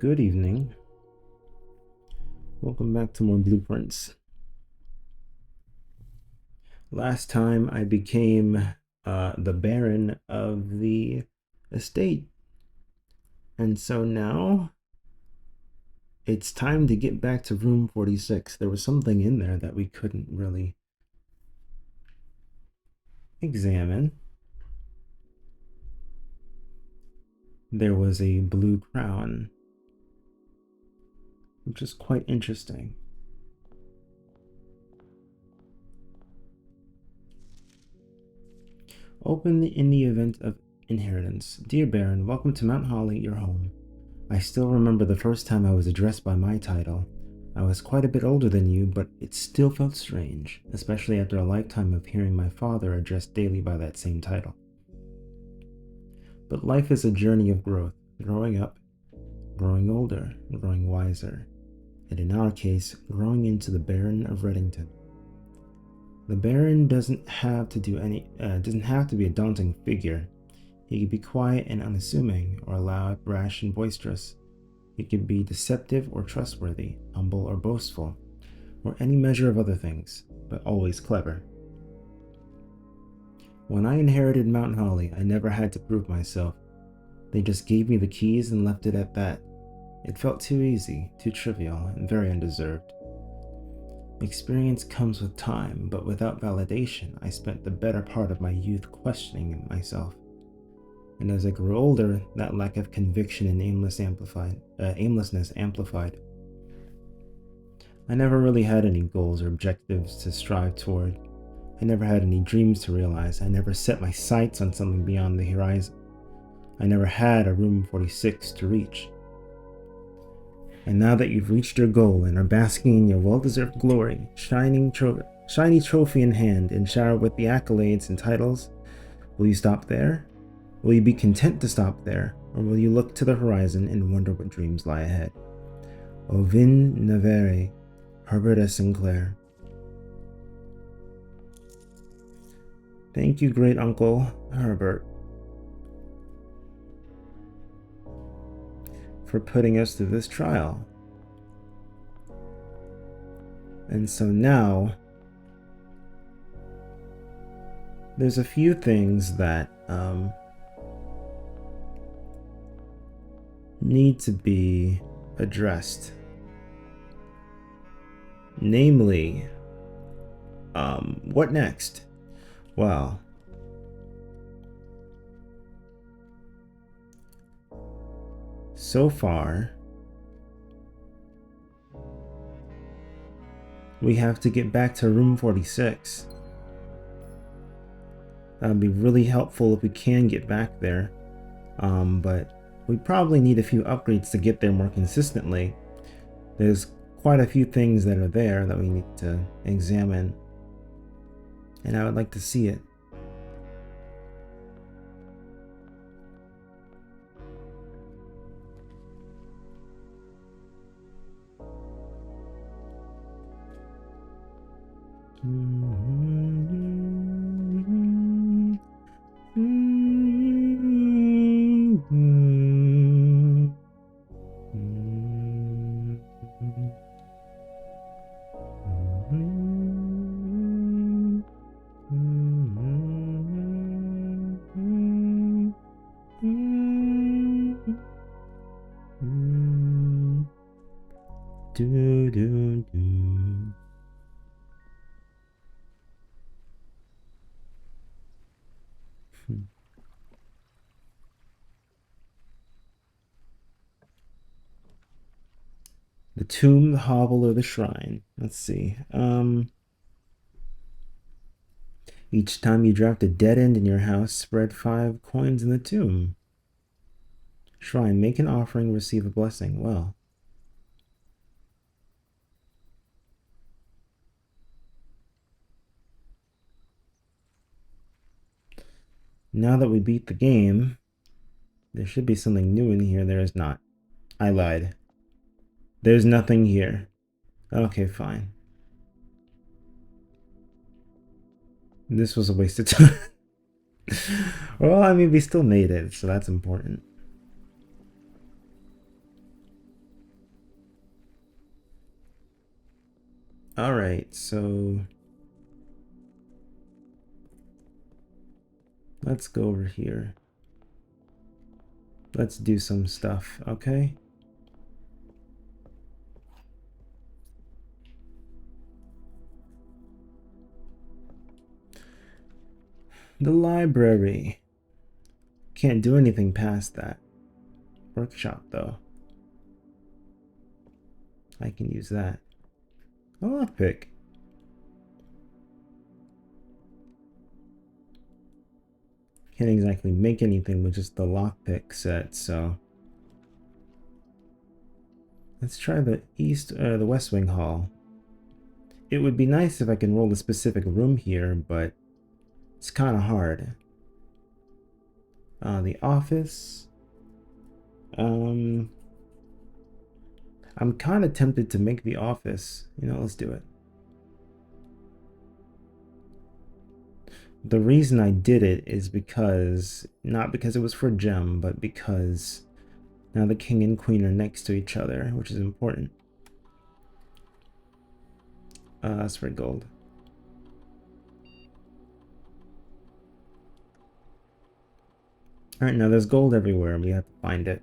Good evening. Welcome back to more blueprints. Last time I became the Baron of the estate. And so now it's time to get back to room 46. There was something in there that we couldn't really examine. There was a blue crown, which is quite interesting. Open in the event of inheritance. Dear Baron, welcome to Mount Holly, your home. I still remember the first time I was addressed by my title. I was quite a bit older than you, but it still felt strange, especially after a lifetime of hearing my father addressed daily by that same title. But life is a journey of growth, growing up, growing older, growing wiser, and in our case, growing into the Baron of Reddington. The Baron doesn't have to be a daunting figure. He could be quiet and unassuming, or loud, brash, and boisterous. He could be deceptive or trustworthy, humble or boastful, or any measure of other things, but always clever. When I inherited Mount Holly, I never had to prove myself. They just gave me the keys and left it at that. It felt too easy, too trivial, and very undeserved. Experience comes with time, but without validation, I spent the better part of my youth questioning myself. And as I grew older, that lack of conviction and aimlessness amplified. I never really had any goals or objectives to strive toward. I never had any dreams to realize. I never set my sights on something beyond the horizon. I never had a room 46 to reach. And now that you've reached your goal and are basking in your well-deserved glory, shiny trophy in hand and showered with the accolades and titles, will you stop there? Will you be content to stop there, or will you look to the horizon and wonder what dreams lie ahead? Ovin Navere, Herbert S. Sinclair. Thank you, great uncle Herbert, for putting us through this trial. And so now, there's a few things that need to be addressed. Namely, what next? Well, so far, we have to get back to room 46. That would be really helpful if we can get back there. But we probably need a few upgrades to get there more consistently. There's quite a few things that are there that we need to examine, and I would like to see it. The tomb, the hovel, or the shrine. Let's see. Each time you dropped a dead end in your house, spread 5 coins in the tomb. Shrine, make an offering, receive a blessing. Well. Now that we beat the game, there should be something new in here. There is not. I lied. There's nothing here. Okay, fine. This was a waste of time. Well, I mean, we still made it, so that's important. All right, so let's go over here. Let's do some stuff, okay? The library. Can't do anything past that. Workshop, though. I can use that. A lockpick. Can't exactly make anything with just the lockpick set, so let's try the the West Wing Hall. It would be nice if I can roll a specific room here, but it's kind of hard. The office. I'm kind of tempted to make the office. You know, let's do it. The reason I did it is because, not because it was for gem, but because now the king and queen are next to each other, which is important. That's for gold. Alright, now there's gold everywhere, and we have to find it.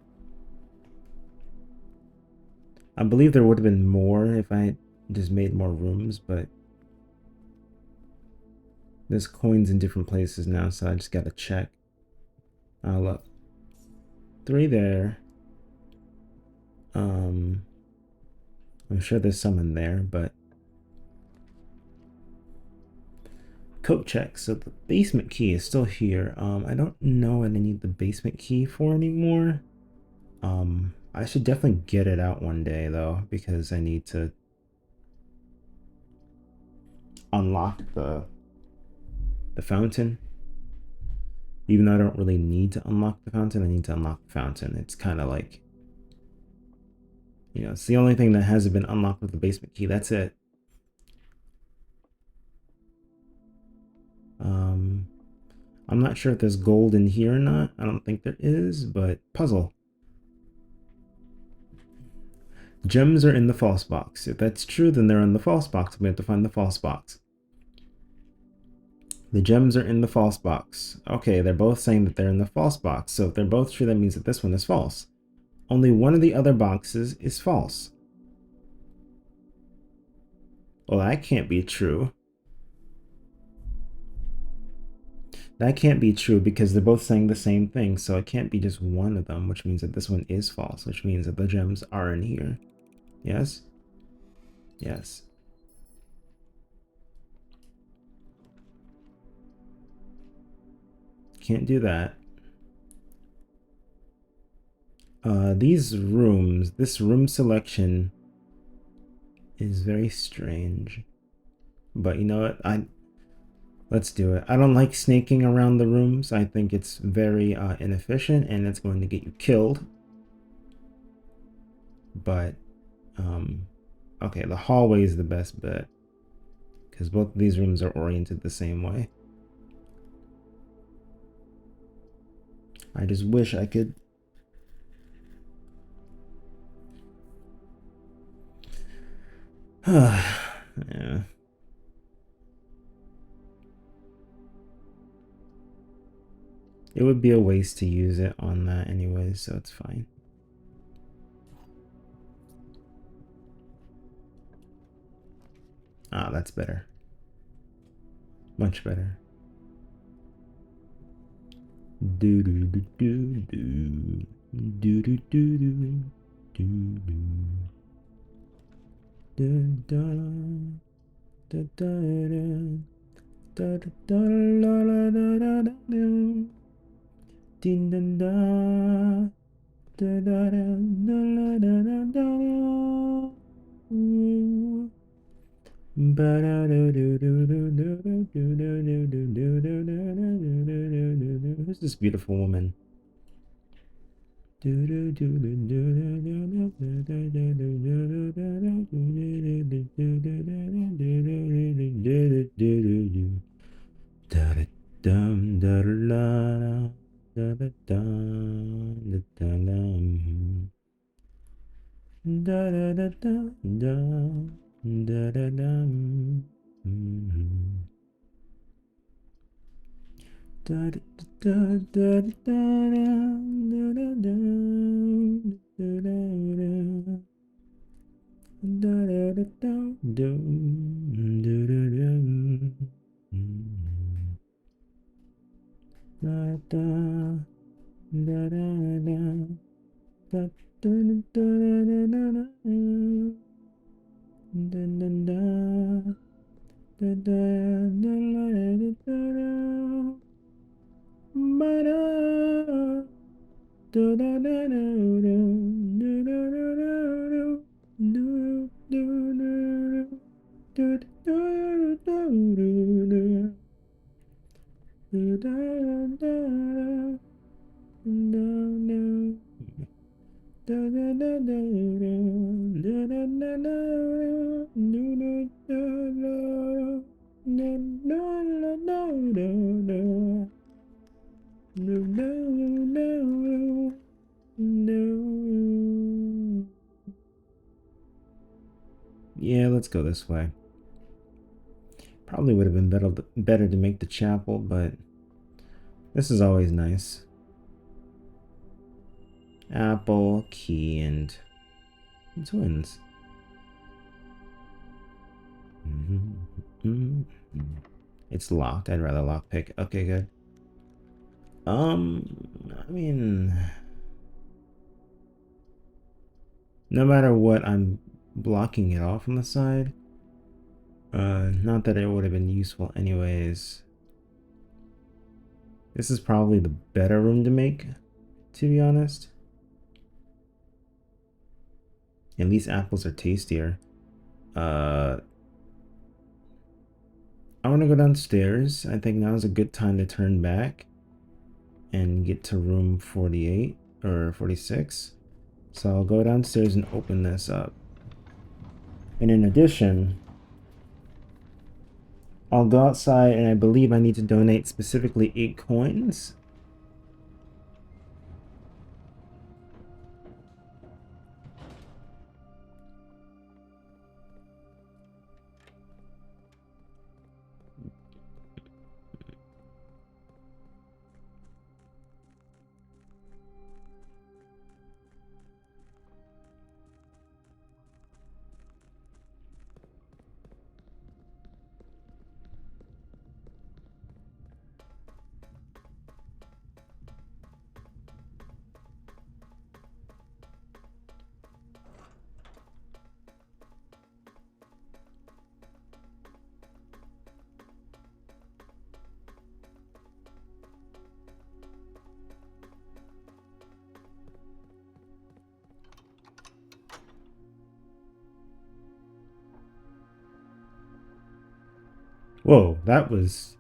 I believe there would have been more if I had just made more rooms, but there's coins in different places now, so I just gotta check. Look. 3 there. I'm sure there's some in there, but code check. So the basement key is still here. I don't know what I need the basement key for anymore. I should definitely get it out one day though, because I need to unlock the fountain. Even though I don't really need to unlock the fountain, I need to unlock the fountain. It's kind of like, you know, it's the only thing that hasn't been unlocked with the basement key. That's it. I'm not sure if there's gold in here or not. I don't think there is, but puzzle. Gems are in the false box. If that's true, then they're in the false box. We have to find the false box. The gems are in the false box. Okay, they're both saying that they're in the false box. So if they're both true, that means that this one is false. Only one of the other boxes is false. Well, that can't be true. That can't be true because they're both saying the same thing. So it can't be just one of them, which means that this one is false, which means that the gems are in here. Yes? Yes. Can't do that. These rooms, this room selection is very strange. But you know what? Let's do it. I don't like snaking around the rooms. I think it's very inefficient and it's going to get you killed. But, okay, the hallway is the best bet. Because both of these rooms are oriented the same way. I just wish I could... yeah. It would be a waste to use it on that anyway, so it's fine. Ah, that's better. Much better. Do do do do do do do do do do do da da da da da da da la da da da da din da da da da da la da da da ba da do do do do do do do do do do do do. Who's this beautiful woman? Yeah, let's go this way. Probably would have been better to make the chapel, but this is always nice. Apple, key, and twins. It's locked. I'd rather lockpick. Okay, good. I mean, no matter what, I'm blocking it off on the side. Not that it would have been useful anyways. This is probably the better room to make, to be honest. At least apples are tastier. I want to go downstairs. I think now is a good time to turn back and get to room 48 or 46. So I'll go downstairs and open this up. And in addition, I'll go outside and I believe I need to donate specifically 8 coins. Whoa, that was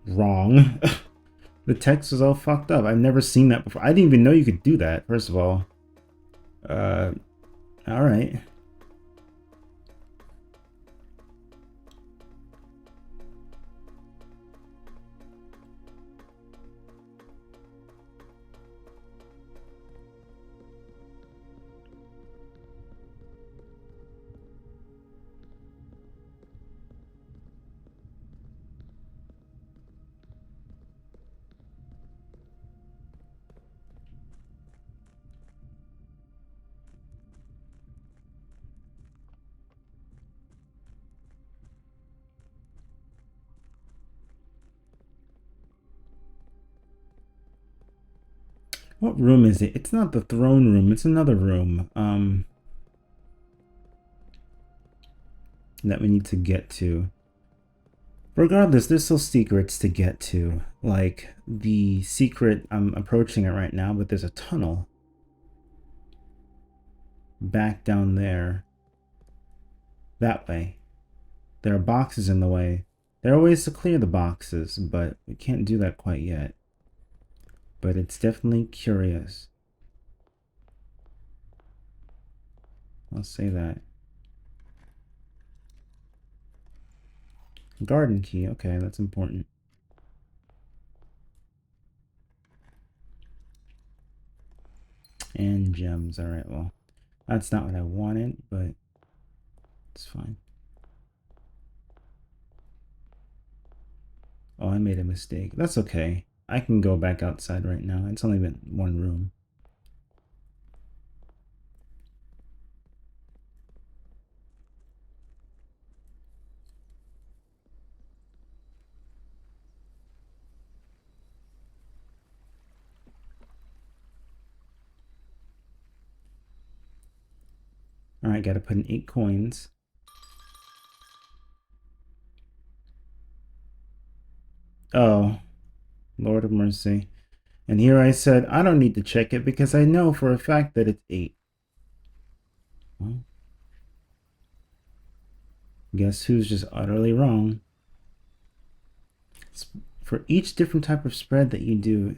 wrong. The text was all fucked up. I've never seen that before. I didn't even know you could do that, first of all. All right. What room is it? It's not the throne room. It's another room. That we need to get to. Regardless, there's still secrets to get to. Like the secret, I'm approaching it right now, but there's a tunnel back down there. That way. There are boxes in the way. There are ways to clear the boxes, but we can't do that quite yet. But it's definitely curious. I'll say that. Garden key, okay, that's important. And gems, alright, well, that's not what I wanted, but it's fine. Oh, I made a mistake. That's okay. I can go back outside right now. It's only been one room. Alright, gotta put in 8 coins. Oh, Lord of mercy. And here I said, I don't need to check it because I know for a fact that it's 8. Well, guess who's just utterly wrong? For each different type of spread that you do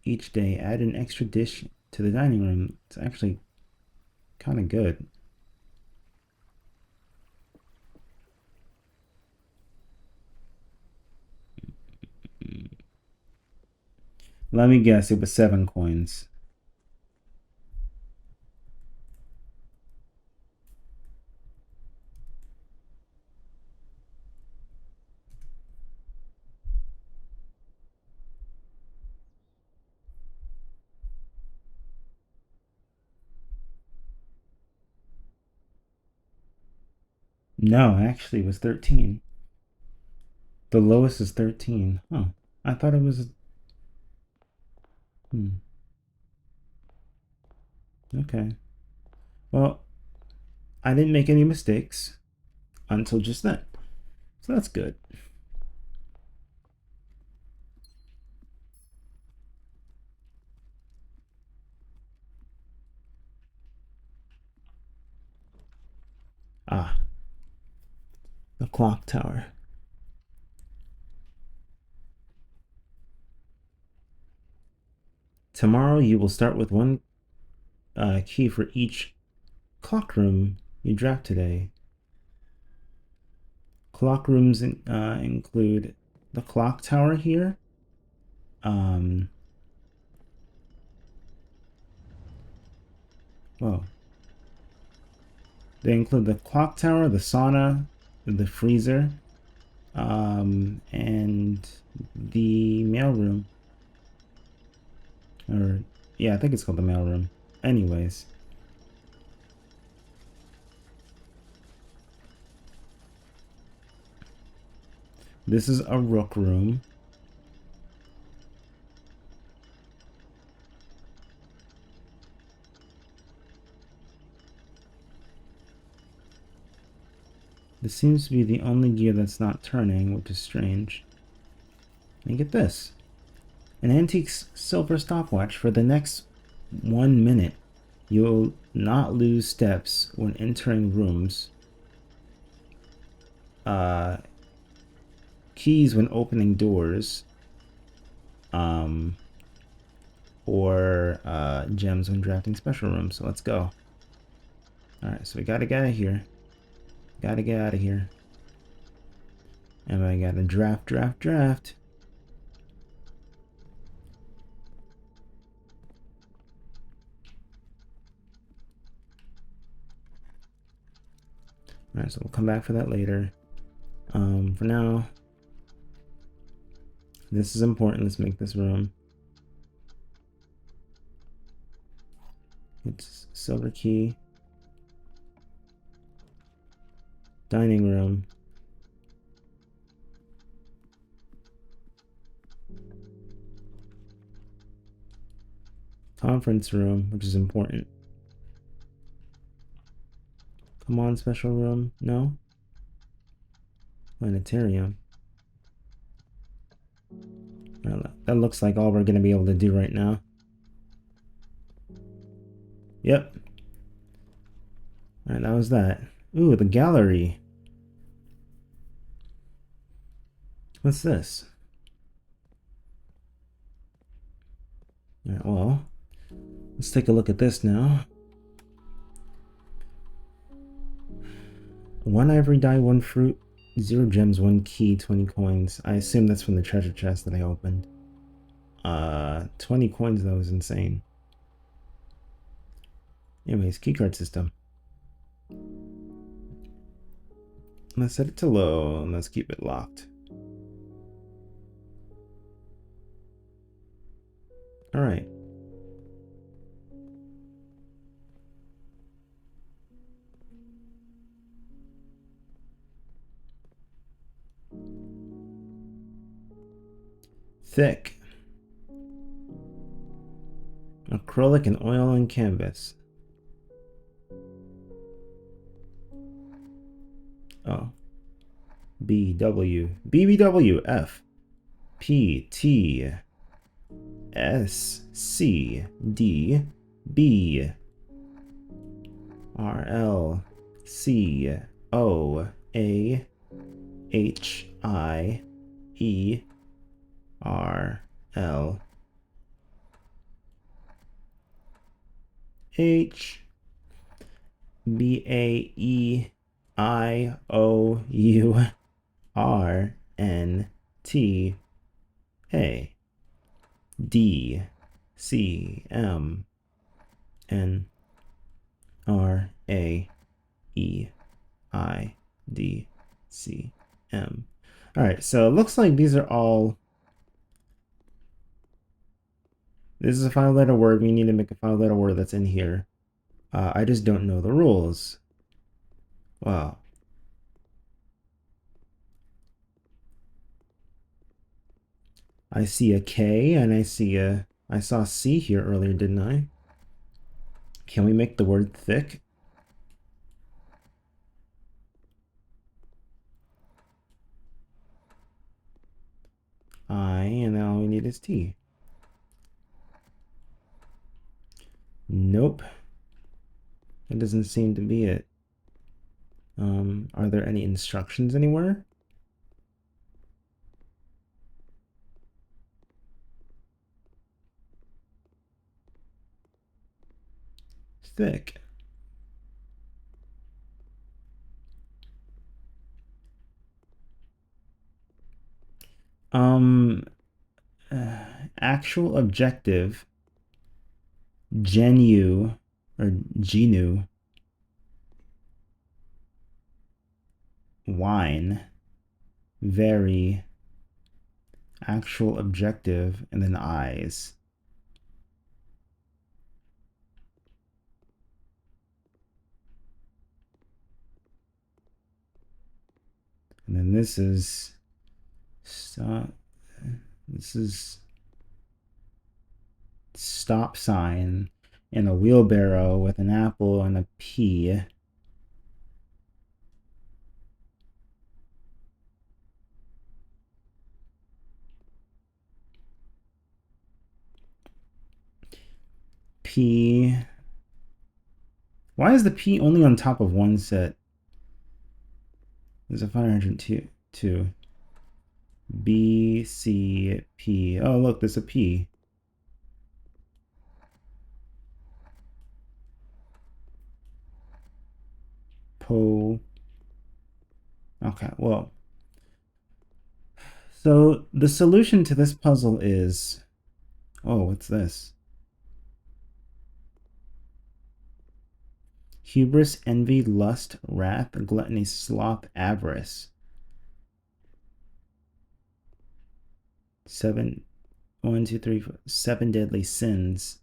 each day, add an extra dish to the dining room. It's actually kind of good. Let me guess, it was 7 coins. No, actually, it was 13. The lowest is 13. Huh. I thought it was. Okay. Well, I didn't make any mistakes until just then. So that's good. Ah, the clock tower. Tomorrow you will start with one key for each clock room you draft today. Clock rooms include the clock tower here. Whoa. They include the clock tower, the sauna, the freezer, and the mailroom. Or, yeah, I think it's called the mailroom. Anyways. This is a rook room. This seems to be the only gear that's not turning, which is strange. And get this. An antique silver stopwatch for the next 1 minute. You'll not lose steps when entering rooms. Keys when opening doors. Or gems when drafting special rooms. So let's go. Alright, so we gotta get out of here. Gotta get out of here. And I gotta draft. Alright, so we'll come back for that later. For now, this is important. Let's make this room. It's silver key. Dining room. Conference room, which is important. Come on, special room. No? Planetarium. That looks like all we're going to be able to do right now. Yep. Alright, that was that. Ooh, the gallery. What's this? Alright, well, let's take a look at this now. 1 ivory dye, 1 fruit, 0 gems, 1 key, 20 coins. I assume that's from the treasure chest that I opened. 20 coins though is insane. Anyways, keycard system. Let's set it to low and let's keep it locked. All right. Thick. Acrylic and oil and canvas. Oh. BBW, F, P, T, S, C, D, B, R, L, C, O, A, H, I, E, R, L, H, B, A, E, I, O, U, R, N, T, A, D, C, M, N, R, A, E, I, D, C, M. All right, so it looks like these are all. This is a 5-letter word. We need to make a 5-letter word that's in here. I just don't know the rules. Wow. I see a K and I saw C here earlier, didn't I? Can we make the word thick? I, and then all we need is T. Nope. That doesn't seem to be it. Are there any instructions anywhere? Thick. Actual objective, genu, or genu, wine, very, actual objective, and then eyes. And then this is stop. This is stop sign and a wheelbarrow with an apple and a pea. P. Why is the P only on top of one set? There's a fire hydrant too. B, C, P. Oh, look, there's a P. Po. Okay, well. So the solution to this puzzle is. Oh, what's this? Hubris, envy, lust, wrath, gluttony, sloth, avarice. 7, 1, 2, 3, 4, 7 deadly sins.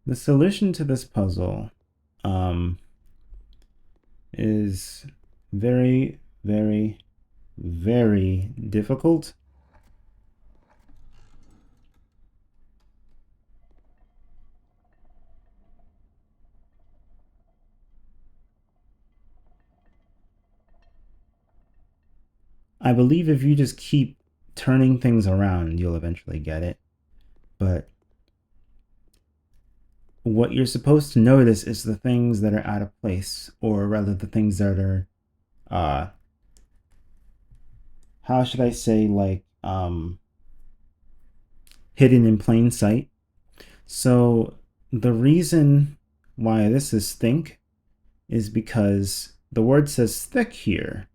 The solution to this puzzle is very, very, very difficult. I believe if you just keep turning things around, you'll eventually get it. But what you're supposed to notice is the things that are out of place, or rather the things that are how should I say, like hidden in plain sight. So the reason why this is think is because the word says thick here.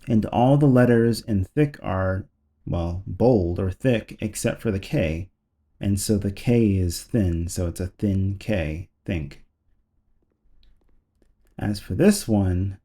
And all the letters in thick are, well, bold or thick, except for the K. And so the K is thin, so it's a thin K, think. As for this one,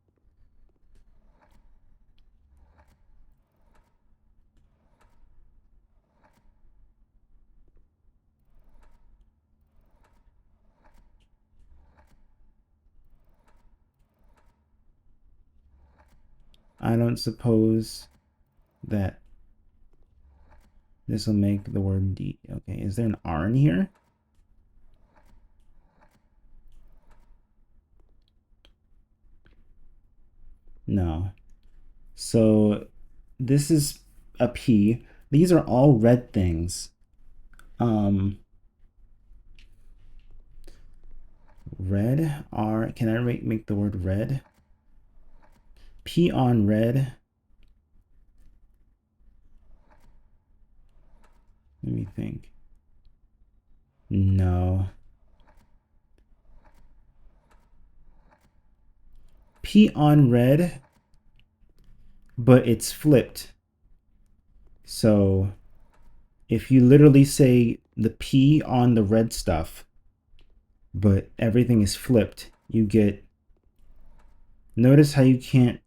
I don't suppose that this will make the word D. Okay, is there an R in here? No. So this is a P. These are all red things. Red R. Can I make the word red? P on red. Let me think. No. P on red, but it's flipped. So if you literally say the P on the red stuff, but everything is flipped, you get, notice how you can't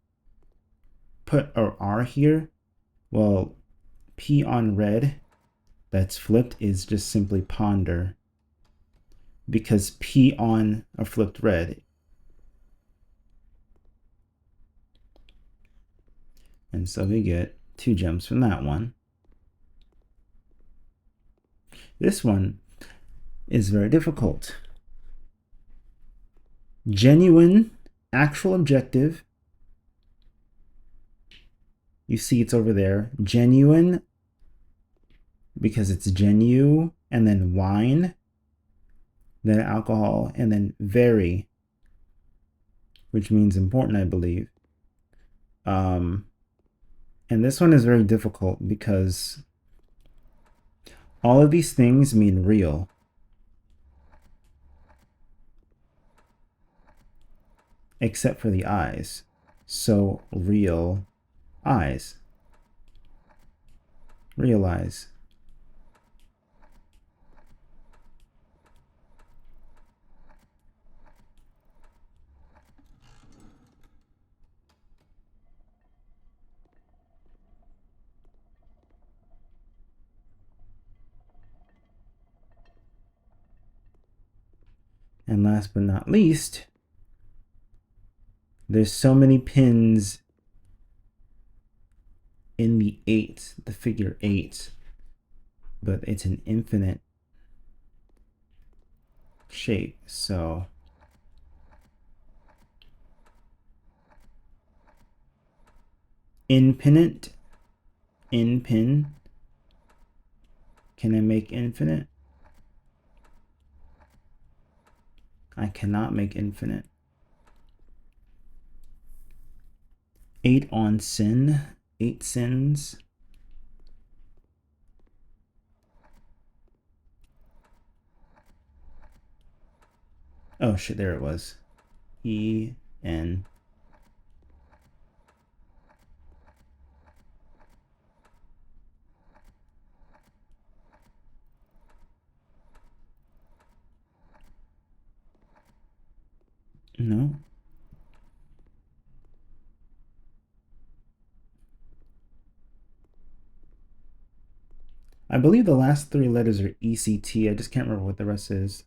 put an R here? Well, P on red that's flipped is just simply ponder, because P on a flipped red. And so we get 2 gems from that one. This one is very difficult. Genuine, actual objective. You see it's over there. Genuine, because it's genu, and then wine, then alcohol, and then very, which means important, I believe. And this one is very difficult because all of these things mean real. Except for the eyes. So real eyes. Realize. And last but not least, there's so many pins in the 8, the figure 8, but it's an infinite shape, so infinite, in pin. Can I make infinite? I cannot make infinite. 8 on sin, 8 sins. Oh shit, there it was. E-N. No. I believe the last 3 letters are ECT. I just can't remember what the rest is.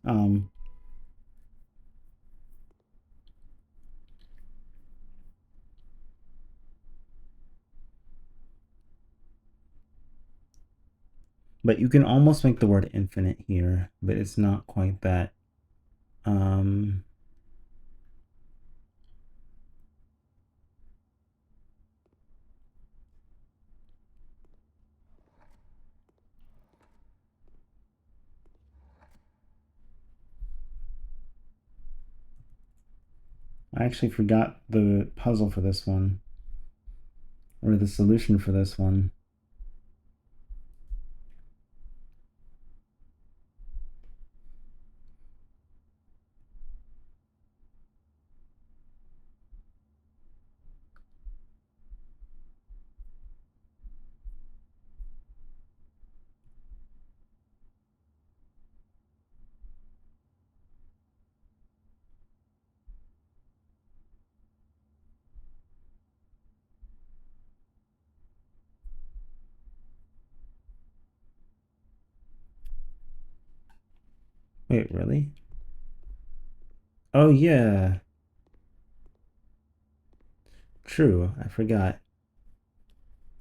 But you can almost make the word infinite here, but it's not quite that. I actually forgot the puzzle for this one, or the solution for this one. Wait, really? Oh, yeah. True. I forgot.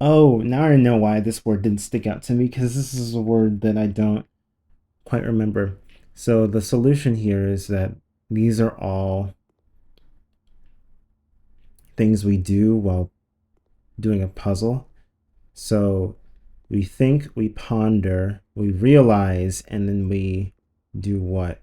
Oh, now I know why this word didn't stick out to me, because this is a word that I don't quite remember. So the solution here is that these are all things we do while doing a puzzle. So we think, we ponder, we realize, and then we do what?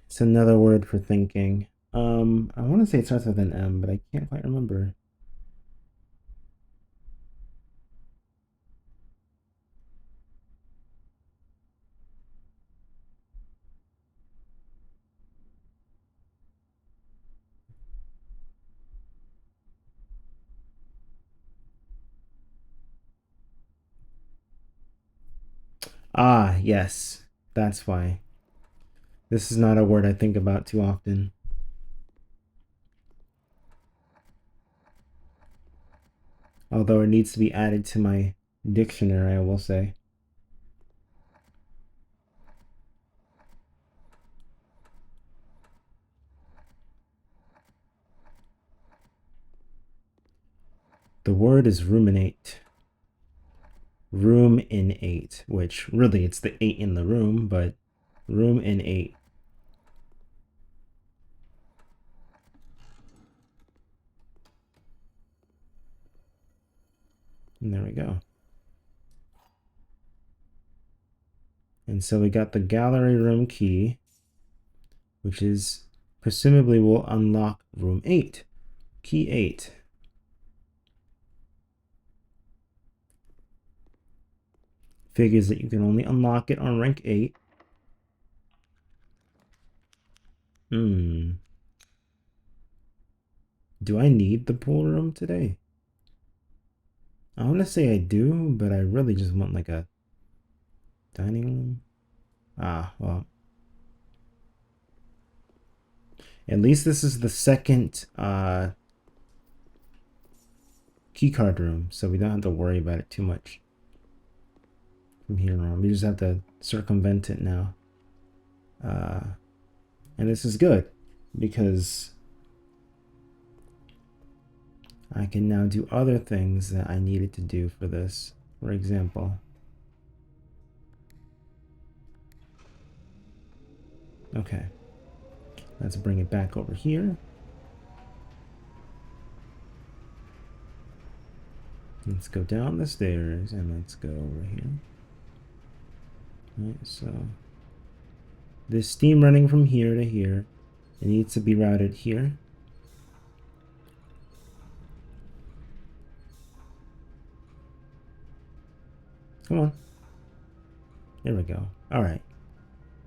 It's another word for thinking. I want to say it starts with an M, but I can't quite remember. Ah, yes. That's why. This is not a word I think about too often. Although it needs to be added to my dictionary, I will say. The word is ruminate. Room in 8, which really it's the 8 in the room, but room in 8. And there we go. And so we got the gallery room key, which is presumably will unlock room 8. Key 8. Figures that you can only unlock it on rank 8. Do I need the pool room today? I want to say I do, but I really just want like a dining room. Ah, well. At least this is the second keycard room, so we don't have to worry about it too much from here on. We just have to circumvent it now. And this is good because I can now do other things that I needed to do for this. For example, okay, let's bring it back over here. Let's go down the stairs and let's go over here. All right, so there's steam running from here to here. It needs to be routed here. Come on. There we go. All right.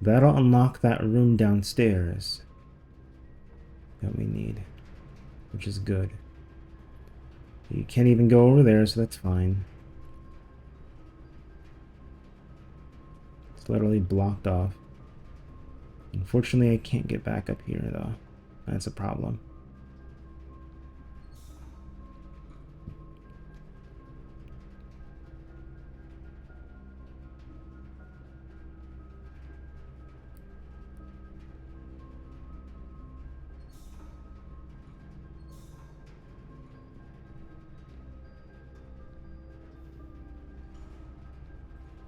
That'll unlock that room downstairs that we need, which is good. You can't even go over there, so that's fine. It's literally blocked off. Unfortunately, I can't get back up here, though. That's a problem.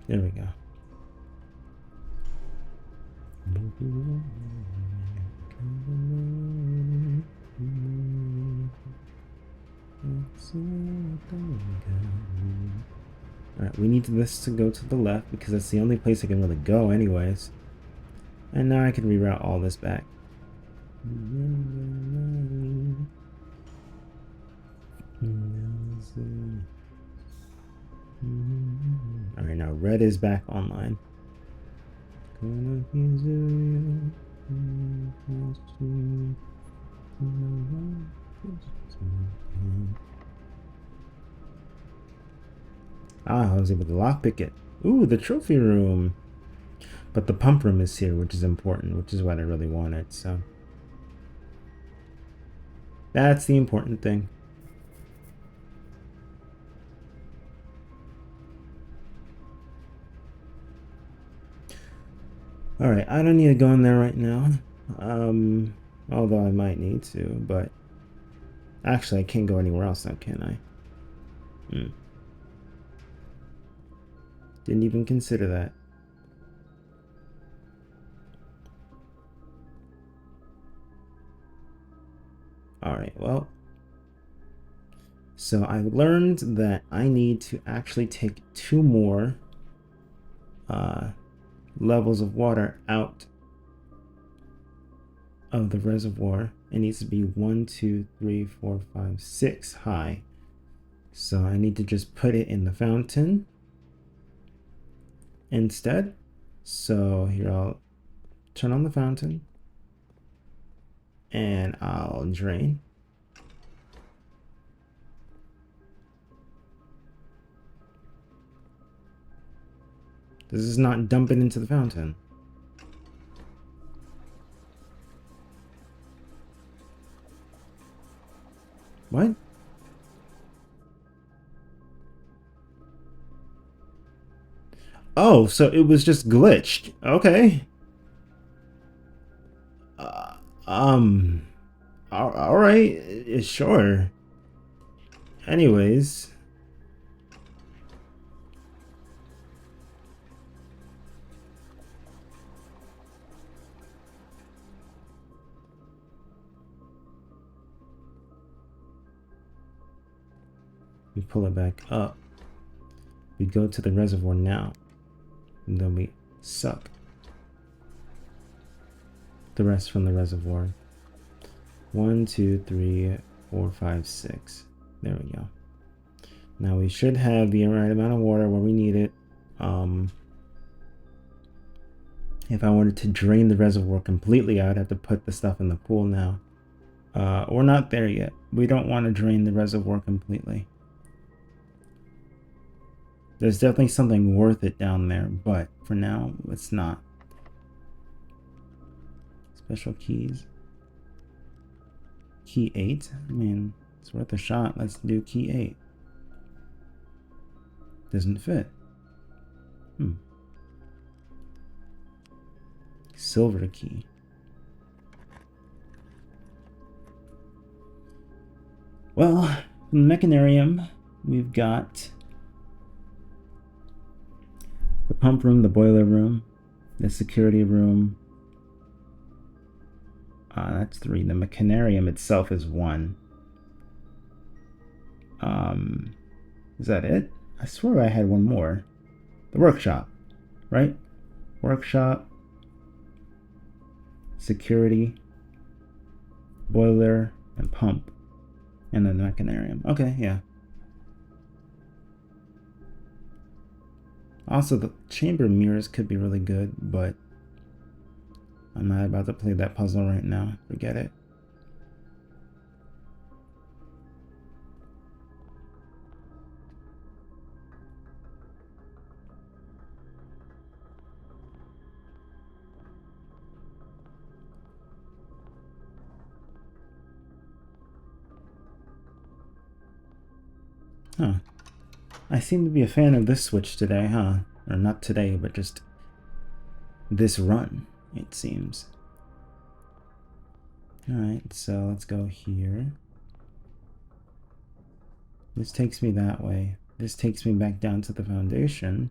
There we go. Alright, we need this to go to the left because that's the only place I can really go anyways. And now I can reroute all this back. Alright, now red is back online. Ah, I was able to lockpick it. Ooh, the trophy room. But the pump room is here, which is important, which is what I really wanted, so. That's the important thing. Alright, I don't need to go in there right now. Although I might need to, but actually I can't go anywhere else now, can I? Didn't even consider that. Alright, well. So I learned that I need to actually take 2 more levels of water out of the reservoir. It needs to be 1, 2, 3, 4, 5, 6 high. So I need to just put it in the fountain instead. So here, I'll turn on the fountain and I'll drain. This is not dumping into the fountain. What? Oh, so it was just glitched. Okay. All right, sure. Anyways. We pull it back up. We go to the reservoir now. And then we suck the rest from the reservoir. 1, 2, 3, 4, 5, 6. There we go. Now we should have the right amount of water where we need it. If I wanted to drain the reservoir completely, I'd have to put the stuff in the pool now. We're not there yet. We don't want to drain the reservoir completely. There's definitely something worth it down there, but for now, it's not. Special keys. Key 8? I mean, it's worth a shot. Let's do key 8. Doesn't fit. Silver key. Well, from the mechanarium, we've got the pump room, the boiler room, the security room. That's 3. The mechanarium itself is 1. Is that it? I swear I had one more. The workshop, right? Workshop, security, boiler, and pump, and then the mechanarium. Okay, yeah. Also, the chamber mirrors could be really good, but I'm not about to play that puzzle right now. Forget it. Huh. I seem to be a fan of this switch today, huh? Or not today, but just this run, it seems. Alright, so let's go here. This takes me that way. This takes me back down to the foundation,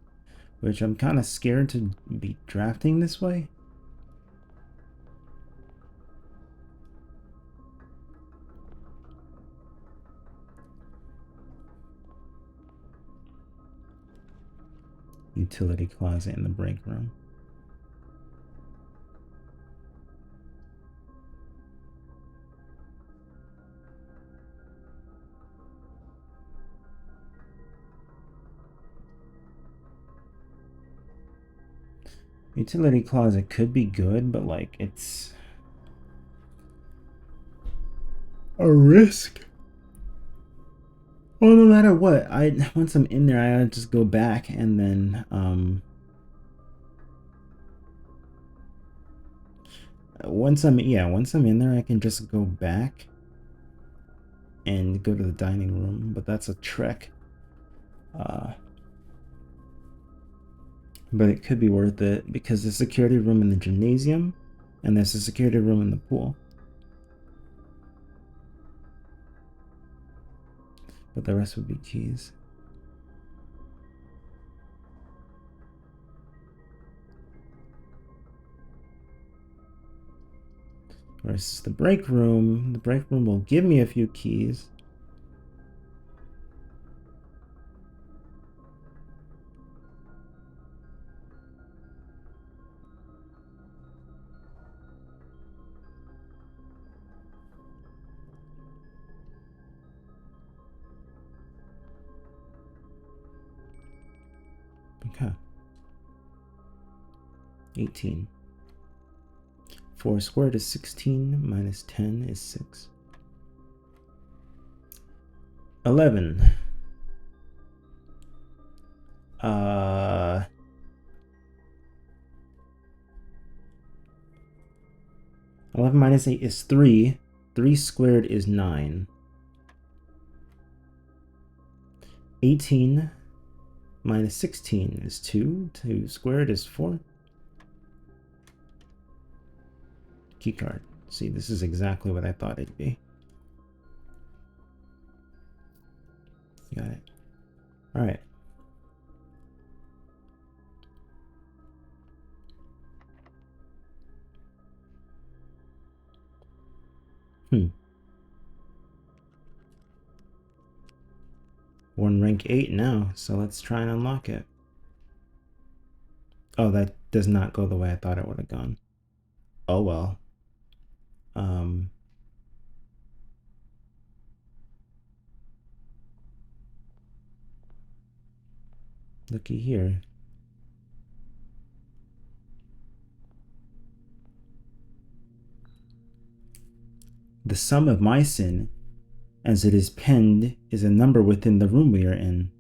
which I'm kind of scared to be drafting this way. Utility closet in the break room. Utility closet could be good, but like it's a risk. Well, no matter what, once I'm in there, I just go back and then once I'm in there, I can just go back and go to the dining room, but that's a trek. But it could be worth it because there's a security room in the gymnasium and there's a security room in the pool. But the rest would be keys. Versus the break room. The break room will give me a few keys. Okay. 18. 4 squared is 16, minus 10 is 6. 11. 11 minus 8 is 3. 3 squared is 9. 18 minus 16 is 2. 2 squared is 4. Keycard. See, this is exactly what I thought it'd be. Got it. All right. We're in rank 8 now, so let's try and unlock it. Oh, that does not go the way I thought it would have gone. Oh well. Looky here. The sum of my sin, as it is penned, is a number within the room we are in.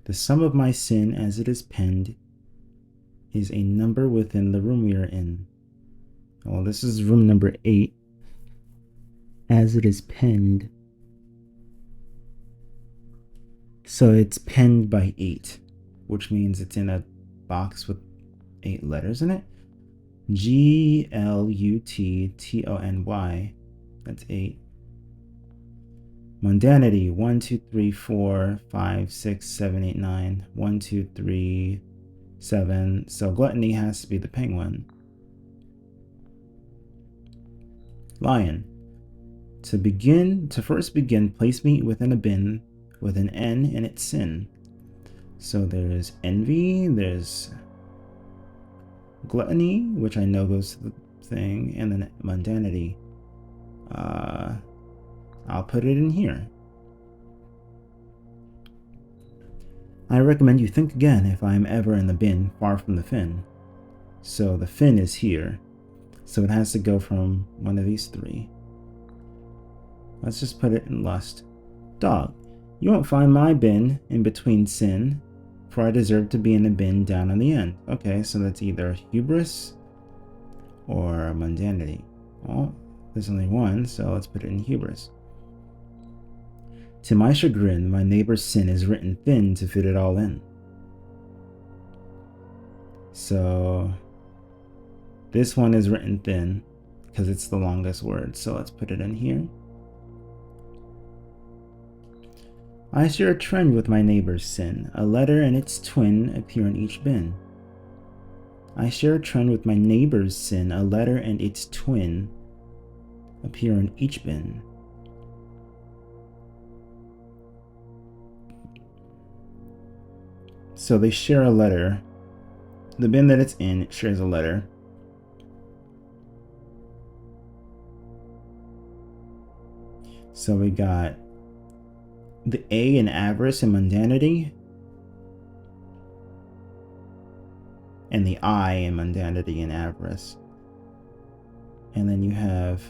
The sum of my sin, as it is penned, is a number within the room we are in. Well, this is room number 8. As it is penned. So it's penned by 8, which means it's in a box with 8 letters in it. G-L-U-T-T-O-N-Y. That's 8. Mundanity. 1, 2, 3, 4, 5, 6, 7, 8, 9. 1, 2, 3, 7. So gluttony has to be the penguin. Lion. To first begin, place me within a bin with an N in its sin. So there's envy, there's gluttony, which I know goes to the thing, and then mundanity. I'll put it in here. I recommend you think again if I am ever in the bin far from the fin. So the fin is here. So it has to go from one of these 3. Let's just put it in lust. Dog. You won't find my bin in between sin, for I deserve to be in a bin down on the end. Okay, so that's either hubris or mundanity. Well, there's only one, so let's put it in hubris. To my chagrin, my neighbor's sin is written thin to fit it all in. So this one is written thin because it's the longest word, so let's put it in here. I share a trend with my neighbor's sin. A letter and its twin appear in each bin. I share a trend with my neighbor's sin. A letter and its twin appear in each bin. So they share a letter. The bin that it's in shares a letter. So we got the A in avarice and mundanity, and the I in mundanity and avarice. And then you have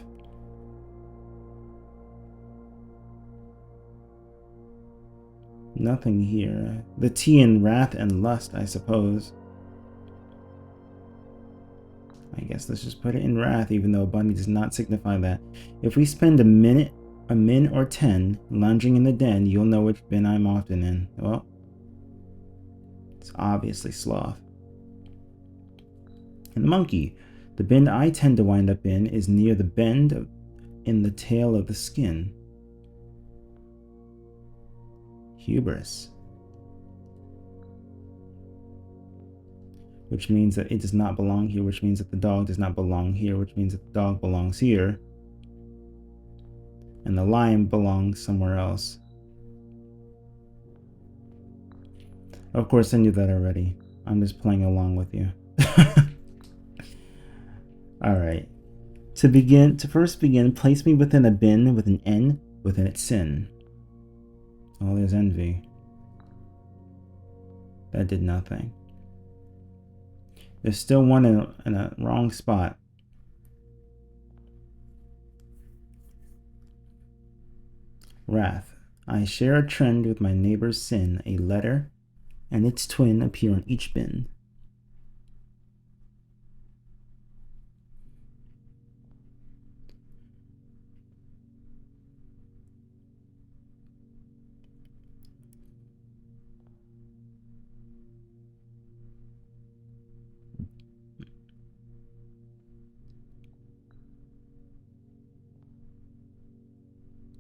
nothing here. The T in wrath and lust, I suppose. I guess let's just put it in Wrath, even though Bunny does not signify that. If we spend a min or 10 lounging in the den, you'll know which bin I'm often in. Well, it's obviously Sloth. And the Monkey. The bin I tend to wind up in is near the bend in the tail of the skin. Hubris. Which means that it does not belong here, which means that the dog does not belong here, which means that the dog belongs here. And the lion belongs somewhere else. Of course, I knew that already. I'm just playing along with you. Alright. To first begin, place me within a bin with an N within its sin. Oh, there's envy. That did nothing. There's still one in a wrong spot. Wrath. I share a trend with my neighbor's sin. A letter and its twin appear on each bin.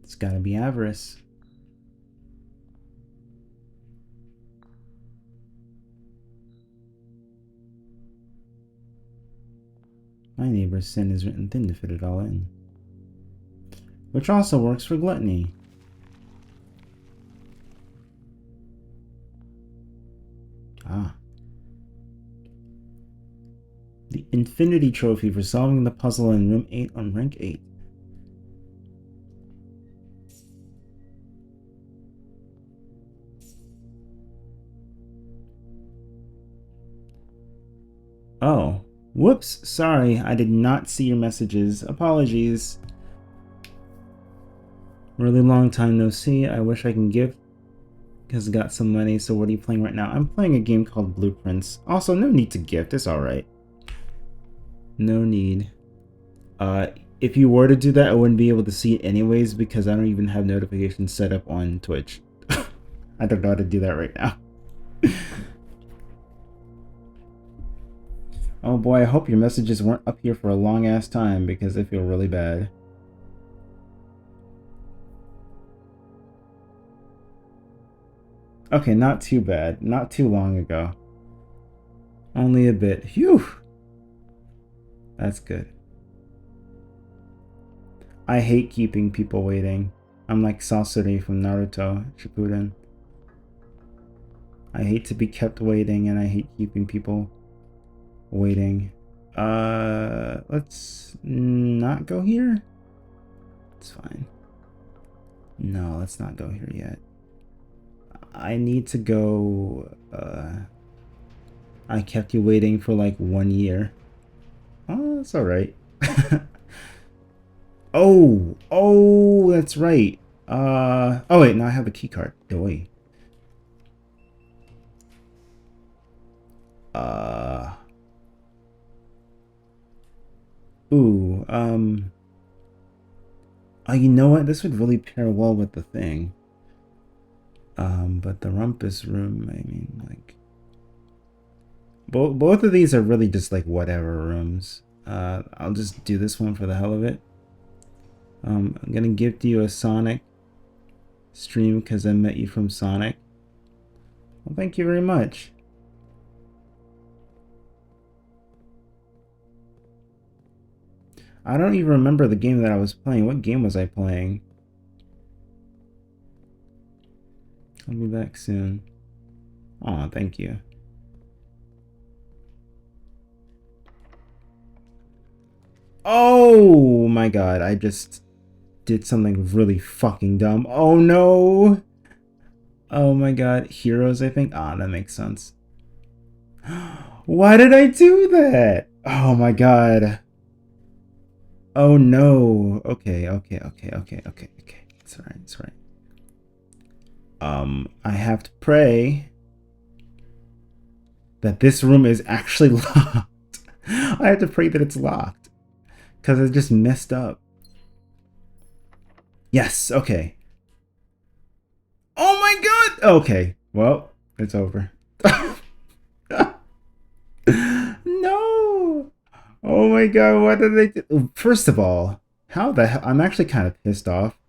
It's gotta be avarice. My neighbor's sin is written thin to fit it all in. Which also works for gluttony. Ah. The Infinity Trophy for solving the puzzle in room 8 on rank 8. Oh, whoops, sorry, I did not see your messages. Apologies. Really long time no see. I wish I can gift because I got some money. So what are you playing right now? I'm playing a game called Blueprints. Also, no need to gift, it's alright. No need. If you were to do that, I wouldn't be able to see it anyways because I don't even have notifications set up on Twitch. I don't know how to do that right now. Oh boy, I hope your messages weren't up here for a long ass time because I feel really bad. Okay, not too bad. Not too long ago. Only a bit. Phew! That's good. I hate keeping people waiting. I'm like Sasori from Naruto Shippuden. I hate to be kept waiting and I hate keeping people waiting. Let's not go here. It's fine. No, let's not go here yet. I need to go. I kept you waiting for like 1 year. Oh, that's alright. Oh, that's right. Oh wait, now I have a key card. Oh wait. Ooh, oh, you know what? This would really pair well with the thing. But the Rumpus room, I mean, like... Both of these are really just, like, whatever rooms. I'll just do this one for the hell of it. I'm gonna gift you a Sonic stream because I met you from Sonic. Well, thank you very much. I don't even remember the game that I was playing. What game was I playing? I'll be back soon. Aw, thank you. Oh my god, I just did something really fucking dumb. Oh no! Oh my god, Heroes, I think? Ah, that makes sense. Why did I do that? Oh my god. Oh no. Okay. It's alright, it's alright. I have to pray that this room is actually locked. I have to pray that it's locked. Because it just messed up. Yes, okay. Oh my god! Okay, well, it's over. No! Oh my god, what did they do? First of all, how the hell? I'm actually kind of pissed off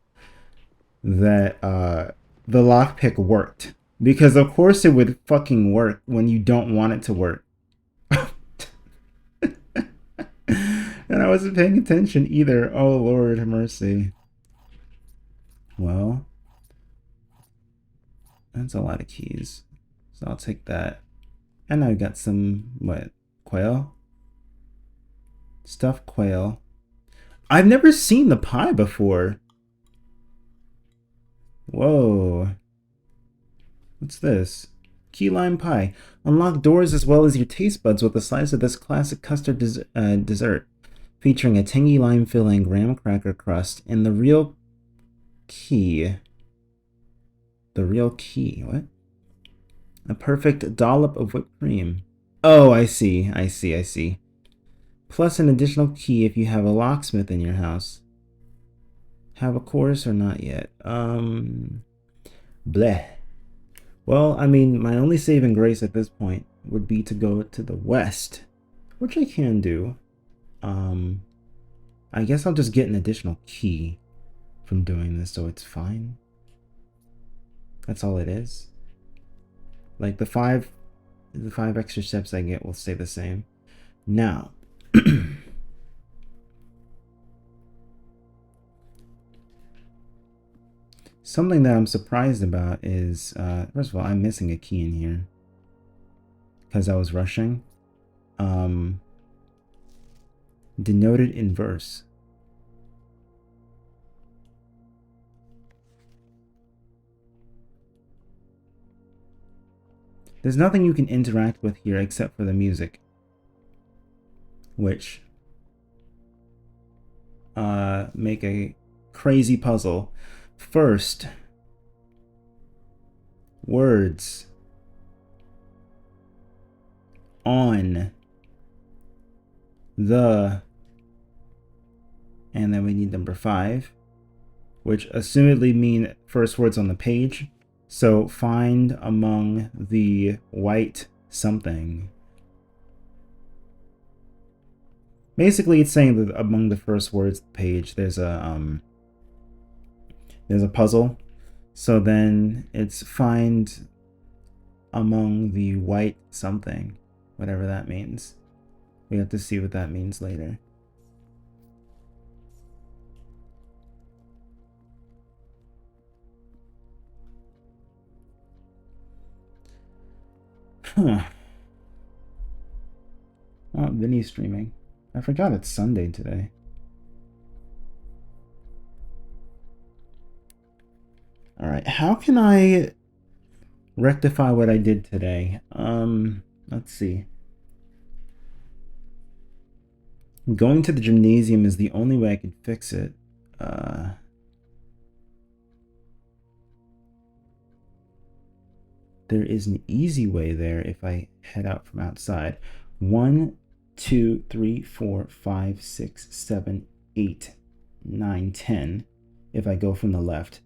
that the lockpick worked. Because of course it would fucking work when you don't want it to work. And I wasn't paying attention either. Oh Lord have mercy. Well, that's a lot of keys. So I'll take that. And I got some, what, quail? Stuffed quail. I've never seen the pie before. Whoa. What's this? Key lime pie. Unlock doors as well as your taste buds with a slice of this classic custard dessert. Featuring a tangy lime filling, graham cracker crust, and the real key. The real key. What? A perfect dollop of whipped cream. Oh, I see. I see. I see. Plus an additional key if you have a locksmith in your house. Have a course or not yet? Bleh. Well, I mean, my only saving grace at this point would be to go to the west, which I can do. I guess I'll just get an additional key from doing this, so it's fine. That's all it is. Like the five extra steps I get will stay the same. Now, something that I'm surprised about is, first of all, I'm missing a key in here because I was rushing. Denoted in verse. There's nothing you can interact with here except for the music, which make a crazy puzzle. First, words on the, and then we need number 5, which assumedly mean first words on the page. So find among the white something. Basically, it's saying that among the first words of the page, there's a puzzle. So then it's find among the white something, whatever that means. We have to see what that means later. Huh. Oh, Vinny's streaming. I forgot it's Sunday today. Alright, how can I rectify what I did today? Let's see. Going to the gymnasium is the only way I can fix it. There is an easy way there if I head out from outside. 1, 2, 3, 4, 5, 6, 7, 8, 9, 10 if I go from the left.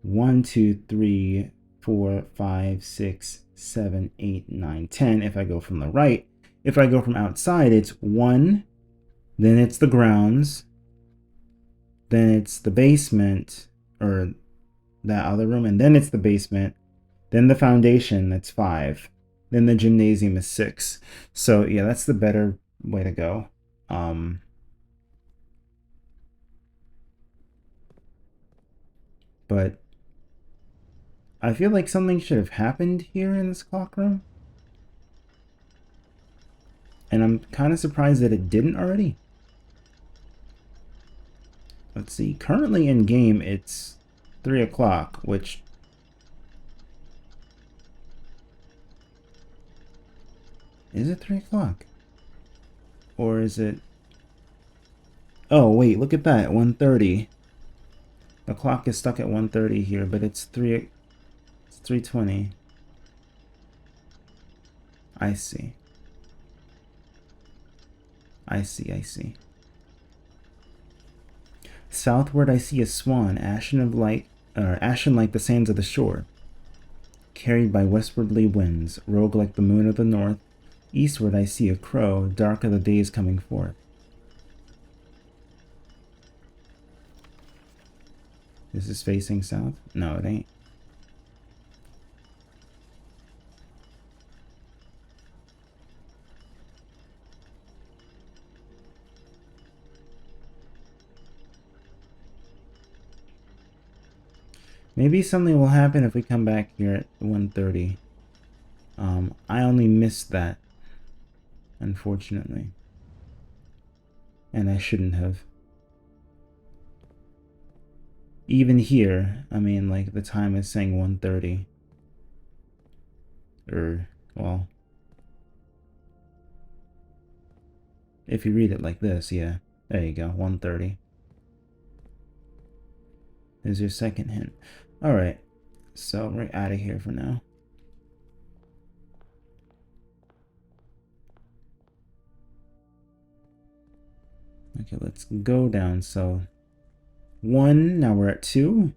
1, 2, 3, 4, 5, 6, 7, 8, 9, 10 if I go from the right. If I go from outside, it's 1, then it's the grounds, then it's the basement, or that other room, and then it's the basement, then the foundation, that's 5, then the gymnasium is 6. So yeah, that's the better way to go. But I feel like something should have happened here in this clock room. And I'm kind of surprised that it didn't already. Let's see. Currently in game, it's 3 o'clock, which... Is it 3 o'clock? Or is it... Oh, wait, look at that. 1:30. The clock is stuck at 1:30 here, but it's 3:20. I see. I see, I see. Southward I see a swan, ashen like the sands of the shore, carried by westwardly winds, rogue like the moon of the north. Eastward I see a crow, dark are the days coming forth. This is facing south? No, it ain't. Maybe something will happen if we come back here at 1:30. I only missed that, unfortunately. And I shouldn't have. Even here, I mean, like, the time is saying 1:30. Well, if you read it like this, yeah. There you go, 1:30. There's your second hint. Alright, so we're out of here for now. Okay, let's go down. So 1, now we're at 2.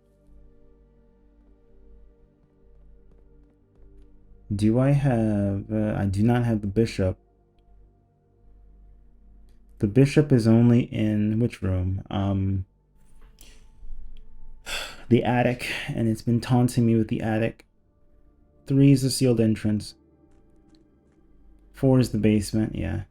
Do I have... I do not have the bishop. The bishop is only in which room? The attic, and it's been taunting me with the attic. 3 is the sealed entrance. 4 is the basement, yeah.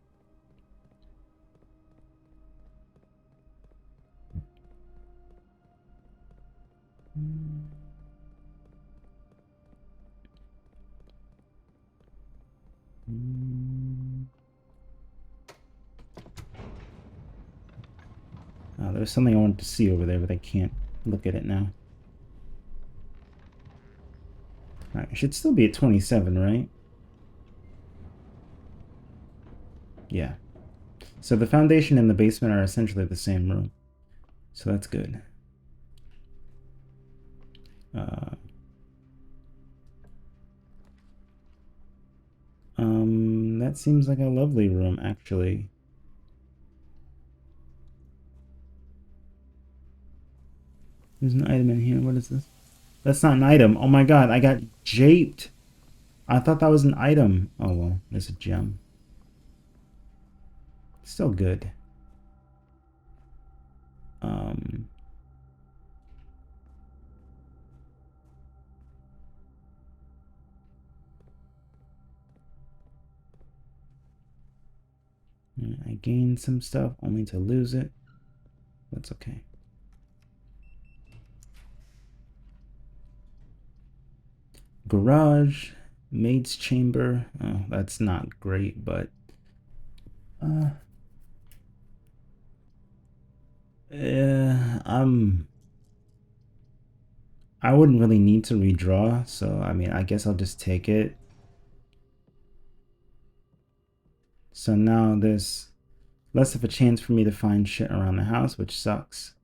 Oh, there was something I wanted to see over there, but I can't look at it now. Alright, it should still be at 27, right? Yeah. So the foundation and the basement are essentially the same room. So that's good. That seems like a lovely room, actually. There's an item in here. What is this? That's not an item. Oh my god, I got japed. I thought that was an item. Oh well, there's a gem. Still good. I gained some stuff only to lose it. That's okay. Garage, maid's chamber. Oh, that's not great, but I wouldn't really need to redraw, so I mean, I guess I'll just take it. So now there's less of a chance for me to find shit around the house, which sucks.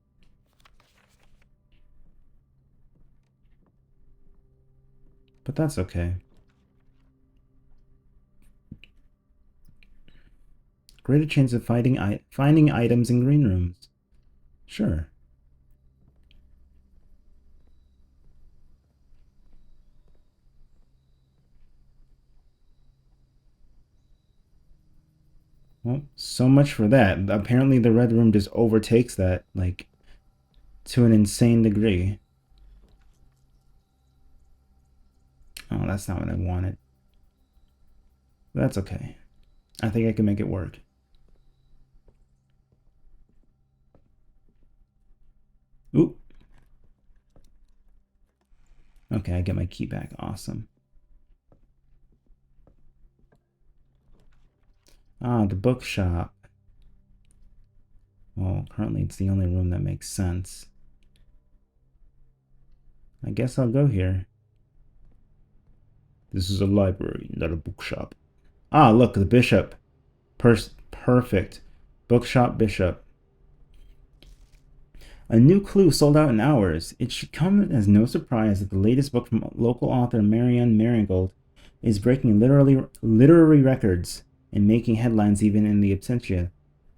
But that's okay. Greater chance of finding items in green rooms. Sure. Well, so much for that. Apparently the red room just overtakes that, like, to an insane degree. Oh, that's not what I wanted. That's okay. I think I can make it work. Oop. Okay, I get my key back. Awesome. Ah, the bookshop. Well, currently it's the only room that makes sense. I guess I'll go here. This is a library, not a bookshop. Ah, look, the bishop. Perfect. Bookshop bishop. A new clue sold out in hours. It should come as no surprise that the latest book from local author Marianne Marigold is breaking literary records and making headlines even in the absentia.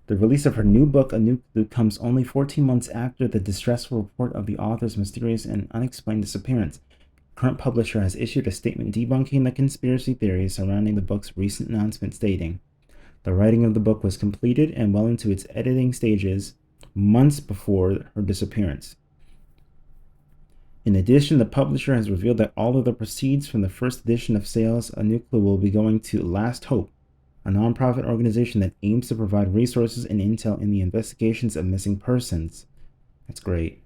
The release of her new book, A New Clue, comes only 14 months after the distressful report of the author's mysterious and unexplained disappearance. Current publisher has issued a statement debunking the conspiracy theories surrounding the book's recent announcement, stating, "The writing of the book was completed and well into its editing stages months before her disappearance." In addition, the publisher has revealed that all of the proceeds from the first edition of sales, A New Clue, will be going to Last Hope, a nonprofit organization that aims to provide resources and intel in the investigations of missing persons. That's great.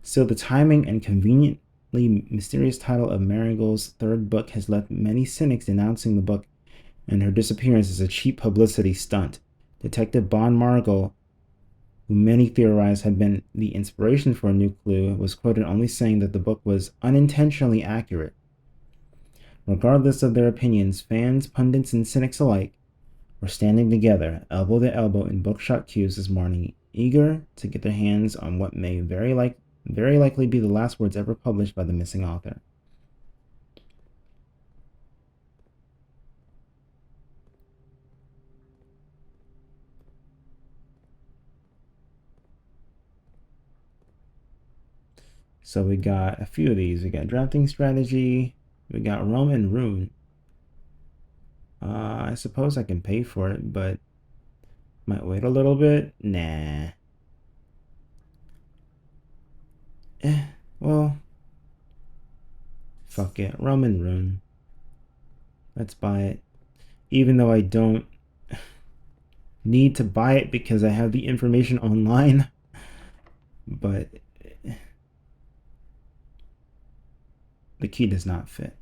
Still, the timing and conveniently mysterious title of Marigold's third book has left many cynics denouncing the book and her disappearance as a cheap publicity stunt. Detective Bon Marigold, who many theorize had been the inspiration for A New Clue, was quoted only saying that the book was unintentionally accurate. Regardless of their opinions, fans, pundits, and cynics alike were standing together, elbow to elbow, in bookshop queues this morning, eager to get their hands on what may very likely be the last words ever published by the missing author. So we got a few of these. We got drafting strategy. We got Roman rune. I suppose I can pay for it, but might wait a little bit. Nah. Well, fuck it. Roman rune. Let's buy it. Even though I don't need to buy it because I have the information online. But the key does not fit.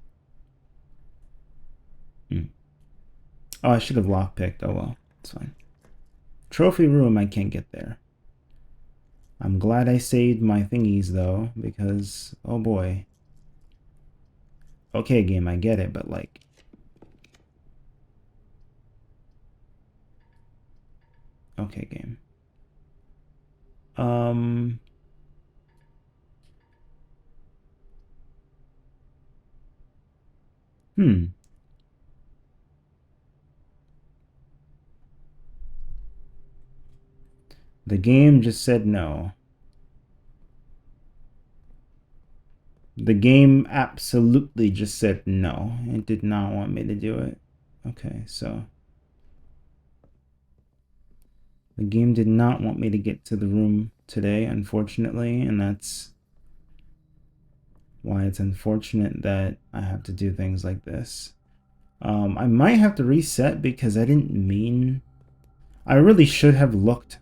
Oh, I should have lockpicked. Oh well, it's fine. Trophy room, I can't get there. I'm glad I saved my thingies though, because oh boy. Okay, game, I get it, but like, okay, game. The game just said no. The game absolutely just said no. It did not want me to do it. Okay, so the game did not want me to get to the room today, unfortunately, and that's why it's unfortunate that I have to do things like this. I might have to reset because I didn't mean... I really should have looked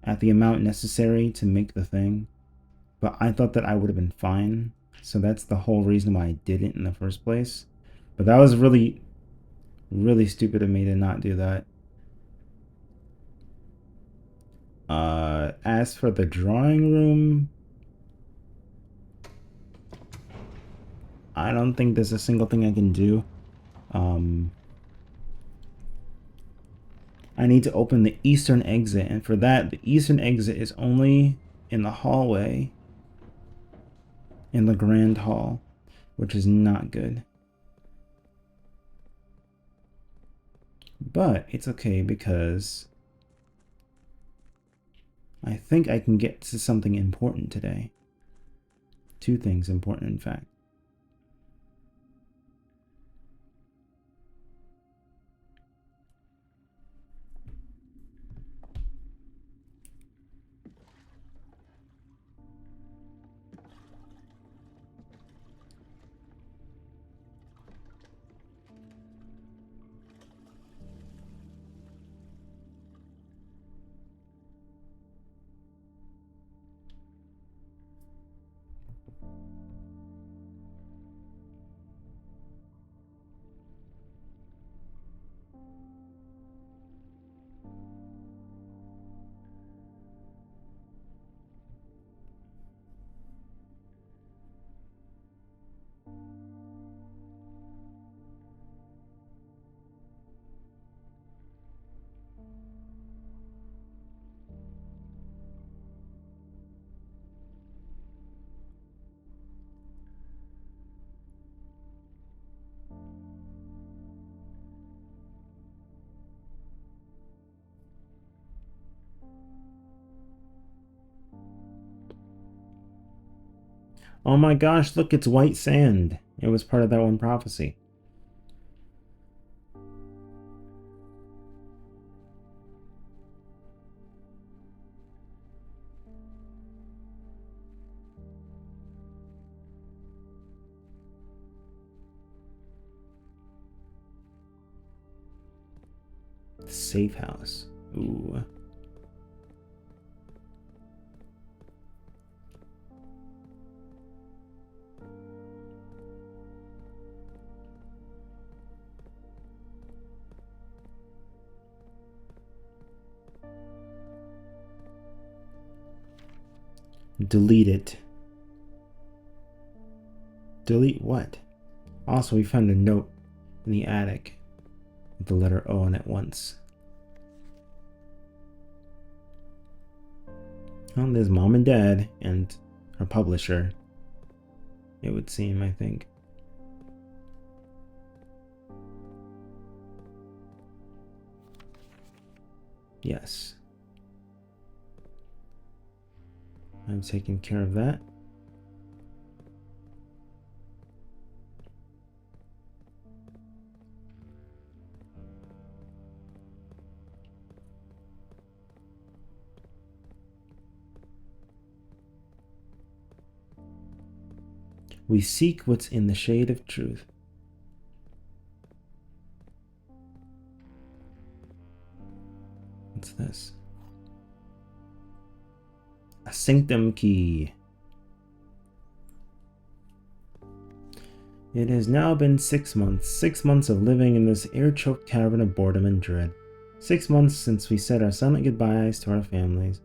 at the amount necessary to make the thing, but I thought that I would have been fine. So that's the whole reason why I didn't in the first place. But that was really, really stupid of me to not do that. As for the drawing room, I don't think there's a single thing I can do. I need to open the eastern exit, and for that, the eastern exit is only in the hallway in the grand hall, which is not good. But it's okay because I think I can get to something important today. Two things important, in fact. Oh my gosh, look, it's white sand. It was part of that one prophecy. Safe house. Ooh. Delete it. Delete what? Also, we found a note in the attic with the letter O on it once. Well, there's mom and dad and her publisher, it would seem, I think. Yes. I'm taking care of that. We seek what's in the shade of truth. What's this? A sanctum key. It has now been 6 months. 6 months of living in this air-choked cavern of boredom and dread. 6 months since we said our silent goodbyes to our families.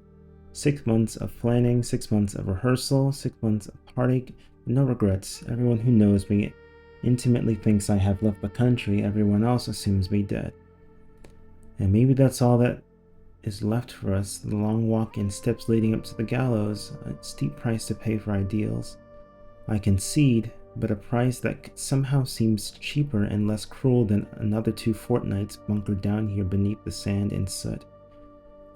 6 months of planning, 6 months of rehearsal, 6 months of heartache, no regrets. Everyone who knows me intimately thinks I have left the country. Everyone else assumes me dead. And maybe that's all that is left for us. The long walk and steps leading up to the gallows, a steep price to pay for ideals. I concede, but a price that somehow seems cheaper and less cruel than another 2 fortnights bunkered down here beneath the sand and soot.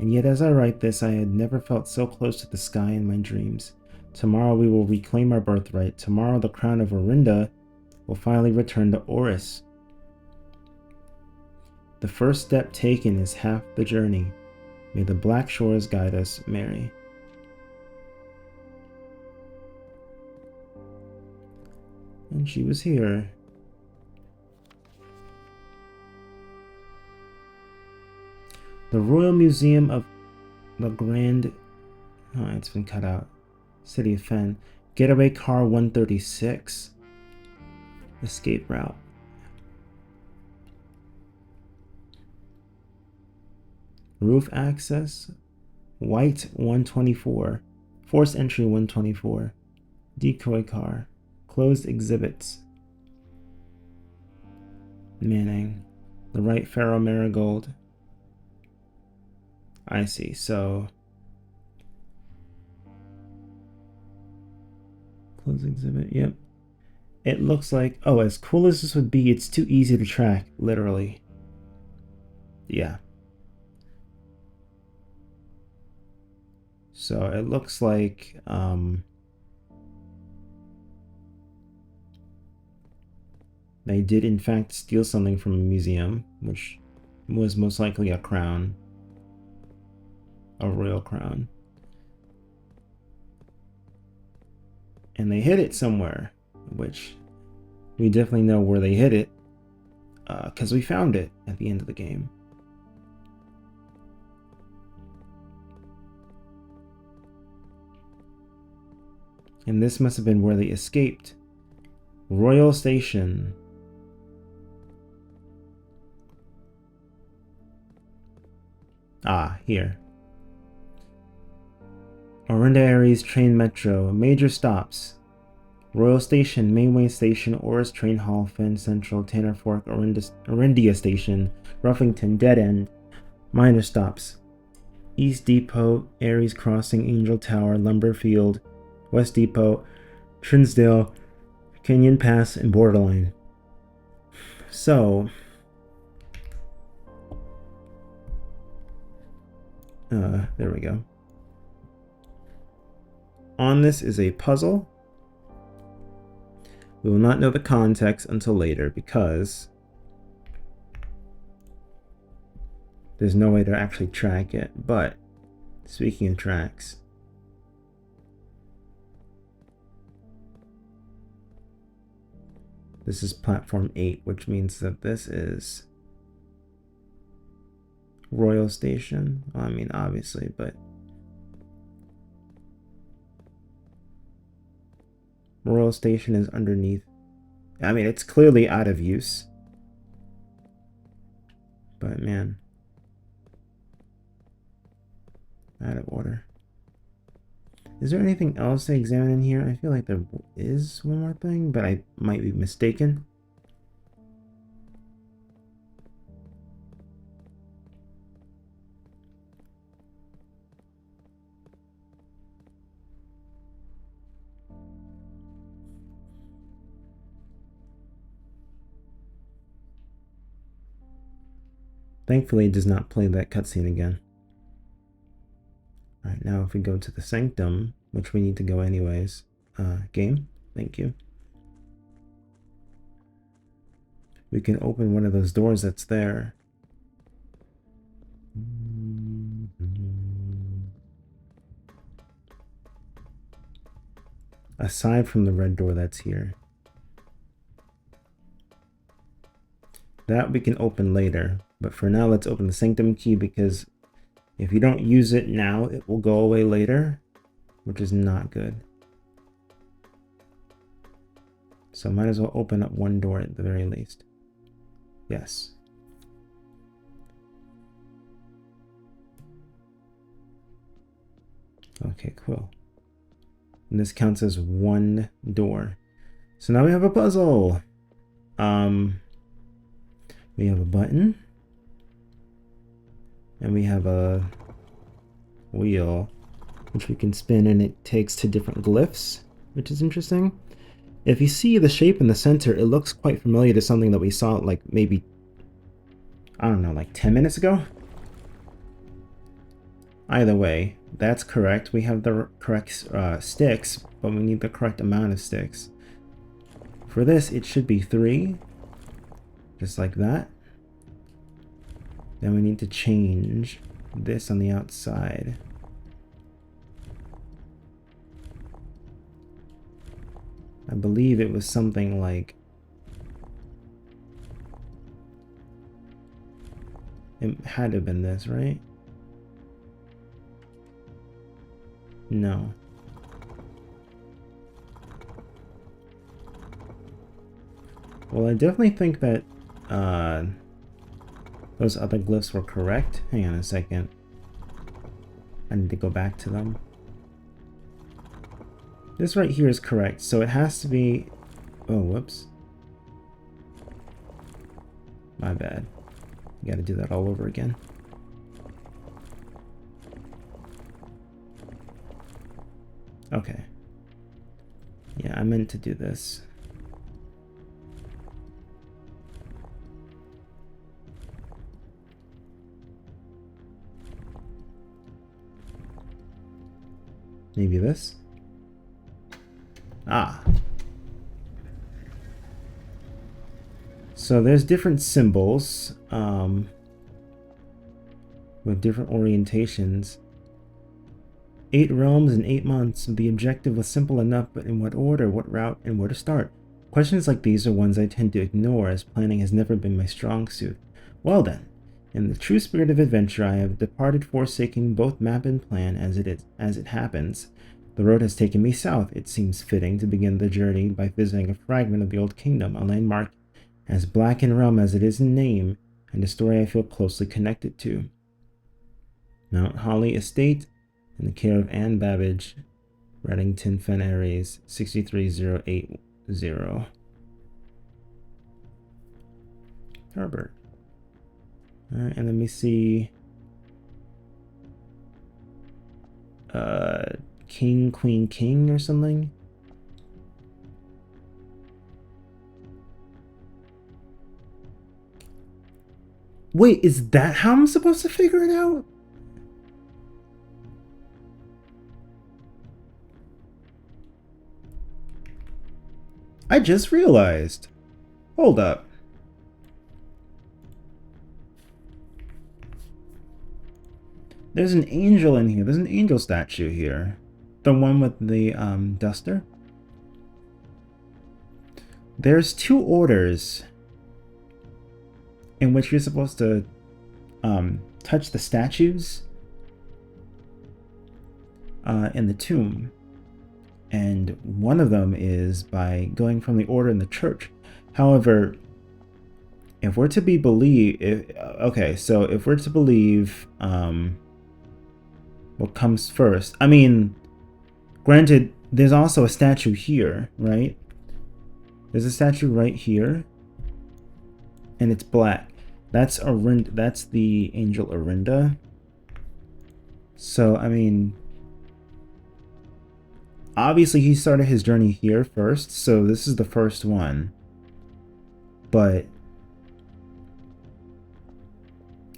And yet as I write this, I had never felt so close to the sky in my dreams. Tomorrow we will reclaim our birthright. Tomorrow the crown of Orinda will finally return to Oris. The first step taken is half the journey. May the black shores guide us, Mary. And she was here. The Royal Museum of the Grand... Oh, it's been cut out. City of Fen. Getaway car 136. Escape route. Roof access. White 124. Forced entry 124. Decoy car. Closed exhibits. Manning. The right Pharaoh Marigold. I see, so... Closed exhibit, yep. It looks like... Oh, as cool as this would be, it's too easy to track, literally. Yeah. So it looks like... they did in fact steal something from a museum, which was most likely a crown. A royal crown. And they hid it somewhere, which we definitely know where they hid it, because we found it at the end of the game. And this must have been where they escaped. Royal Station. Ah, here. Orinda Aries Train Metro. Major stops. Royal Station, Mainway Station, Oris Train Hall, Fen Central, Tanner Fork, Orindia Station, Ruffington, Dead End. Minor stops. East Depot, Aries Crossing, Angel Tower, Lumberfield, West Depot, Trinsdale, Canyon Pass, and Borderline. So... there we go. On this is a puzzle We will not know the context until later because there's no way to actually track it. But speaking of tracks, this is platform 8, which means that this is Royal Station. Well, I mean, obviously, but Royal Station is underneath. I mean, it's clearly out of use. But man, out of order. Is there anything else to examine in here? I feel like there is one more thing, but I might be mistaken. Thankfully, it does not play that cutscene again. Alright, now if we go to the Sanctum, which we need to go anyways. Game, thank you. We can open one of those doors that's there. Aside from the red door that's here. That we can open later, but for now let's open the Sanctum key because if you don't use it now, it will go away later, which is not good. So might as well open up one door at the very least. Yes. Okay, cool. And this counts as one door. So now we have a puzzle. We have a button. And we have a wheel, which we can spin, and it takes to different glyphs, which is interesting. If you see the shape in the center, it looks quite familiar to something that we saw like maybe, I don't know, like 10 minutes ago? Either way, that's correct. We have the correct sticks, but we need the correct amount of sticks. For this, it should be 3, just like that. Then we need to change this on the outside. I believe it was something like, it had to have been this, right? No. Well, I definitely think that those other glyphs were correct. Hang on a second. I need to go back to them. This right here is correct, so it has to be... Oh, whoops. My bad. You gotta do that all over again. Okay. Yeah, I meant to do this. Maybe this? Ah. So there's different symbols with different orientations. 8 realms in 8 months. The objective was simple enough, but in what order, what route, and where to start? Questions like these are ones I tend to ignore, as planning has never been my strong suit. Well then, in the true spirit of adventure, I have departed, forsaking both map and plan as it happens. The road has taken me south. It seems fitting to begin the journey by visiting a fragment of the Old Kingdom, a landmark as black in realm as it is in name, and a story I feel closely connected to. Mount Holly Estate, in the care of Anne Babbage, Reddington Fen Ares, 63080. Herbert. Alright, and let me see. King, Queen, King or something? Wait, is that how I'm supposed to figure it out? I just realized. Hold up. There's an angel in here. There's an angel statue here. The one with the duster. There's 2 orders in which you're supposed to touch the statues in the tomb. And one of them is by going from the order in the church. However, if we're to be if we're to believe what comes first, I mean, granted, there's also a statue here, right? There's a statue right here, and it's black. That's Orinda. That's the angel Orinda. So, I mean, obviously he started his journey here first, so this is the first one. But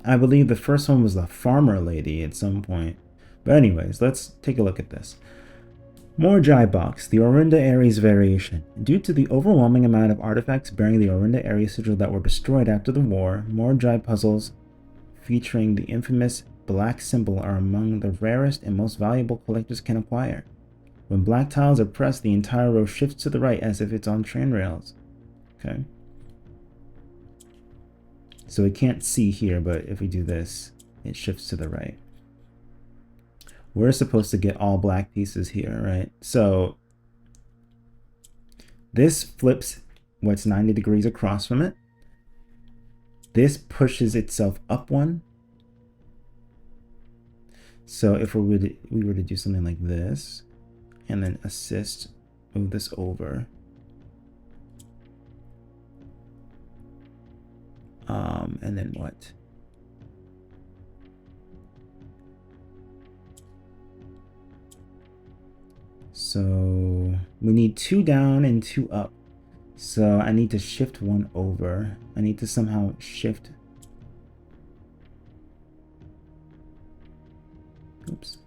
I believe the first one was the farmer lady at some point. But anyways, let's take a look at this. Morjai Box, the Orinda Aries variation. Due to the overwhelming amount of artifacts bearing the Orinda Aries sigil that were destroyed after the war, Morjai puzzles featuring the infamous black symbol are among the rarest and most valuable collectors can acquire. When black tiles are pressed, the entire row shifts to the right as if it's on train rails. Okay. So we can't see here, but if we do this, it shifts to the right. We're supposed to get all black pieces here, right? So this flips what's 90 degrees across from it. This pushes itself up one. So if we were to do something like this, and then assist, move this over. And then what? So we need 2 down and 2 up. So I need to shift 1 over. I need to somehow shift. Oops.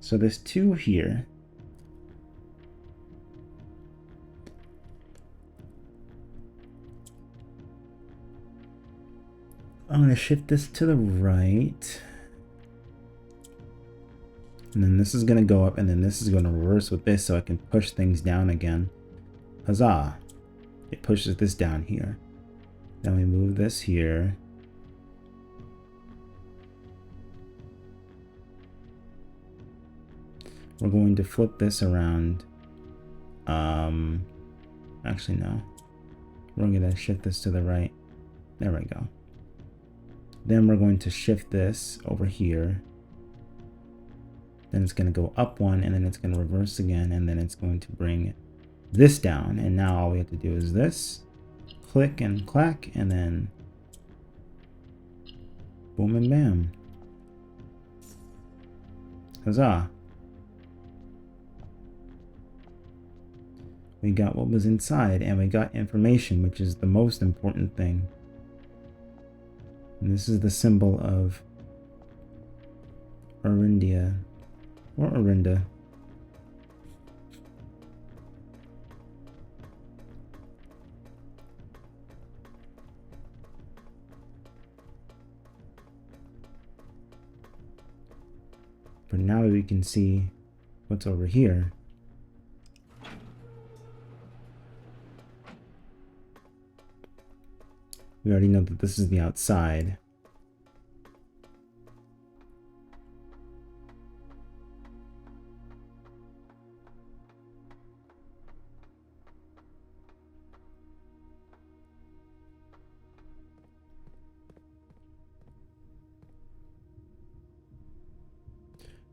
So there's 2 here. I'm going to shift this to the right. And then this is going to go up, and then this is going to reverse with this so I can push things down again. Huzzah! It pushes this down here. Then we move this here. We're going to flip this around. Actually, no. We're going to shift this to the right. There we go. Then we're going to shift this over here. Then it's going to go up 1, and then it's going to reverse again, and then it's going to bring this down. And now all we have to do is this. Click and clack, and then boom and bam. Huzzah. We got what was inside, and we got information, which is the most important thing. And this is the symbol of Orindia, or Orinda. But now we can see what's over here. We already know that this is the outside.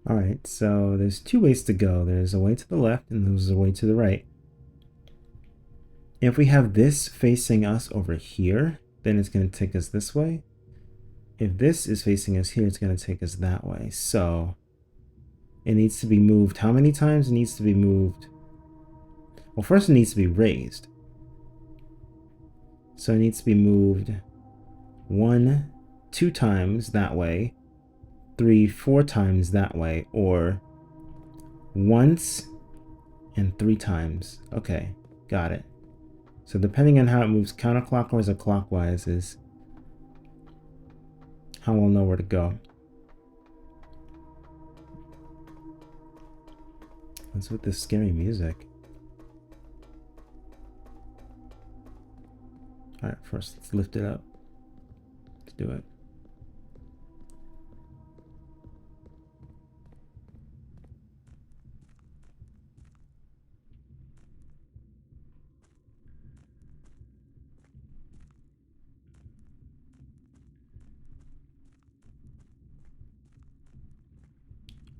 Alright, so there's 2 ways to go. There's a way to the left and there's a way to the right. If we have this facing us over here, then it's going to take us this way. If this is facing us here, it's going to take us that way. So it needs to be moved. How many times it needs to be moved? Well, first it needs to be raised. So it needs to be moved 1, 2 times that way, 3, 4 times that way, or once and 3 times. Okay, got it. So depending on how it moves counterclockwise or clockwise is how we'll know where to go. What's with this scary music? Alright, first let's lift it up. Let's do it.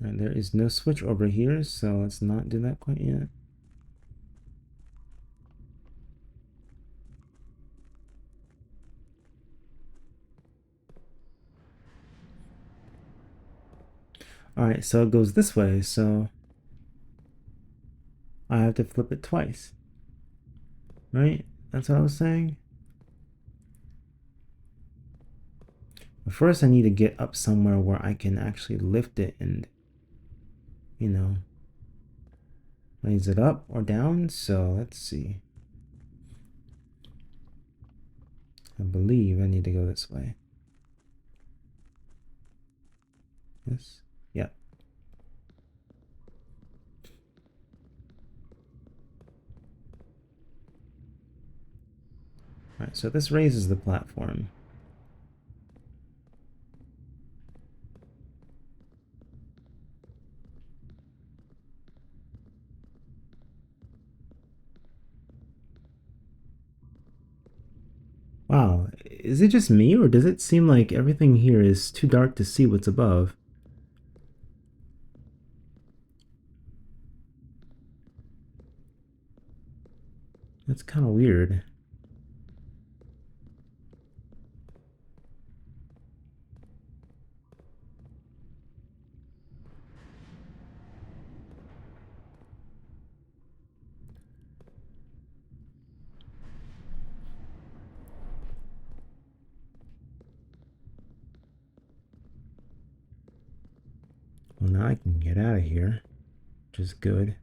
And there is no switch over here, so let's not do that quite yet. Alright, so it goes this way, so I have to flip it twice. Right? That's what I was saying? But first I need to get up somewhere where I can actually lift it and, you know, raise it up or down. So let's see. I believe I need to go this way. Yes? Yeah. Alright, so this raises the platform. Wow, is it just me, or does it seem like everything here is too dark to see what's above? That's kind of weird. Well, now I can get out of here, which is good.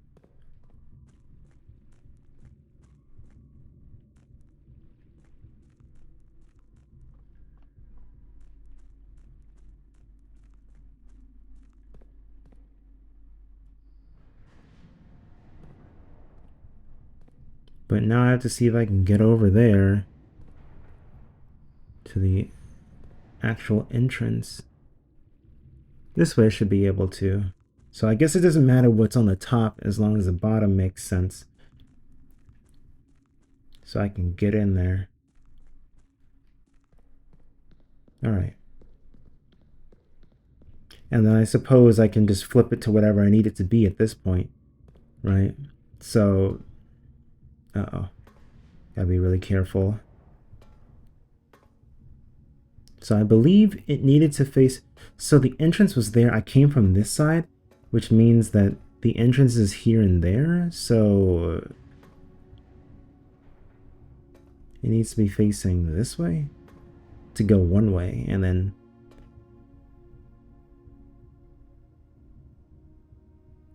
But now I have to see if I can get over there to the actual entrance. This way I should be able to. So I guess it doesn't matter what's on the top as long as the bottom makes sense. So I can get in there. Alright. And then I suppose I can just flip it to whatever I need it to be at this point. Right? So... Uh-oh. Gotta be really careful. So I believe it needed to face... So the entrance was there. I came from this side, which means that the entrance is here and there. So... it needs to be facing this way to go one way, and then...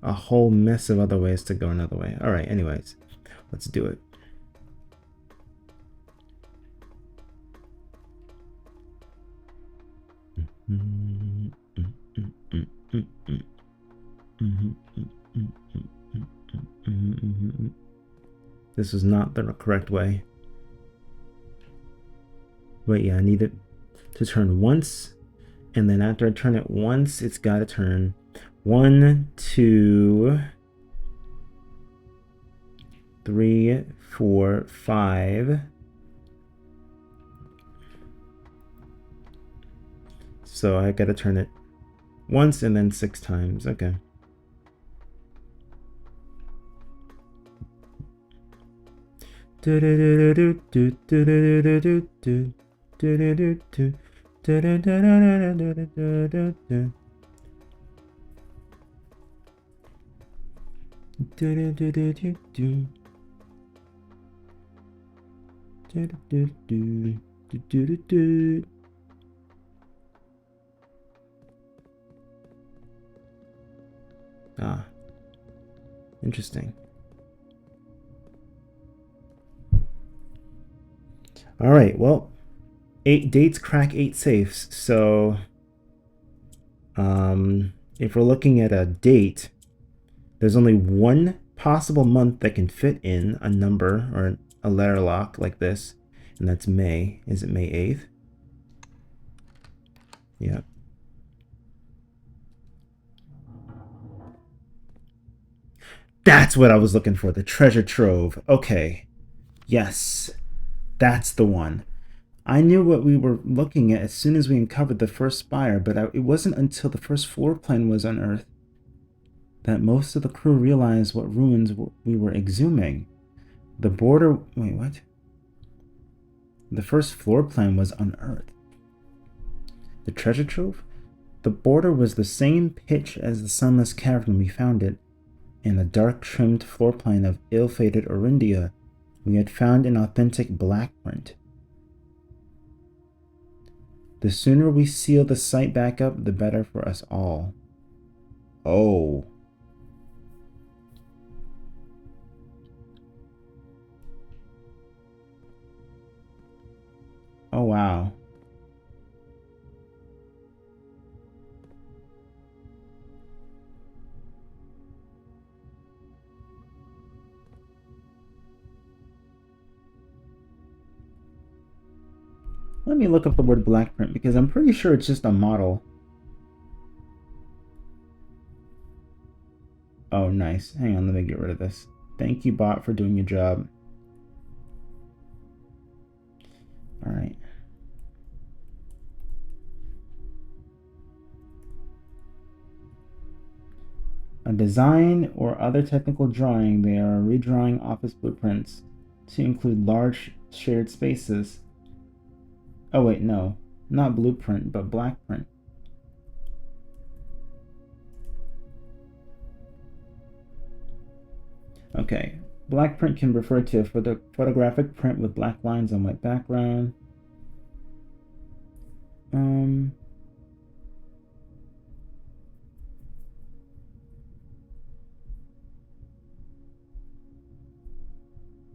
a whole mess of other ways to go another way. Alright, anyways. Let's do it. This is not the correct way. But yeah, I need it to turn once, and then after I turn it once, it's got to turn 1, 2, 3, 4, 5. So I gotta turn it once and then 6 times. Okay. Ah, interesting. All right, well, 8 dates crack 8 safes. So, if we're looking at a date, there's only one possible month that can fit in a number or a letter lock like this, and that's May. Is it May 8th? Yeah. That's what I was looking for, the treasure trove. Okay. Yes, that's the one. I knew what we were looking at as soon as we uncovered the first spire, but it wasn't until the first floor plan was unearthed that most of the crew realized what ruins we were exhuming. The border. Wait, what? The first floor plan was unearthed. The treasure trove? The border was the same pitch as the sunless cavern we found it, and the dark trimmed floor plan of ill-fated Orindia we had found an authentic black print. The sooner we seal the site back up, the better for us all. Oh. Oh, wow. Let me look up the word black print because I'm pretty sure it's just a model. Oh, nice. Hang on, let me get rid of this. Thank you, bot, for doing your job. Alright. A design or other technical drawing, they are redrawing office blueprints to include large shared spaces. Oh wait, no. Not blueprint, but black print. Okay. Black print can refer to a photographic print with black lines on white background.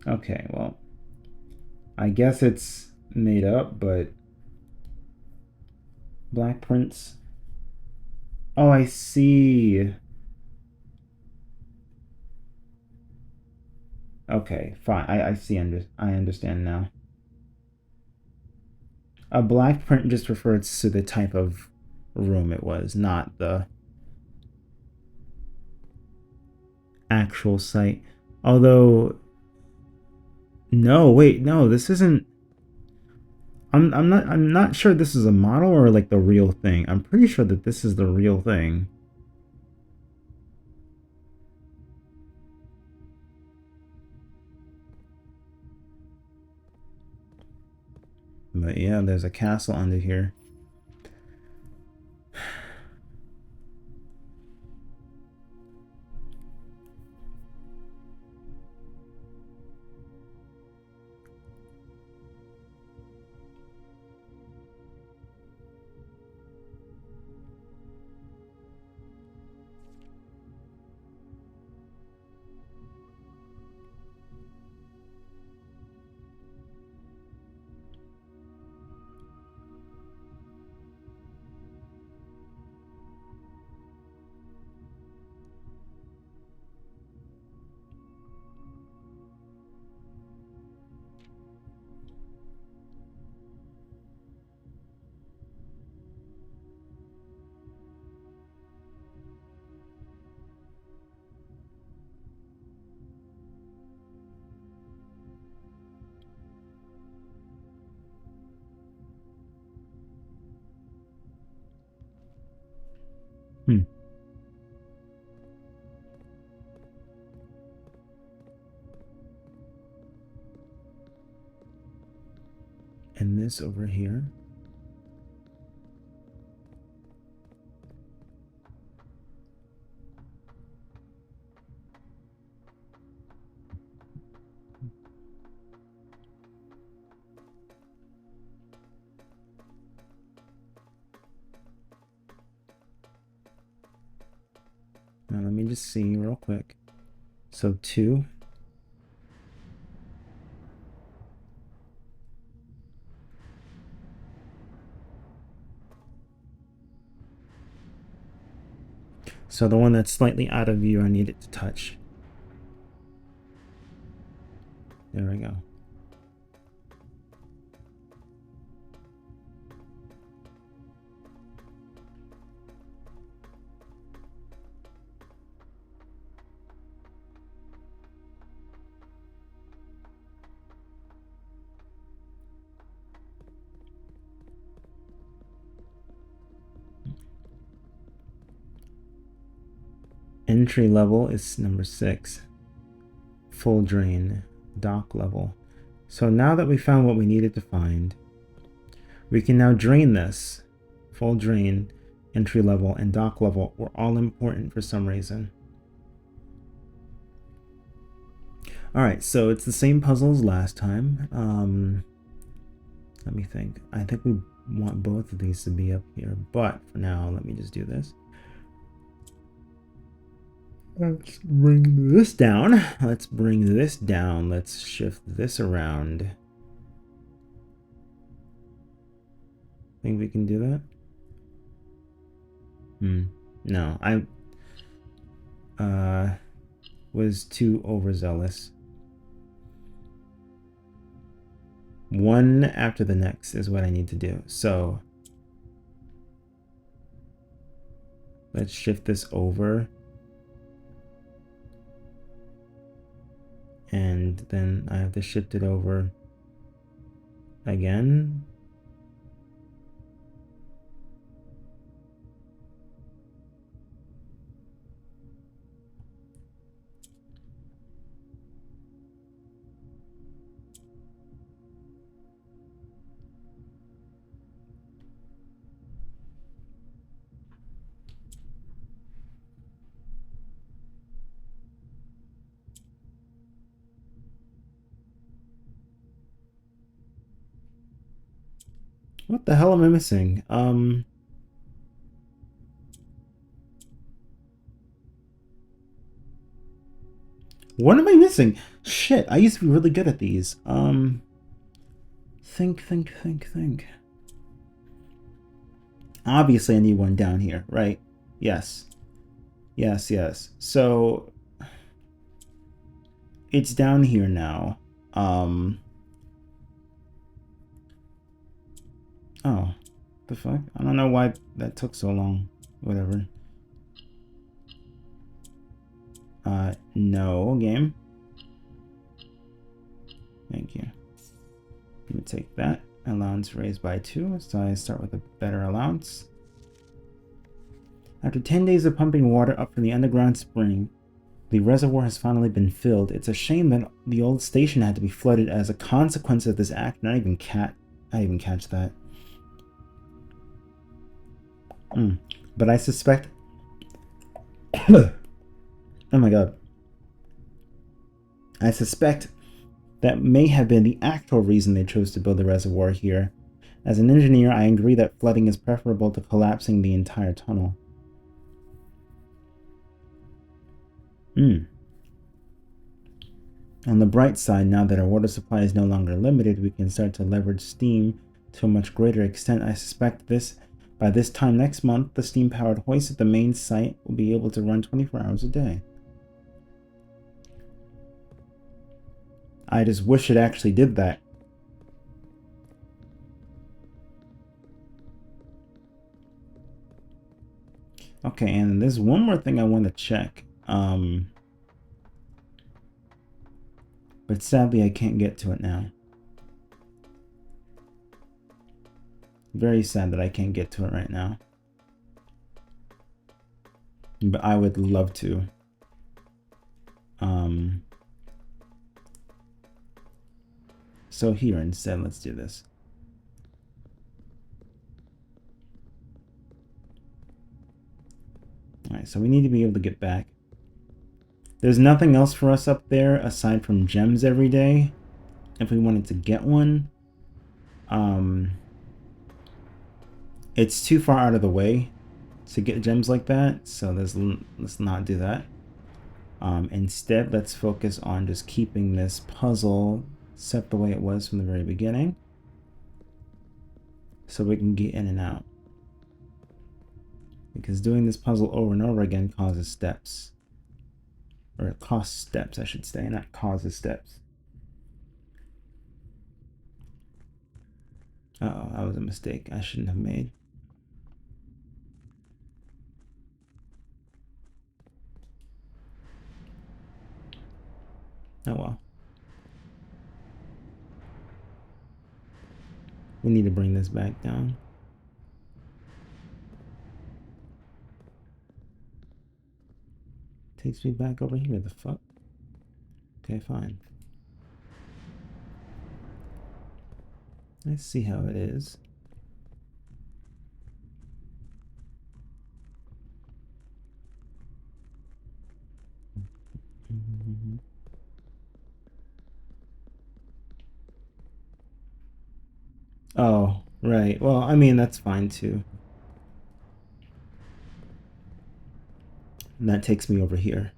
Okay, well, I guess it's made up, but black prints. Oh, I see. Okay, fine. I see. I understand now. A black print just refers to the type of room it was, not the actual site. Although, no, wait, no, this isn't. I'm not sure this is a model or like the real thing. I'm pretty sure that this is the real thing. But yeah, there's a castle under here. Hmm. And this over here. Now let me just see real quick. So 2. So the one that's slightly out of view, I need it to touch. There we go. Entry level is number 6. Full drain, dock level. So now that we found what we needed to find, we can now drain this. Full drain, entry level, and dock level were all important for some reason. Alright, so it's the same puzzle as last time. Let me think. I think we want both of these to be up here, but for now, let me just do this. Let's bring this down. Let's bring this down. Let's shift this around. Think we can do that? No, I was too overzealous. One after the next is what I need to do. So let's shift this over. And then I have to shift it over again. What the hell am I missing? What am I missing? Shit, I used to be really good at these. Think. Obviously, I need one down here, right? Yes. So it's down here now. Oh, the fuck? I don't know why that took so long. Whatever. No, game. Thank you. Let me take that. Allowance raised by 2, so I start with a better allowance. After 10 days of pumping water up from the underground spring, the reservoir has finally been filled. It's a shame that the old station had to be flooded as a consequence of this act. I didn't even catch that. But I suspect... Oh my god. I suspect that may have been the actual reason they chose to build the reservoir here. As an engineer, I agree that flooding is preferable to collapsing the entire tunnel. On the bright side, now that our water supply is no longer limited, we can start to leverage steam to a much greater extent. I suspect by this time next month, the steam-powered hoist at the main site will be able to run 24 hours a day. I just wish it actually did that. Okay, and there's one more thing I want to check. But sadly, I can't get to it now. Very sad that I can't get to it right now. But I would love to. So here instead, let's do this. Alright, so we need to be able to get back. There's nothing else for us up there aside from gems every day. If we wanted to get one. It's too far out of the way to get gems like that. So let's not do that. Instead, let's focus on just keeping this puzzle set the way it was from the very beginning. So we can get in and out. Because because doing this puzzle over and over again causes steps. Or it costs steps, I should say, not causes steps. Uh-oh, that was a mistake I shouldn't have made. Oh well. We need to bring this back down. Takes me back over here, the fuck? Okay, fine. I see how it is. Oh, right. Well, I mean, that's fine too. And that takes me over here.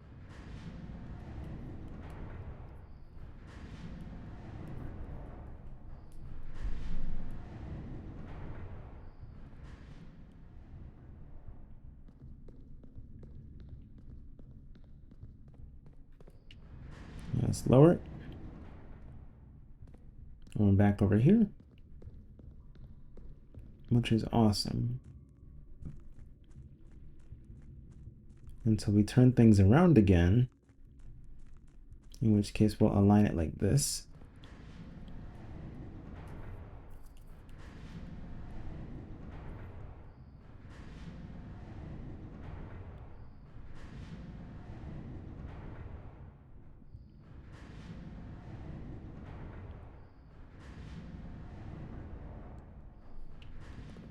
Let's lower it. Going back over here, which is awesome. Until we turn things around again, in which case we'll align it like this.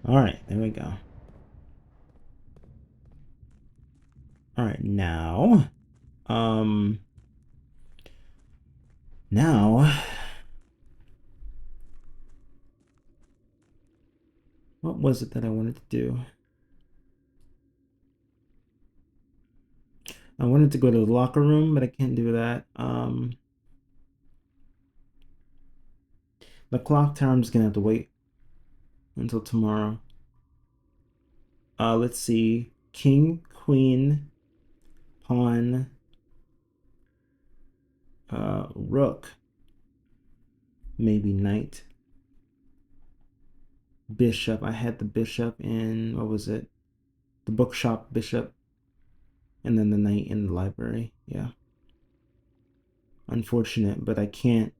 All right, there we go. All right, now, what was it that I wanted to do? I wanted to go to the locker room, but I can't do that. The clock tower, I'm just gonna have to wait until tomorrow. Let's see. King, queen, pawn, rook, maybe knight, bishop. I had the bishop in, what was it? The bookshop bishop, and then the knight in the library. Yeah. Unfortunate, but I can't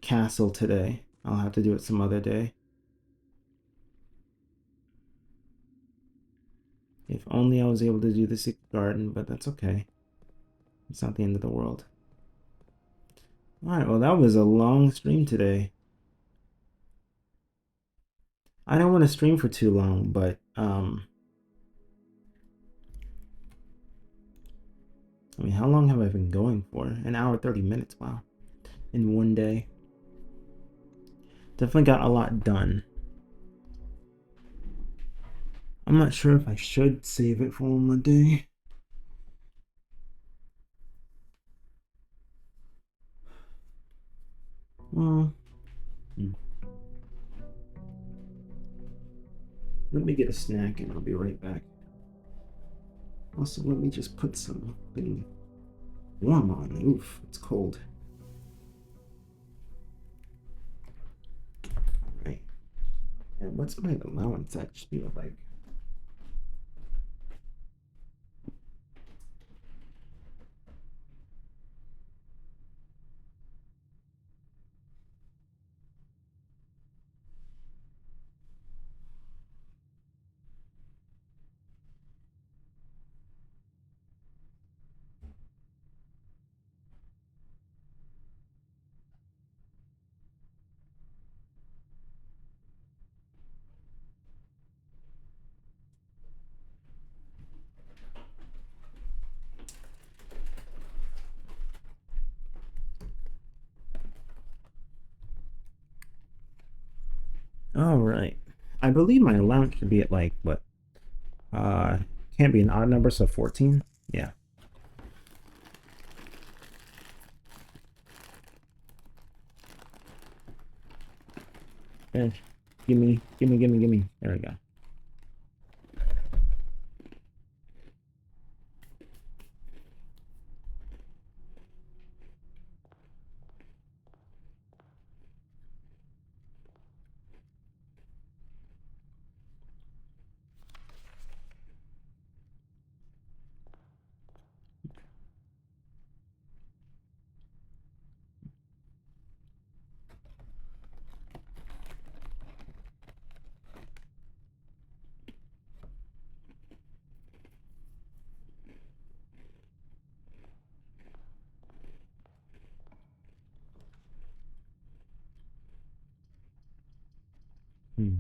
castle today. I'll have to do it some other day. If only I was able to do the secret garden, but that's okay. It's not the end of the world. Alright, well, that was a long stream today. I don't want to stream for too long, but I mean, how long have I been going for? An hour, 30 minutes, wow. In one day. Definitely got a lot done. I'm not sure if I should save it for one more day. Well, let me get a snack and I'll be right back. Also, let me just put something warm on. Oof, it's cold. Alright. And what's my allowance actually like? All right. I believe my allowance should be at like what? Can't be an odd number, so 14. Yeah. Gimme. There we go. Hmm.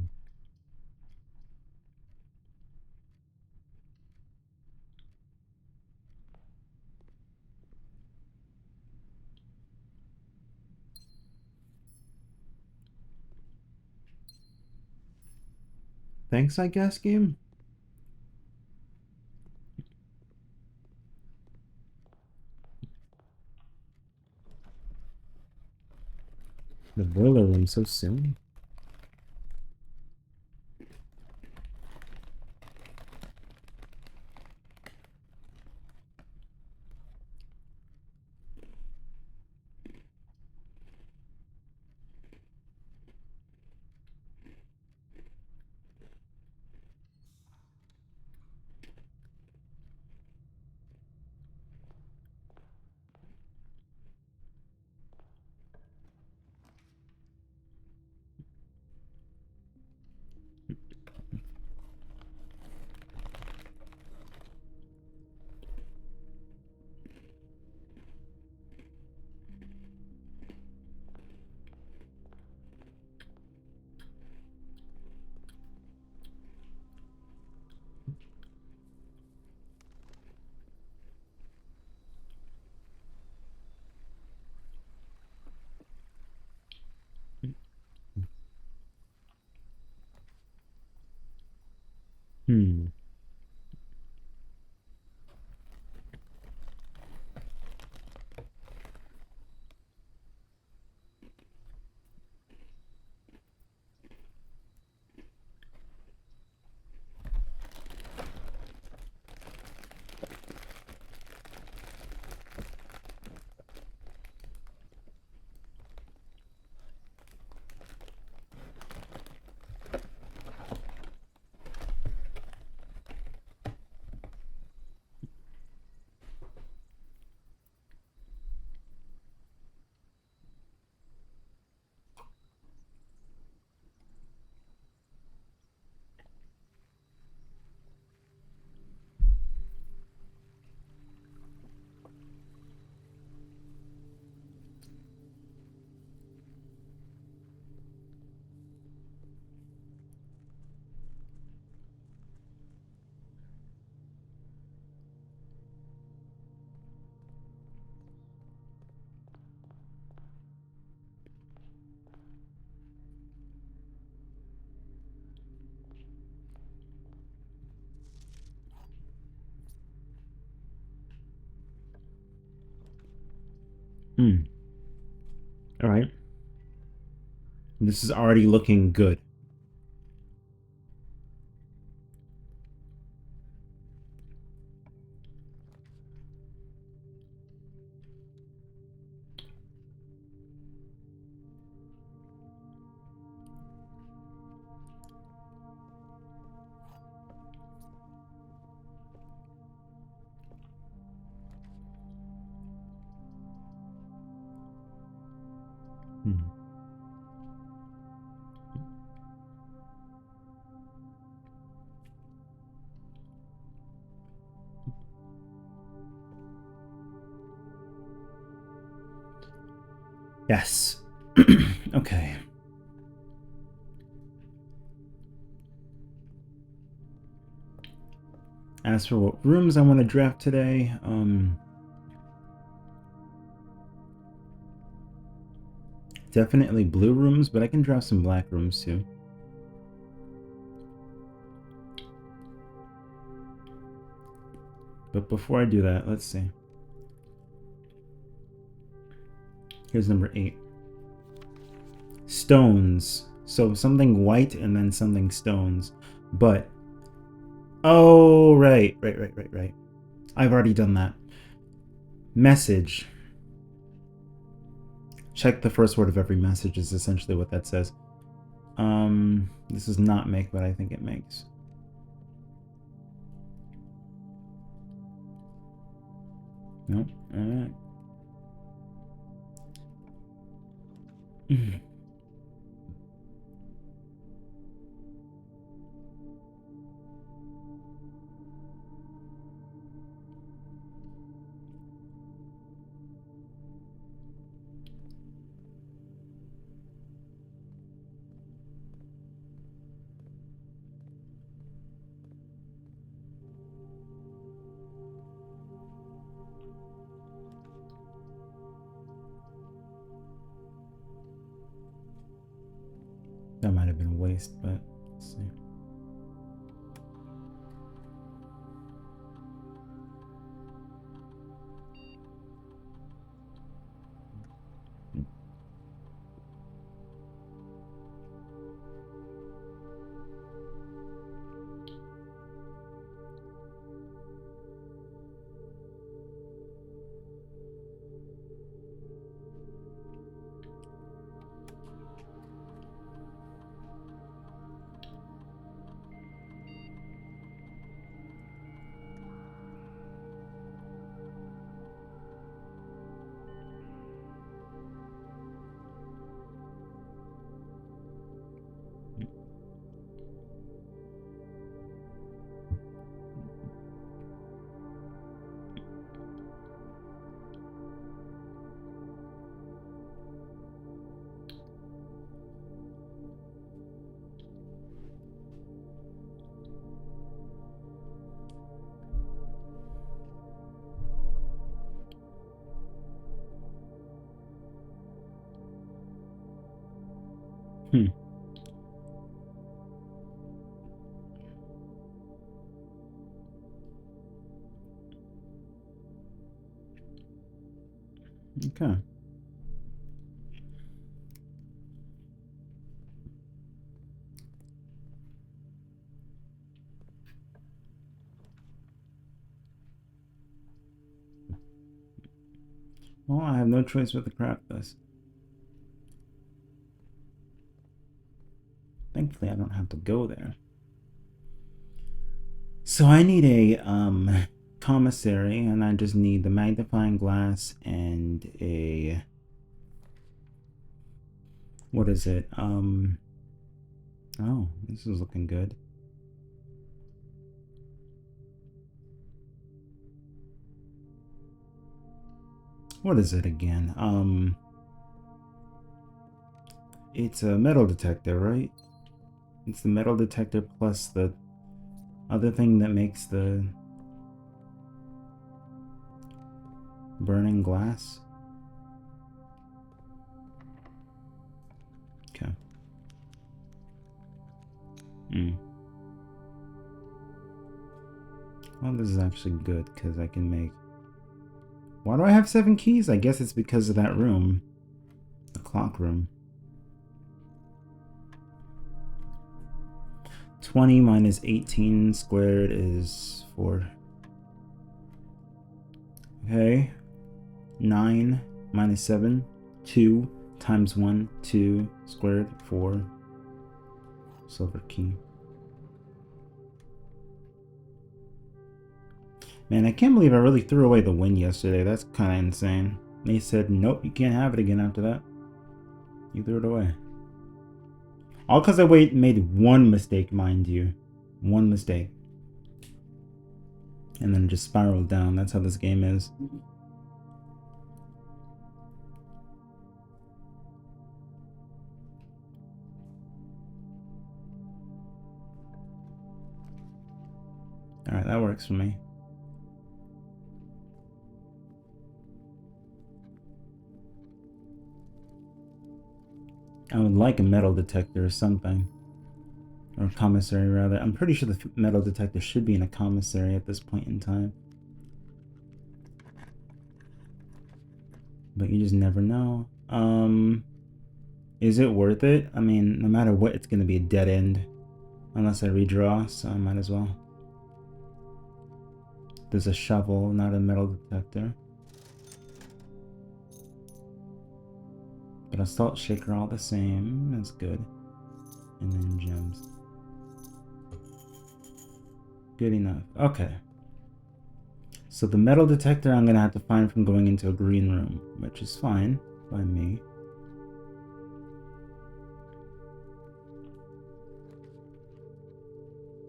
Thanks, I guess, game? The boiler room so soon? Hmm. Hmm. Alright. This is already looking good. Hmm. Yes. Okay. As for what rooms I want to draft today, definitely blue rooms, but I can draft some black rooms too. But before I do that, let's see. Here's number 8. Stones. So something white and then something stones. But, oh, right. I've already done that. Message. Check the first word of every message is essentially what that says. This does not make what I think it makes. Nope. Alright. might have been a waste, but let's see. Hmm. Okay. Well, I have no choice but to craft this. Thankfully, I don't have to go there. So I need a commissary, and I just need the magnifying glass and a, what is it? Oh, this is looking good. What is it again? It's a metal detector, right? It's the metal detector plus the other thing that makes the burning glass. Okay. Well, this is actually good because I can make... Why do I have 7 keys? I guess it's because of that room. The clock room. 20 minus 18 squared is 4. Okay. 9 minus 7. 2 times 1. 2 squared. 4. Silver key. Man, I can't believe I really threw away the win yesterday. That's kind of insane. They said, nope, you can't have it again after that. You threw it away. All because I made one mistake, mind you. One mistake. And then just spiraled down. That's how this game is. Alright, that works for me. I would like a metal detector or something. Or a commissary, rather. I'm pretty sure the metal detector should be in a commissary at this point in time. But you just never know. Is it worth it? I mean, no matter what, it's going to be a dead end. Unless I redraw, so I might as well. There's a shovel, not a metal detector. But a salt shaker all the same. That's good. And then gems. Good enough. Okay. So the metal detector I'm going to have to find from going into a green room, which is fine by me.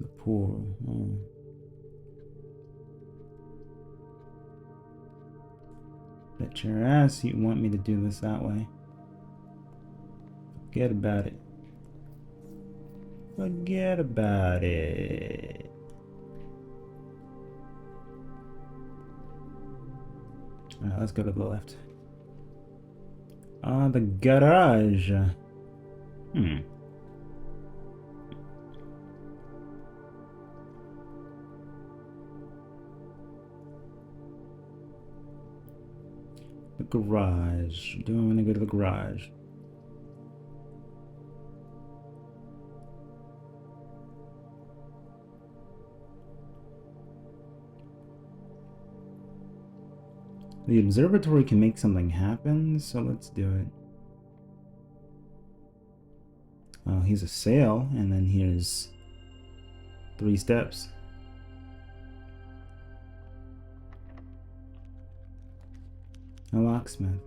The pool. Oh. Bet your ass you want me to do this that way. Forget about it. Forget about it. Alright, let's go to the left. The garage. The garage. Do I want to go to the garage? The observatory can make something happen, so let's do it. Oh, here's a sail, and then here's 3 steps. A locksmith.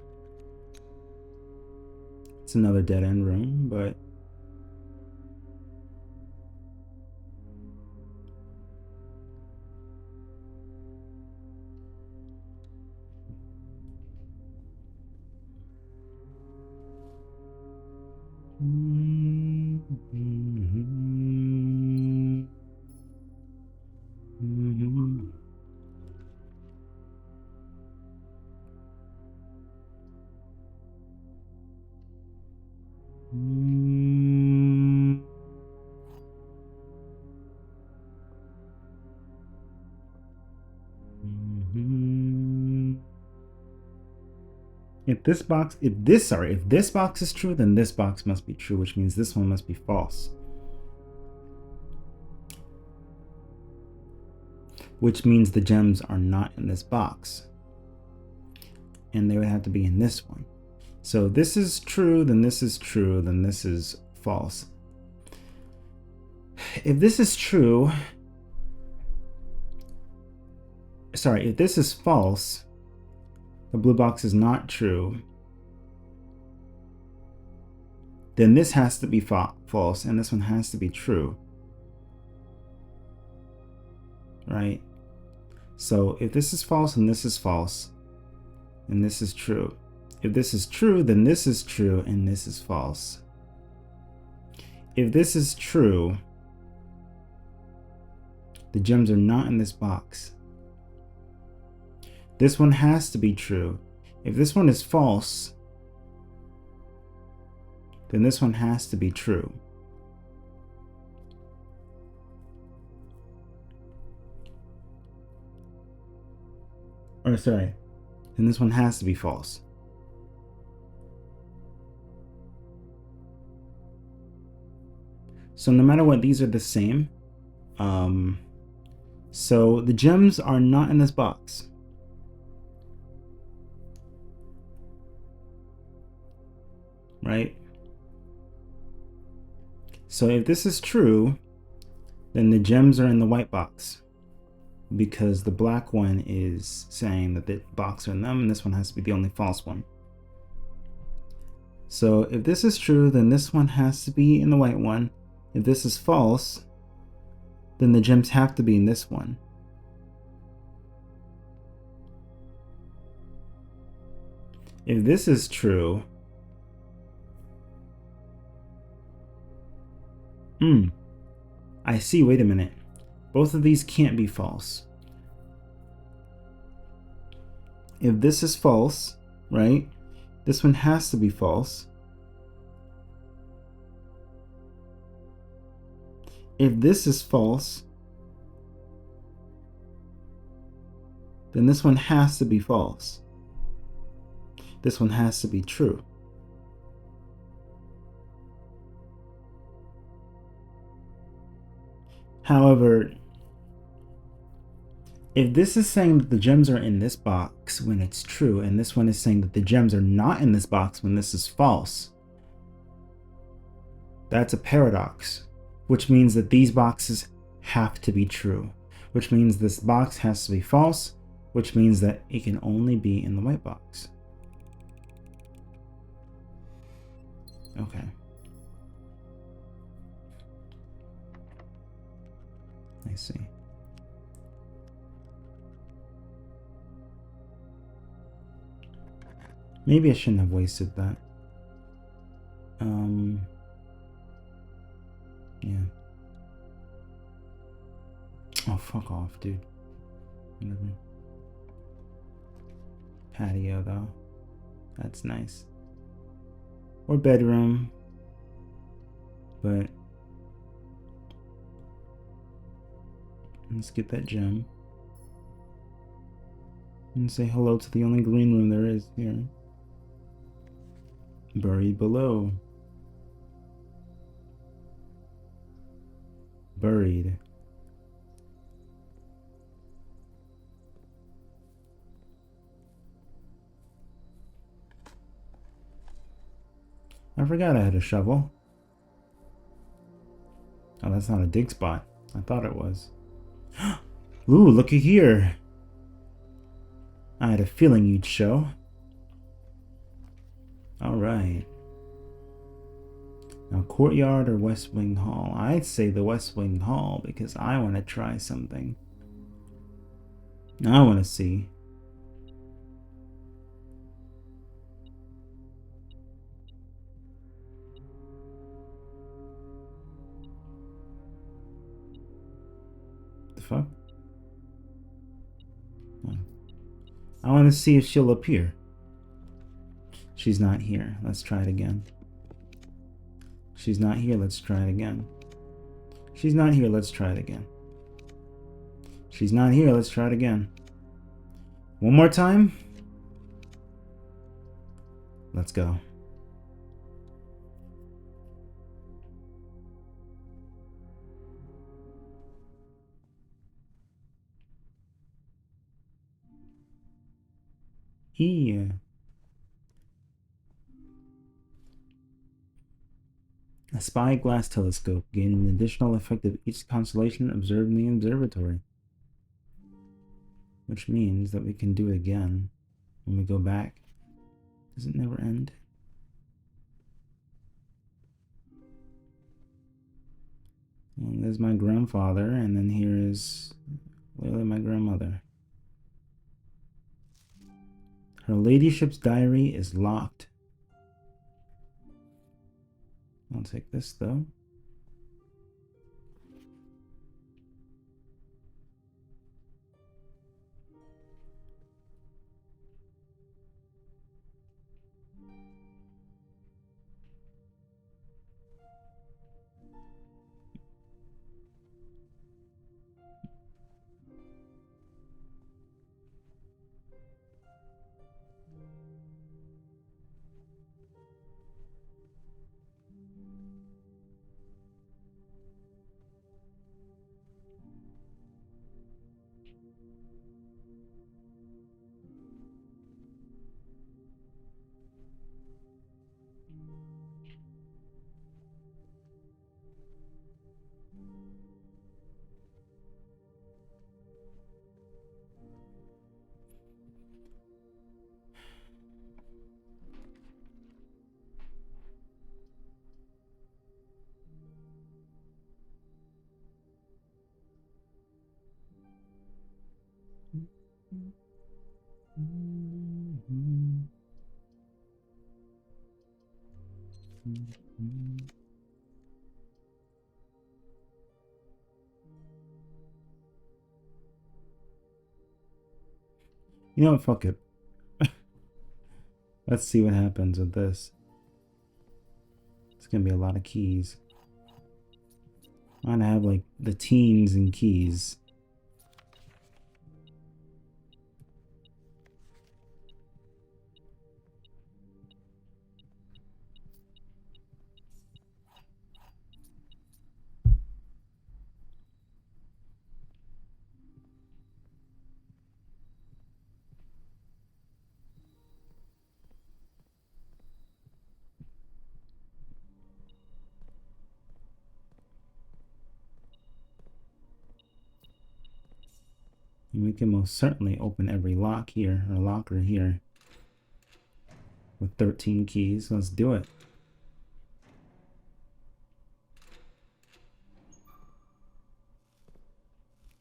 It's another dead-end room, but if this box is true, then this box must be true, which means this one must be false. Which means the gems are not in this box. And they would have to be in this one. So this is true, then this is true, then this is false. If this is true, sorry, if this is false, the blue box is not true, then this has to be false, and this one has to be true. Right? So if this is false and this is false, and this is true. If this is true, then this is true, and this is false. If this is true, the gems are not in this box. This one has to be true. If this one is false, then this one has to be true. Or sorry, then this one has to be false. So no matter what, these are the same. So the gems are not in this box. Right? So if this is true, then the gems are in the white box, because the black one is saying that the box are in them, and this one has to be the only false one. So if this is true, then this one has to be in the white one. If this is false, then the gems have to be in this one. If this is true, I see, wait a minute. Both of these can't be false. If this is false, right? This one has to be false. If this is false, then this one has to be false. This one has to be true. However, if this is saying that the gems are in this box when it's true, and this one is saying that the gems are not in this box when this is false, that's a paradox, which means that these boxes have to be true, which means this box has to be false, which means that it can only be in the white box. Okay. I see. Maybe I shouldn't have wasted that. Yeah. Oh, fuck off, dude. Whatever. Patio, though. That's nice. Or bedroom. But let's get that gem. And say hello to the only green room there is here. Buried below. Buried. I forgot I had a shovel. Oh, that's not a dig spot. I thought it was. Ooh, looky here. I had a feeling you'd show. Alright. Now, courtyard or West Wing Hall? I'd say the West Wing Hall because I want to try something. I want to see. The fuck? Oh. I want to see if she'll appear. She's not here. Let's try it again. She's not here. Let's try it again. She's not here. Let's try it again. She's not here. Let's try it again. One more time. Let's go. Here. A spyglass telescope, gaining an additional effect of each constellation observed in the observatory. Which means that we can do it again when we go back. Does it never end? And there's my grandfather, and then here is literally my grandmother. Her ladyship's diary is locked. I'll take this though. You know what? Fuck it. Let's see what happens with this. It's gonna be a lot of keys. I'm gonna have like the teens and keys. And we can most certainly open every lock here, or locker here, with 13 keys. Let's do it.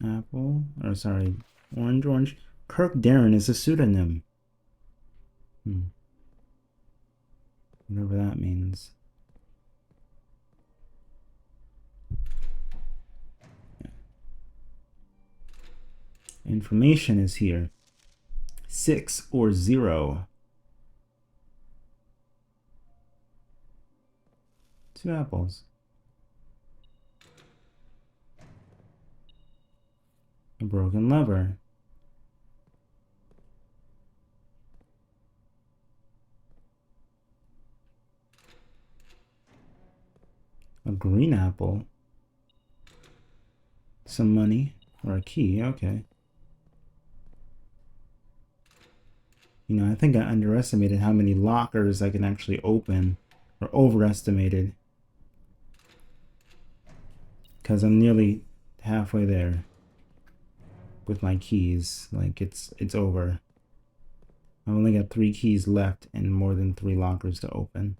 Apple, or sorry, orange. Kirk Darren is a pseudonym. Whatever that means. Information is here. 6 or 0. 2 apples. A broken lever. green apple. Some money. Or a key, okay. You know, I think I underestimated how many lockers I can actually open. Or overestimated. Because I'm nearly halfway there. With my keys. Like, it's over. I've only got 3 keys left and more than 3 lockers to open.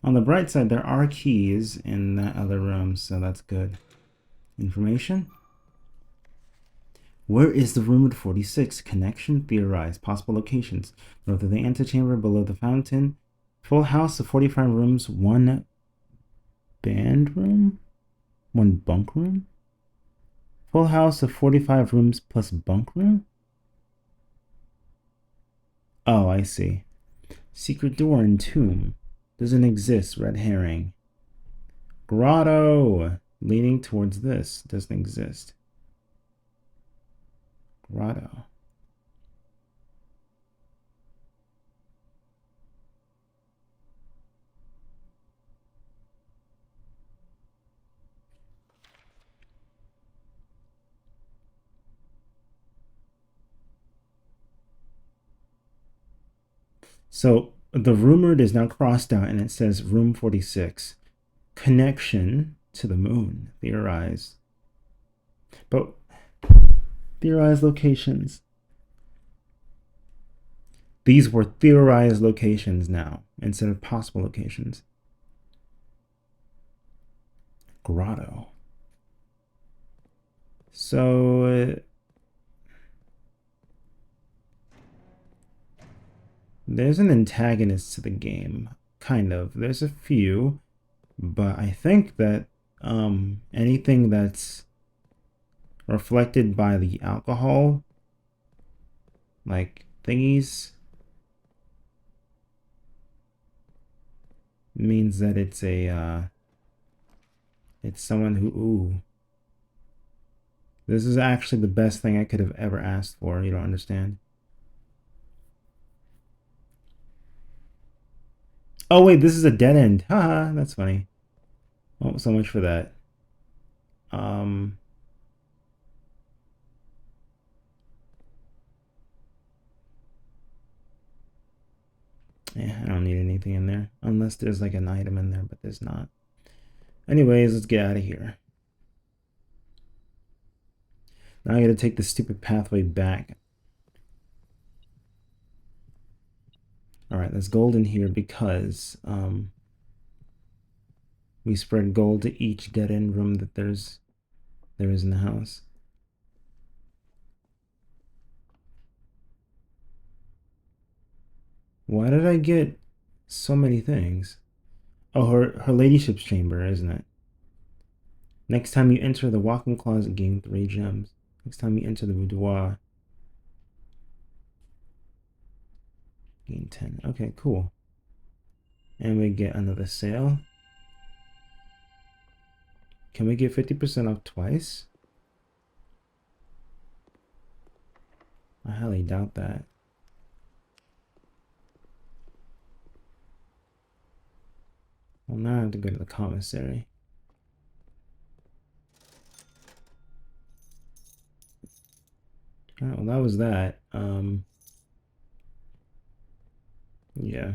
On the bright side, there are keys in that other room, so that's good. Information? Where is the room at 46? Connection theorized. Possible locations. North of the antechamber, below the fountain. Full house of 45 rooms, 1 band room? 1 bunk room? Full house of 45 rooms plus bunk room? Oh, I see. Secret door and tomb. Doesn't exist. Red herring. Grotto. Leaning towards this. Doesn't exist. Grotto. So the rumored is now crossed out and it says room 46. Connection to the moon. Theorize. But theorized locations. These were theorized locations now instead of possible locations. Grotto. So there's an antagonist to the game. Kind of. There's a few. But I think that anything that's reflected by the alcohol, like thingies, means that it's it's someone who, ooh. This is actually the best thing I could have ever asked for. You don't understand. Oh wait, this is a dead end. Haha, that's funny. Oh, so much for that. Yeah, I don't need anything in there. Unless there's like an item in there, but there's not. Anyways, let's get out of here. Now I gotta take the stupid pathway back. Alright, there's gold in here because we spread gold to each dead end room that there is in the house. Why did I get so many things? Oh, her ladyship's chamber, isn't it? Next time you enter the walk-in closet, gain 3 gems. Next time you enter the boudoir, gain 10. Okay, cool. And we get another sale. Can we get 50% off twice? I highly doubt that. Well, now I have to go to the commissary. Alright, well that was that. Yeah.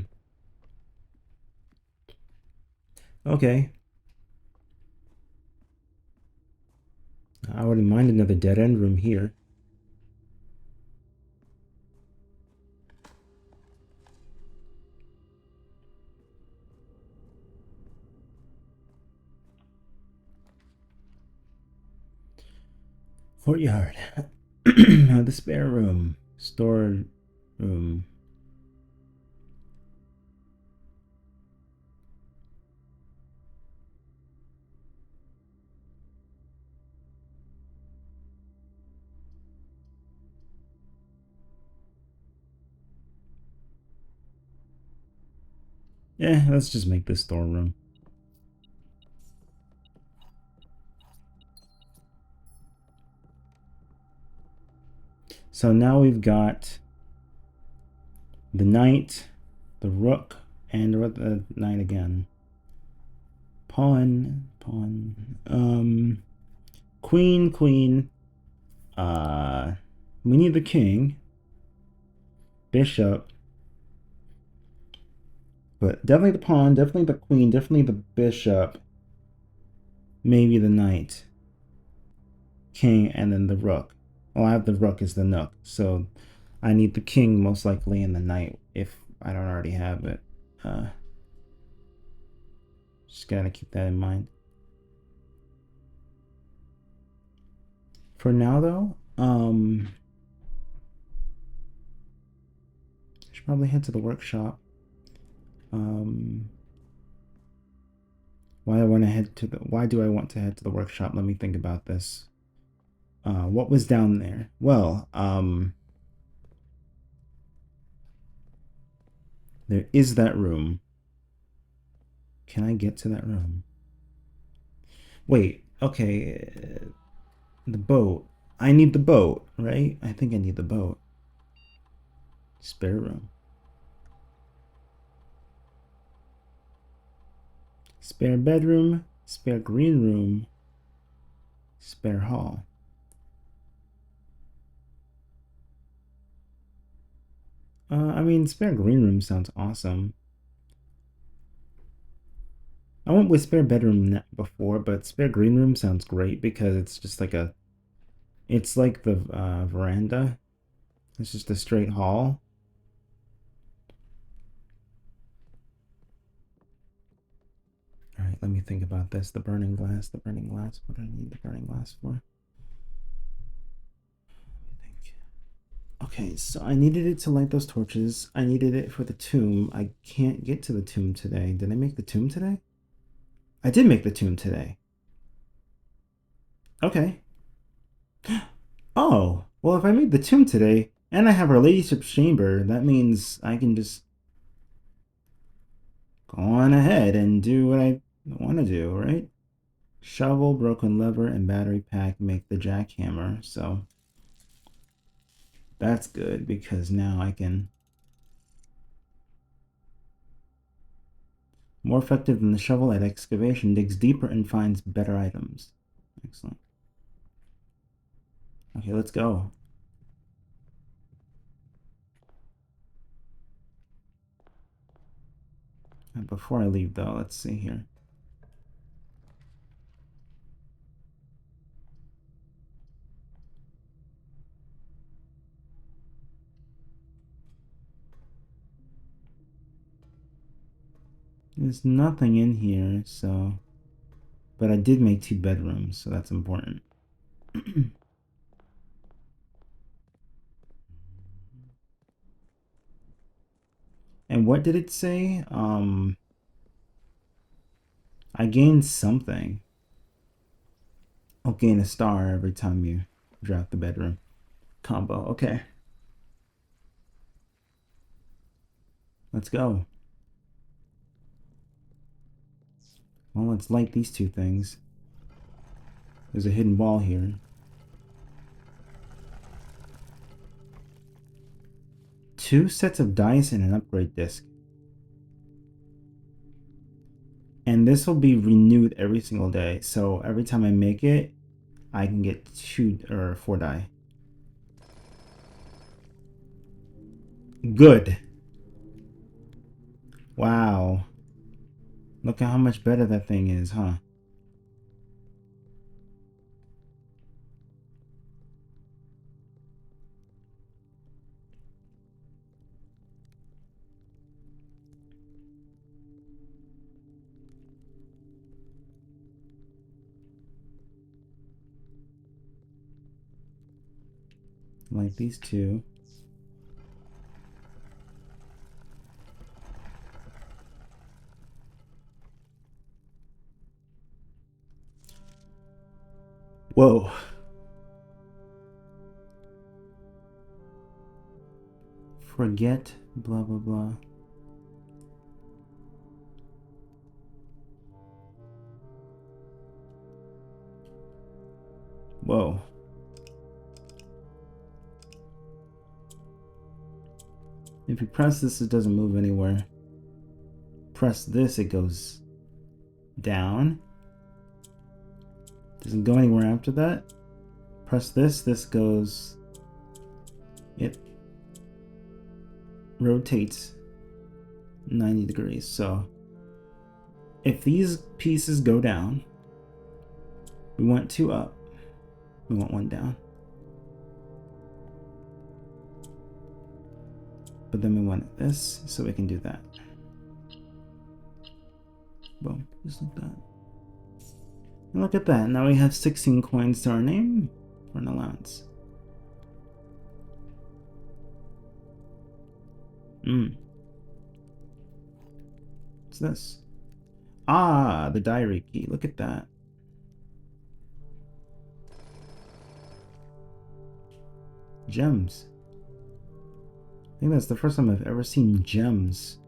Okay. I wouldn't mind another dead end room here. Courtyard. The spare room. Store room. Yeah, let's just make this storeroom. So now we've got The knight, the rook, and the knight again. Pawn, pawn. Queen, queen. We need the king. Bishop. But definitely the pawn, definitely the queen, definitely the bishop. Maybe the knight. King, and then the rook. Well, I have the rook as the nook, so I need the king most likely and the knight if I don't already have it. Just gotta keep that in mind. For now, though, I should probably head to the workshop. Why do I want to head to the workshop? Let me think about this. What was down there? Well, there is that room. Can I get to that room? Wait, okay. The boat. I need the boat, right? I think I need the boat. Spare room. Spare bedroom, spare green room, spare hall. I mean, spare green room sounds awesome. I went with spare bedroom before, but spare green room sounds great because it's just like it's like the veranda. It's just a straight hall. All right, let me think about this. The burning glass, the burning glass. What do I need the burning glass for? Let me think. Okay, so I needed it to light those torches. I needed it for the tomb. I can't get to the tomb today. Did I make the tomb today? I did make the tomb today. Okay. Oh, well, if I made the tomb today and I have our ladyship's chamber, that means I can just go on ahead and do what I want to do, right? Shovel, broken lever, and battery pack make the jackhammer. So that's good because now I can. More effective than the shovel at excavation, digs deeper and finds better items. Excellent. Okay, let's go. Before I leave, though, let's see here. There's nothing in here, so. But I did make 2 bedrooms, so that's important. And what did it say? I gained something. I'll gain a star every time you drop the bedroom combo. Okay. Let's go. Well, let's light these 2 things. There's a hidden wall here. Two sets of dice and an upgrade disc. And this will be renewed every single day. So every time I make it, I can get 2 or 4 die. Good. Wow. Look at how much better that thing is, huh? Like these 2. Whoa. Forget blah blah blah. Whoa. If you press this, it doesn't move anywhere. Press this, it goes down. Doesn't go anywhere after that. Press this, this goes... It rotates 90 degrees. So if these pieces go down, we want 2 up. We want 1 down. But then we want this, so we can do that. Boom, just like that. And look at that, now we have 16 coins to our name for an allowance. What's this? Ah, the diary key, look at that. Gems. I think that's the first time I've ever seen gems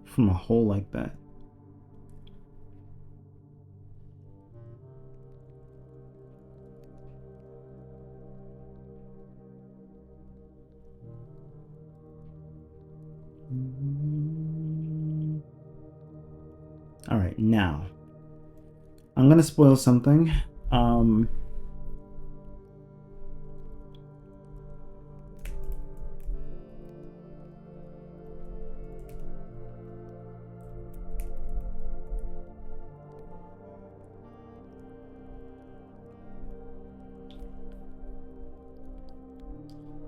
from a hole like that. Alright, now I'm gonna spoil something.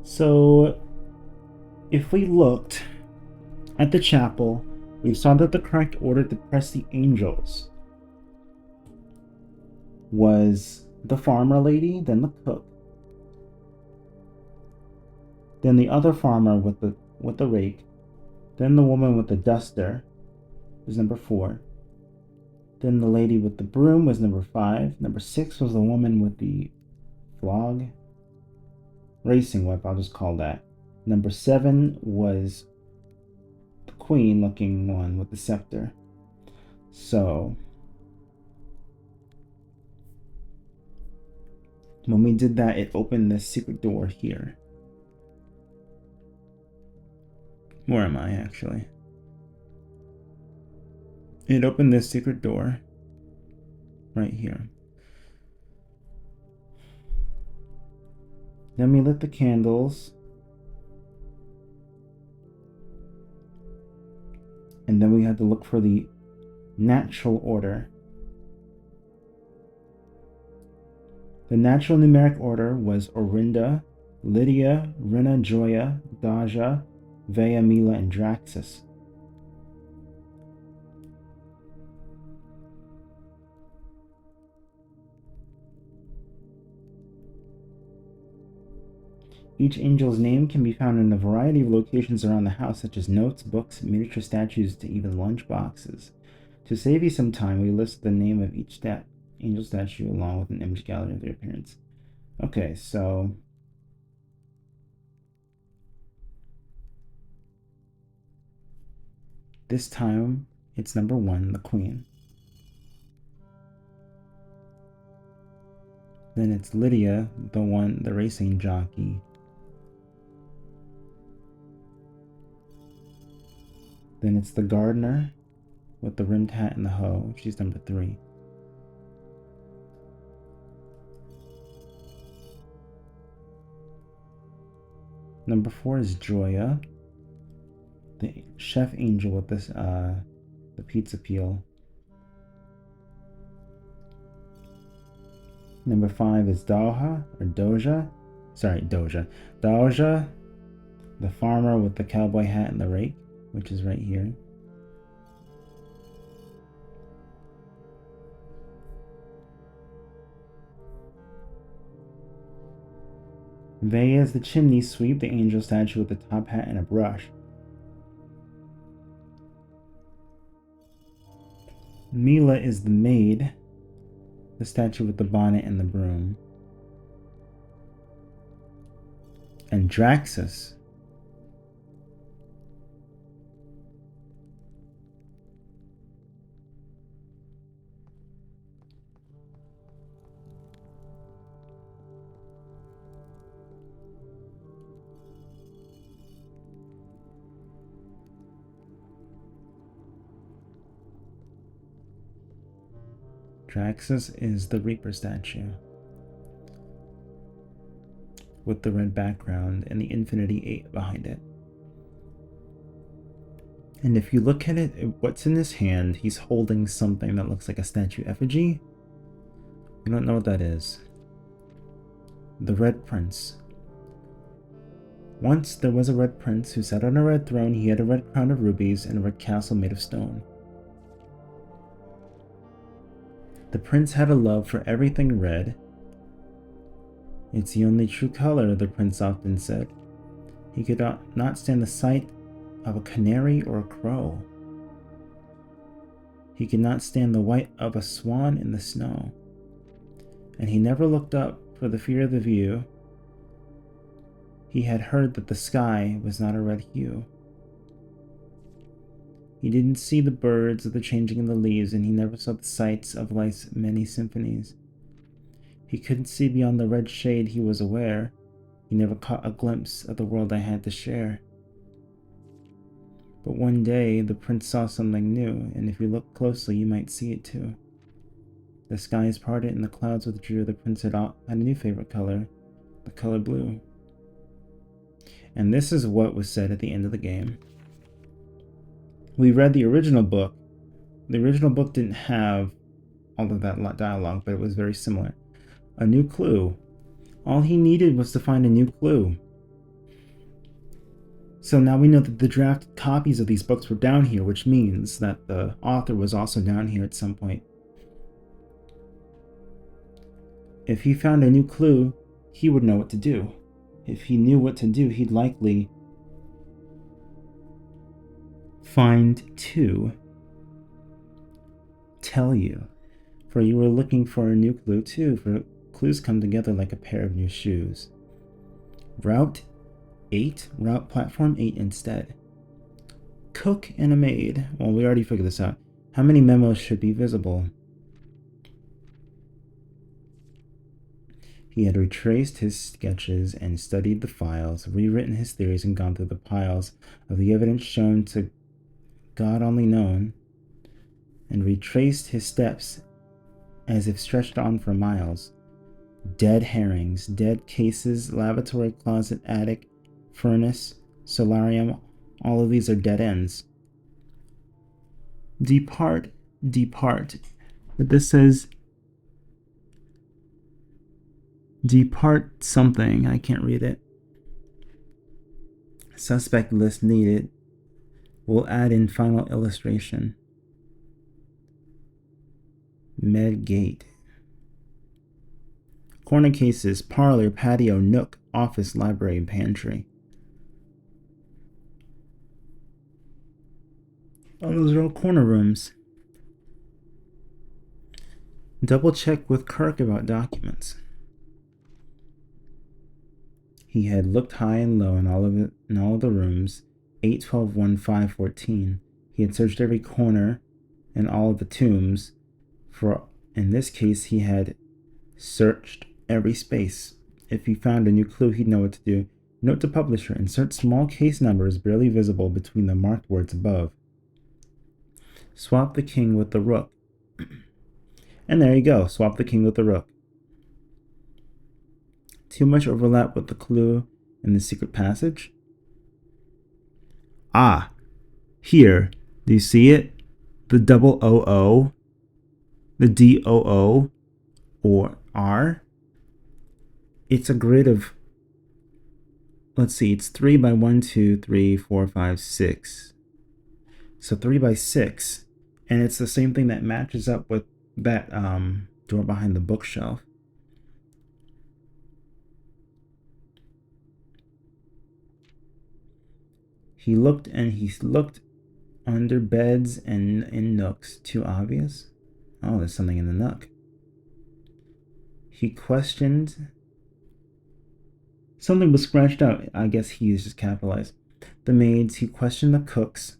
So, if we looked at the chapel, we saw that the correct order to press the angels was the farmer lady, then the cook, then the other farmer with the rake, then the woman with the duster was number 4, then the lady with the broom was number 5, number 6 was the woman with the flog, racing whip, I'll just call that. Number 7 was the queen looking one with the scepter. So when we did that, it opened this secret door here. Where am I actually? It opened this secret door right here. Then we lit the candles. And then we had to look for the natural order. The natural numeric order was Orinda, Lydia, Rena, Joya, Daja, Vea, Mila, and Draxus. Each angel's name can be found in a variety of locations around the house, such as notes, books, miniature statues, to even lunch boxes. To save you some time, we list the name of each angel statue along with an image gallery of their appearance. Okay, so this time it's number 1, the queen. Then it's Lydia, the racing jockey. Then it's the gardener with the rimmed hat and the hoe. She's number 3. Number 4 is Joya, the chef angel with this the pizza peel. Number 5 is Doja, Doja, the farmer with the cowboy hat and the rake, which is right here. Vea is the chimney sweep, the angel statue with the top hat and a brush. Mila is the maid, the statue with the bonnet and the broom. And Draxus Draxus is the Reaper statue with the red background and the Infinity 8 behind it. And if you look at it, what's in his hand, he's holding something that looks like a statue effigy. We don't know what that is. The Red Prince. Once there was a red prince who sat on a red throne. He had a red crown of rubies and a red castle made of stone. The prince had a love for everything red. It's the only true color, the prince often said. He could not stand the sight of a canary or a crow. He could not stand the white of a swan in the snow. And he never looked up for the fear of the view. He had heard that the sky was not a red hue. He didn't see the birds or the changing of the leaves, and he never saw the sights of life's many symphonies. He couldn't see beyond the red shade, he was aware. He never caught a glimpse of the world I had to share. But one day, the prince saw something new, and if you look closely, you might see it too. The skies parted and the clouds withdrew. The prince had a new favorite color, the color blue. And this is what was said at the end of the game. We read the original book. The original book didn't have all of that dialogue, but it was very similar. A new clue. All he needed was to find a new clue. So now we know that the draft copies of these books were down here, which means that the author was also down here at some point. If he found a new clue, he would know what to do. If he knew what to do, he'd likely find to tell you. For you were looking for a new clue too, for clues come together like a pair of new shoes. Route platform 8 instead. Cook and a maid. Well, we already figured this out. How many memos should be visible? He had retraced his sketches and studied the files, rewritten his theories, and gone through the piles of the evidence shown to God only known, and retraced his steps as if stretched on for miles. Dead herrings, dead cases, lavatory, closet, attic, furnace, solarium, all of these are dead ends. Depart. But this says depart something. I can't read it. Suspect list needed. We'll add in final illustration. Med gate. Corner cases, parlor, patio, nook, office, library, and pantry. Oh, those are all corner rooms. Double check with Kirk about documents. He had looked high and low in all of the rooms. 8, 12, 1, 5, 14. He had searched every corner and all of the tombs. For in this case, he had searched every space. If he found a new clue, he'd know what to do. Note to publisher: insert small case numbers barely visible between the marked words above. Swap the king with the rook. And there you go. Swap the king with the rook. Too much overlap with the clue in the secret passage. Ah, here. Do you see it? The double OO, the DOO, or R. It's a grid of, let's see, it's 3 by 1, 2, 3, 4, 5, 6. So 3 by 6. And it's the same thing that matches up with that door behind the bookshelf. He looked and he looked under beds and in nooks. Too obvious? Oh, there's something in the nook. He questioned. Something was scratched out. I guess he is just capitalized. The maids. He questioned the cooks.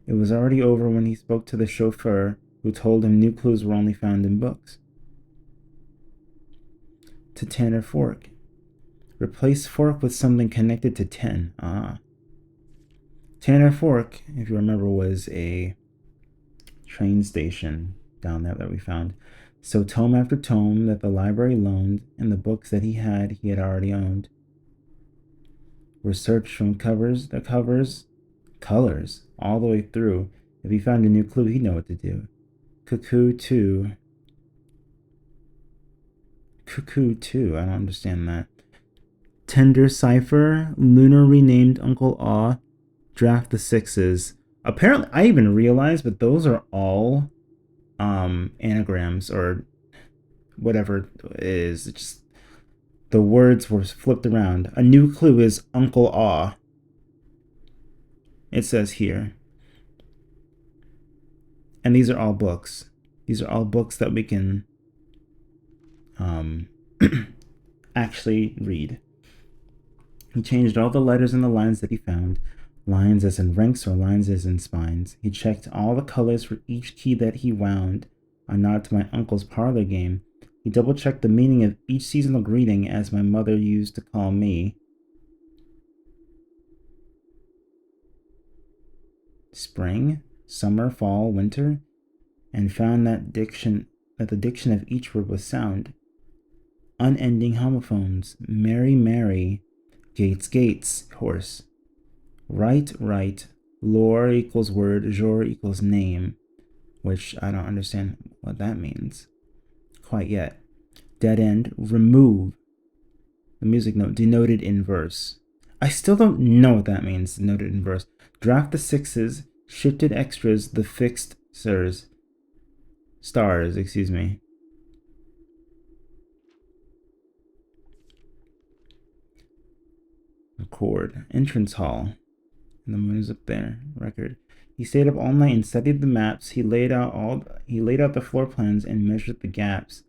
It was already over when he spoke to the chauffeur, who told him new clues were only found in books. To Tanner Fork. Replace fork with something connected to 10. Ah. Tanner Fork, if you remember, was a train station down there that we found. So tome after tome that the library loaned and the books that he had already owned were searched from colors, all the way through. If he found a new clue, he'd know what to do. Cuckoo 2. Cuckoo 2, I don't understand that. Tender Cipher, Lunar renamed Uncle Aw, Draft the Sixes. Apparently, I even realized, but those are all anagrams or whatever it is. It's just the words were flipped around. A new clue is Uncle Aw. It says here. And these are all books. These are all books that we can actually read. He changed all the letters and the lines that he found. Lines as in ranks or lines as in spines. He checked all the colors for each key that he wound. A nod to my uncle's parlor game. He double-checked the meaning of each seasonal greeting, as my mother used to call me. Spring, summer, fall, winter, and found that the diction of each word was sound. Unending homophones. Mary, Mary. Gates, gates, horse. Right, right. Lore equals word, jour equals name, which I don't understand what that means quite yet. Dead end, remove. The music note denoted in verse. I still don't know what that means, denoted in verse. Draft the sixes, shifted extras, the fixed stars, excuse me. Record. Entrance hall. And the moon is up there. Record. He stayed up all night and studied the maps. He laid out the floor plans and measured the gaps.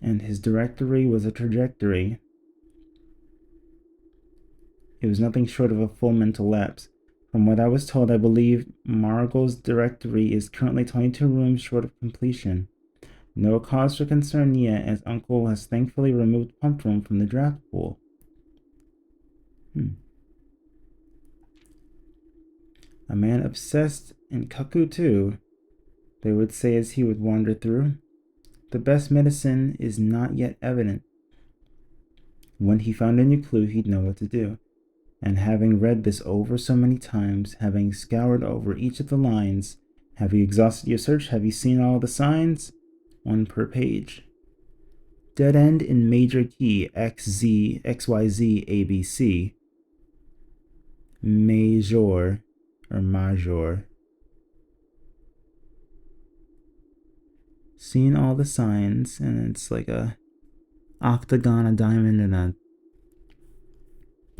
And his directory was a trajectory. It was nothing short of a full mental lapse. From what I was told, I believe Margot's directory is currently 22 rooms short of completion. No cause for concern yet, as Uncle has thankfully removed Pump Room from the draft pool. A man obsessed in Cuckoo 2, they would say as he would wander through. The best medicine is not yet evident. When he found a new clue, he'd know what to do. And having read this over so many times, having scoured over each of the lines, have you exhausted your search? Have you seen all the signs? One per page. Dead end in major key, X, Z, X, Y, Z, A, B, C. Major, or major. Seen all the signs, and it's like a octagon, a diamond, and a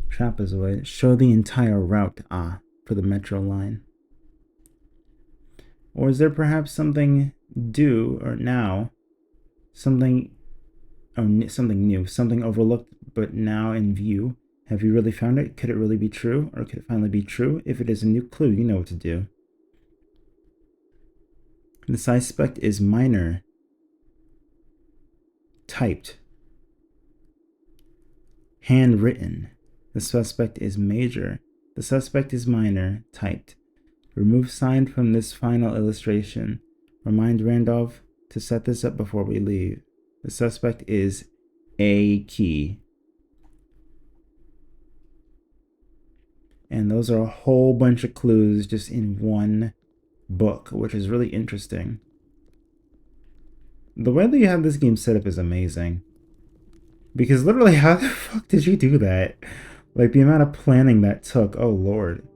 trapezoid. Show the entire route, for the metro line. Or is there perhaps something due, or now, something new, something overlooked but now in view? Have you really found it? Could it really be true? Or could it finally be true? If it is a new clue, you know what to do. The suspect is minor. Typed. Handwritten. The suspect is major. The suspect is minor. Typed. Remove sign from this final illustration. Remind Randolph to set this up before we leave. The suspect is A key. And those are a whole bunch of clues just in one book, which is really interesting. The way that you have this game set up is amazing. Because literally, how the fuck did you do that? Like, the amount of planning that took, oh lord.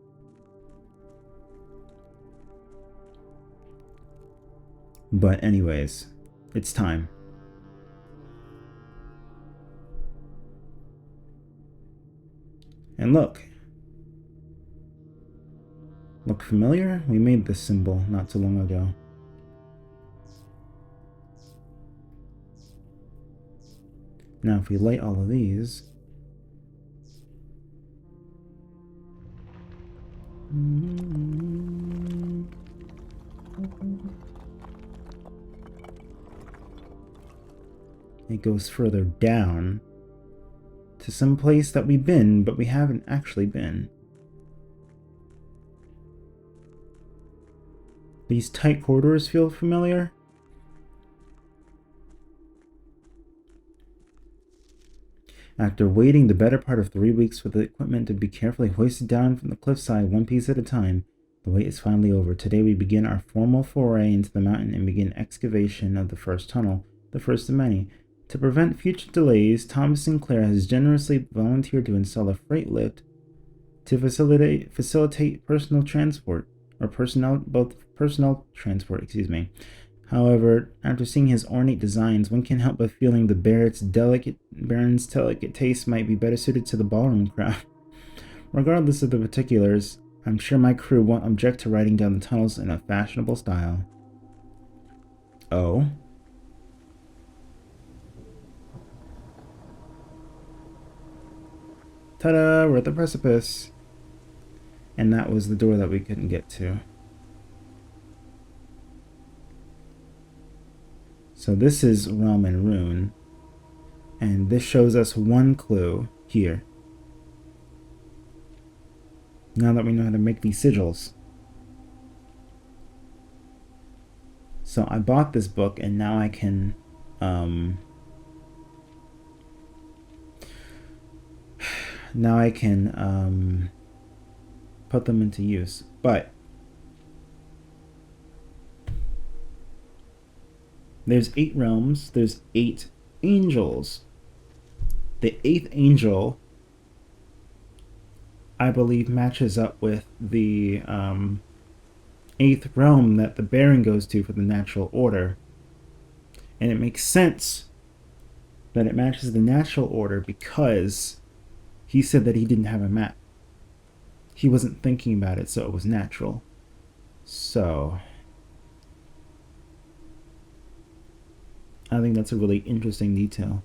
But anyways, it's time. And look. Look familiar? We made this symbol not too long ago. Now if we light all of these... it goes further down to some place that we've been, but we haven't actually been. These tight corridors feel familiar. After waiting the better part of 3 weeks for the equipment to be carefully hoisted down from the cliffside one piece at a time, the wait is finally over. Today we begin our formal foray into the mountain and begin excavation of the first tunnel, the first of many. To prevent future delays, Thomas Sinclair has generously volunteered to install a freight lift to facilitate personal transport, or personnel transport, However, after seeing his ornate designs, one can't help but feeling the Baron's delicate taste might be better suited to the ballroom crowd. Regardless of the particulars, I'm sure my crew won't object to riding down the tunnels in a fashionable style. Oh? Ta-da! We're at the precipice. And that was the door that we couldn't get to. So this is Realm and Rune. And this shows us one clue here. Now that we know how to make these sigils. So I bought this book and now I can put them into use. But there's 8 realms, there's 8 angels. The 8th angel, I believe, matches up with the 8th realm that the Baron goes to for the natural order. And it makes sense that it matches the natural order because he said that he didn't have a map. He wasn't thinking about it, so it was natural. So I think that's a really interesting detail.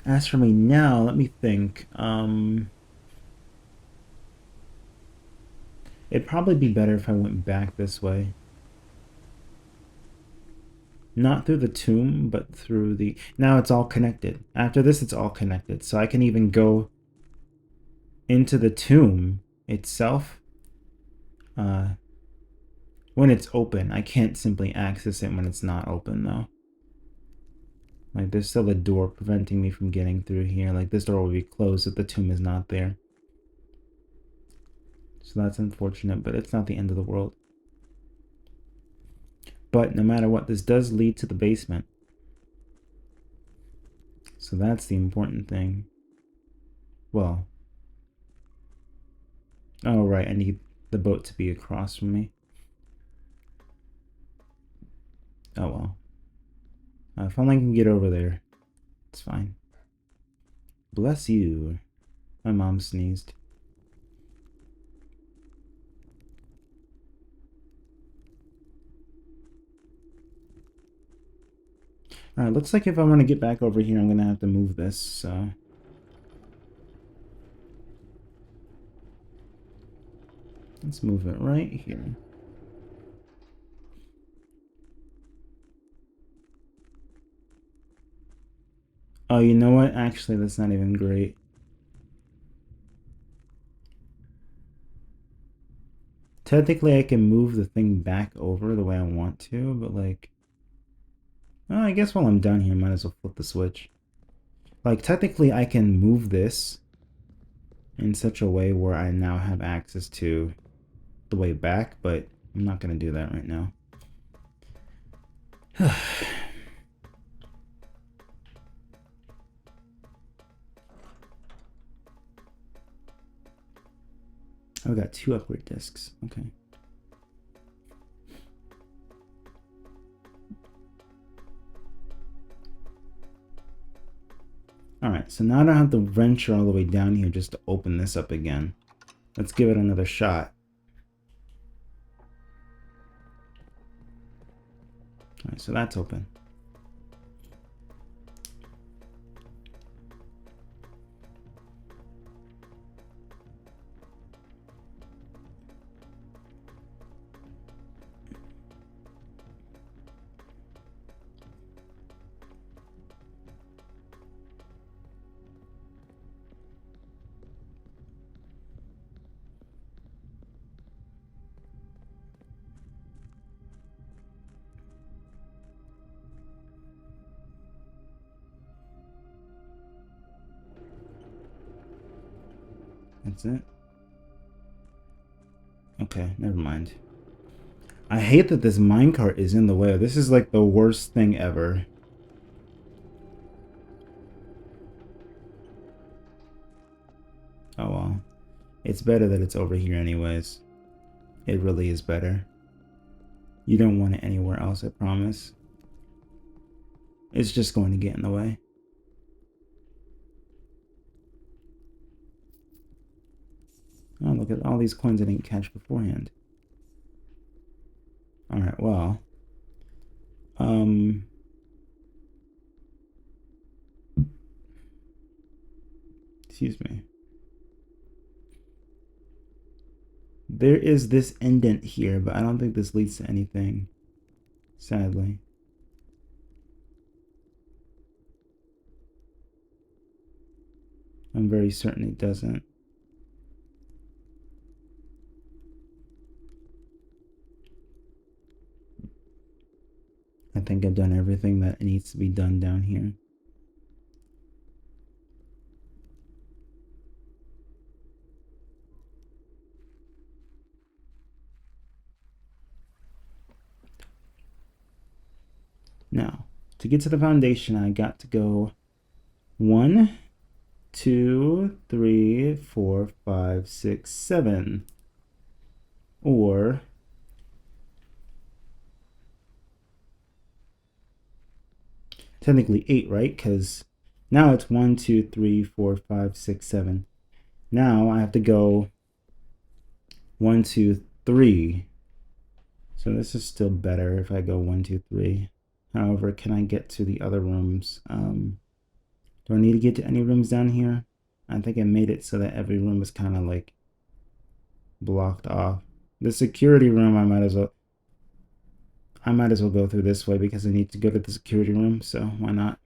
As for me now, let me think. It'd probably be better if I went back this way. Not through the tomb, but through the... Now it's all connected. After this, it's all connected. So I can even go into the tomb itself when it's open. I can't simply access it when it's not open, though. Like, there's still a door preventing me from getting through here. Like, this door will be closed if the tomb is not there. So that's unfortunate, but it's not the end of the world. But no matter what, this does lead to the basement. So that's the important thing. Well. Oh, right, I need the boat to be across from me. Oh, well. If only I can get over there. It's fine. Bless you. My mom sneezed. Alright, looks like if I want to get back over here, I'm going to have to move this, so... Let's move it right here. Oh, you know what? Actually, that's not even great. Technically, I can move the thing back over the way I want to, but like... Oh, I guess while I'm down here, I might as well flip the switch. Like, technically, I can move this in such a way where I now have access to the way back, but I'm not going to do that right now. I've got 2 upgrade discs. Okay. Alright, so now I don't have to venture all the way down here just to open this up again. Let's give it another shot. Alright, so that's open. That's it. Okay, never mind. I hate that this minecart is in the way. This is like the worst thing ever. Oh well. It's better that it's over here anyways. It really is better. You don't want it anywhere else, I promise. It's just going to get in the way. Oh, look at all these coins I didn't catch beforehand. Alright, well. Excuse me. There is this indent here, but I don't think this leads to anything. Sadly. I'm very certain it doesn't. I think I've done everything that needs to be done down here. Now, to get to the foundation, I got to go 1, 2, 3, 4, 5, 6, 7. Or technically 8, right? Because now it's 1, 2, 3, 4, 5, 6, 7. Now I have to go 1, 2, 3. So this is still better if I go 1, 2, 3. However, can I get to the other rooms? Do I need to get to any rooms down here? I think I made it so that every room is kind of like blocked off. The security room, I might as well go through this way because I need to go to the security room, so why not?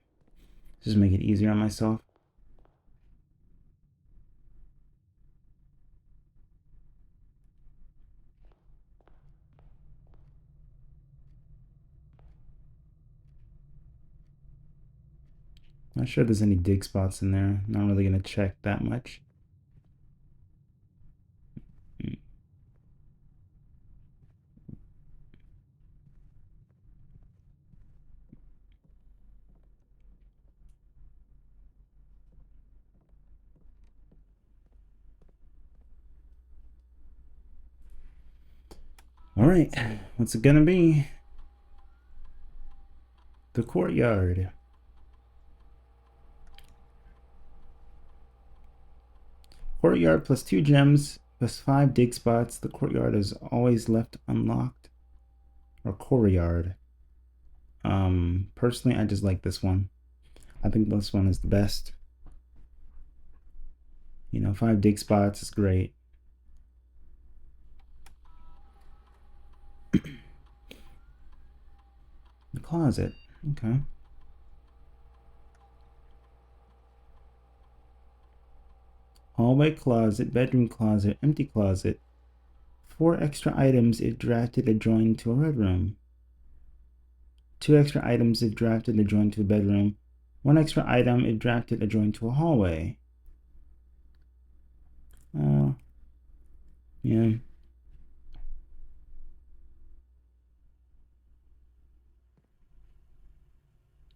Just make it easier on myself. Not sure there's any dig spots in there. Not really gonna check that much. All right, what's it gonna be? The courtyard. Courtyard plus 2 gems plus 5 dig spots. The courtyard is always left unlocked. Or courtyard. Personally, I just like this one. I think this one is the best. You know, 5 dig spots is great. The closet. Okay. Hallway closet, bedroom closet, empty closet. 4 extra items if drafted adjoined to a bedroom. 2 extra items if drafted adjoined to a bedroom. 1 extra item if drafted adjoined to a hallway. Yeah.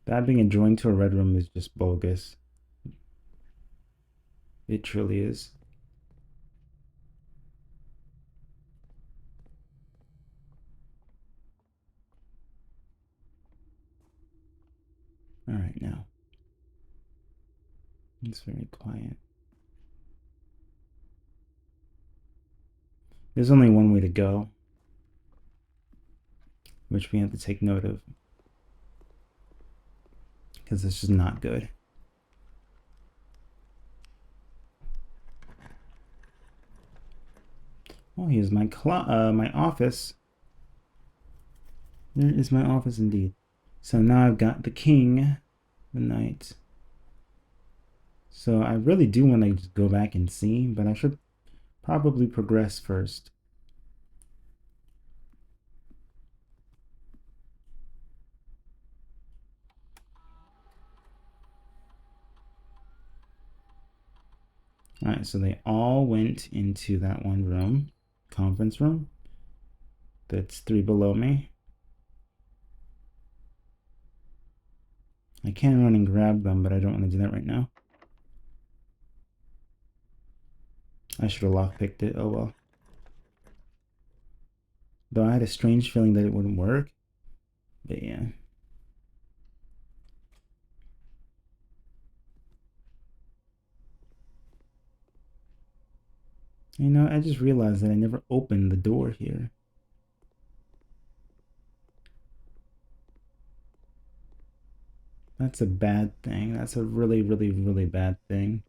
That being adjoined to a red room is just bogus. It truly is. All right, now. It's very quiet. There's only one way to go, which we have to take note of. Because this is not good. Oh, here's my my office. There is my office indeed. So now I've got the king, the knight. So I really do want to just go back and see, but I should probably progress first. Alright, so they all went into that one room. Conference room. That's 3 below me. I can run and grab them, but I don't want to do that right now. I should have lockpicked it. Oh well. Though I had a strange feeling that it wouldn't work. But yeah. You know, I just realized that I never opened the door here. That's a bad thing. That's a really, really, really bad thing.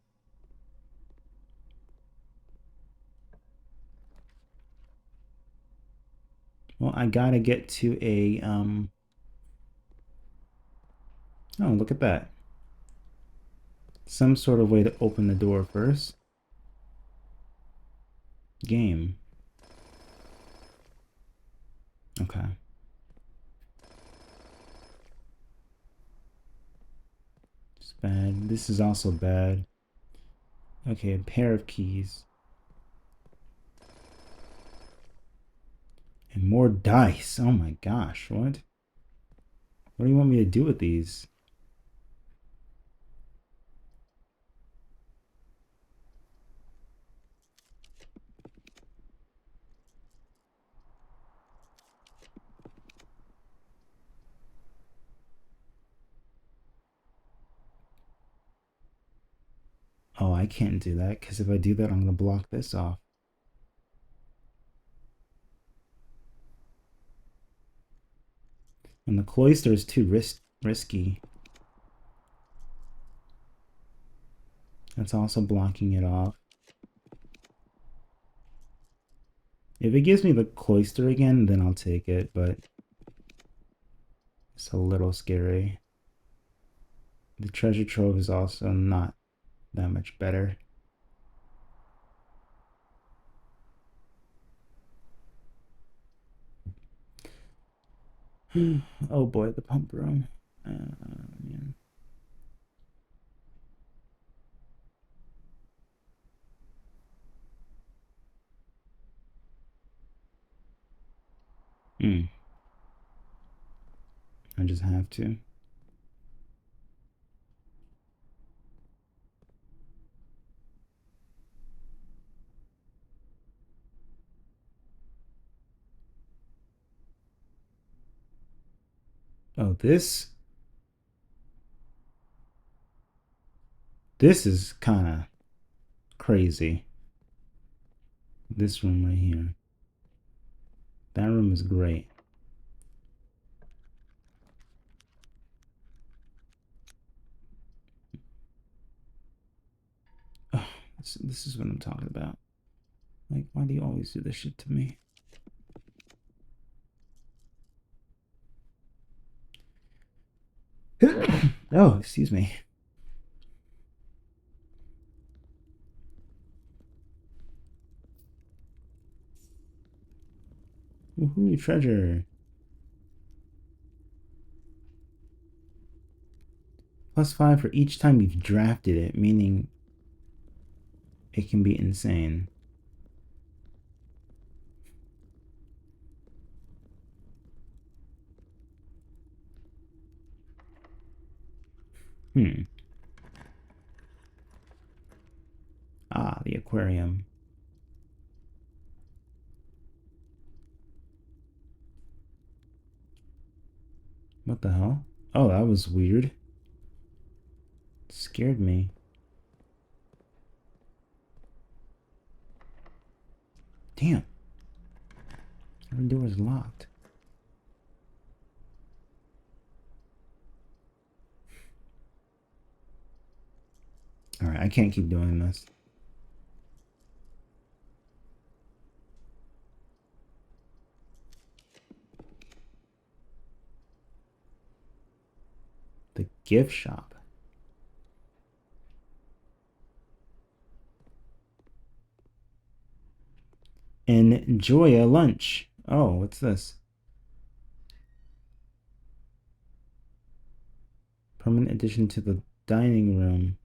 Well, I gotta get to a, oh, look at that. Some sort of way to open the door first. Game. Okay. It's bad. This is also bad. Okay, a pair of keys. And more dice. Oh my gosh, what? What do you want me to do with these? Oh, I can't do that, because if I do that, I'm going to block this off. And the cloister is too risky. That's also blocking it off. If it gives me the cloister again, then I'll take it, but it's a little scary. The treasure trove is also not that much better. Oh boy, the pump room. Man. I just have to. Oh, this is kind of crazy. This room right here. That room is great. Oh, this is what I'm talking about. Like, why do you always do this shit to me? Oh, excuse me. Woohoo, treasure. +5 for each time you've drafted it, meaning it can be insane. Ah, the aquarium. What the hell? Oh, that was weird. It scared me. Damn. Every door is locked. Alright, I can't keep doing this. The gift shop. Enjoy a lunch. Oh, what's this? Permanent addition to the dining room.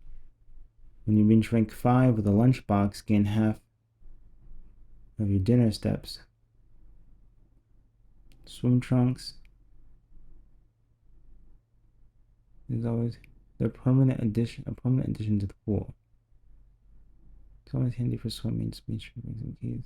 When you binge rank 5 with a lunchbox, gain half of your dinner steps. Swim trunks is always a permanent addition to the pool. It's always handy for swimming, speech, and keys.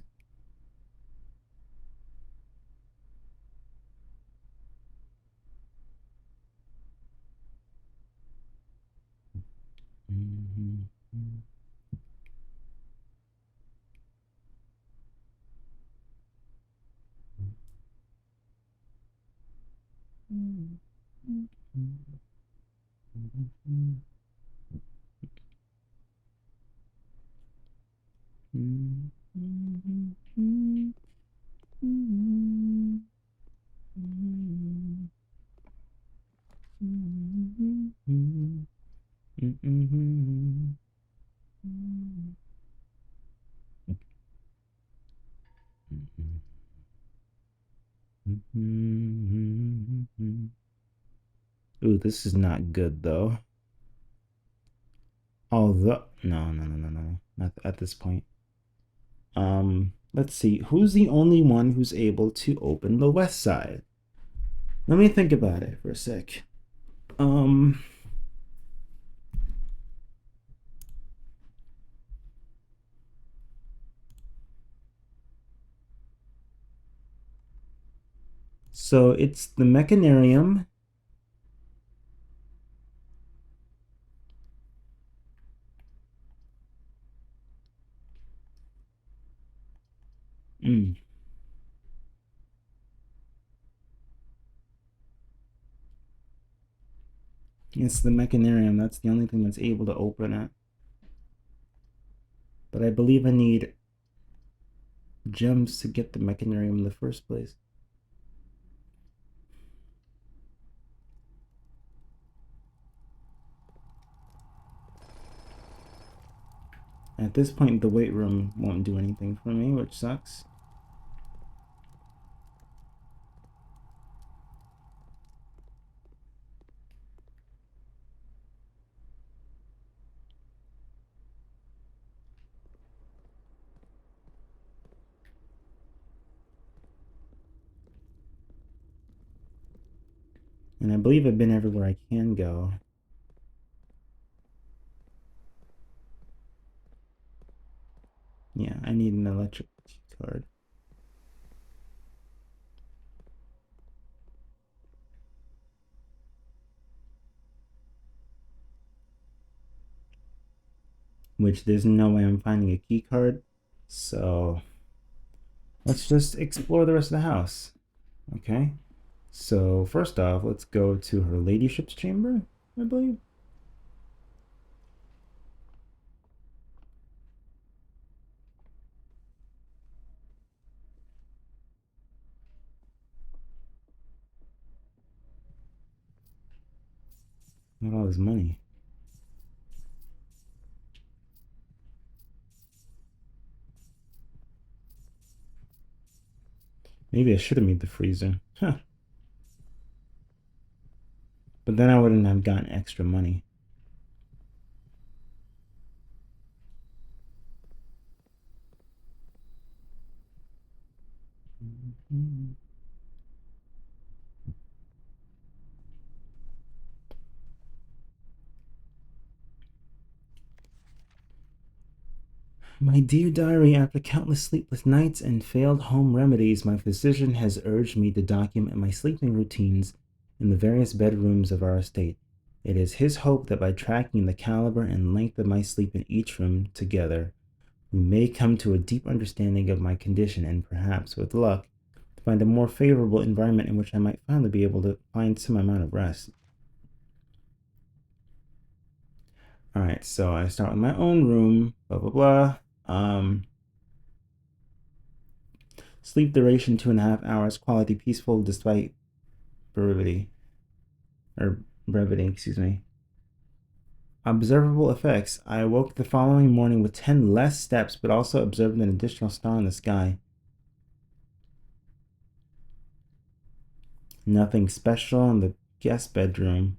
Ooh, this is not good though. Although, no, not at this point. Let's see. Who's the only one who's able to open the west side? Let me think about it for a sec. So it's the Mechanarium. It's the Mechanarium. That's the only thing that's able to open it. But I believe I need gems to get the Mechanarium in the first place. At this point, the weight room won't do anything for me, which sucks. And I believe I've been everywhere I can go. Yeah, I need an electric card. Which there's no way I'm finding a key card. So let's just explore the rest of the house. Okay. So first off, let's go to her ladyship's chamber, I believe. Not all his money. Maybe I should have made the freezer. Huh. But then I wouldn't have gotten extra money. My dear diary, after countless sleepless nights and failed home remedies, my physician has urged me to document my sleeping routines in the various bedrooms of our estate. It is his hope that by tracking the caliber and length of my sleep in each room together, we may come to a deep understanding of my condition and perhaps, with luck, to find a more favorable environment in which I might finally be able to find some amount of rest. Alright, so I start with my own room, blah blah blah. Sleep duration 2.5 hours. Quality peaceful despite brevity. Excuse me. Observable effects. I awoke the following morning with 10 less steps, but also observed an additional star in the sky. Nothing special in the guest bedroom.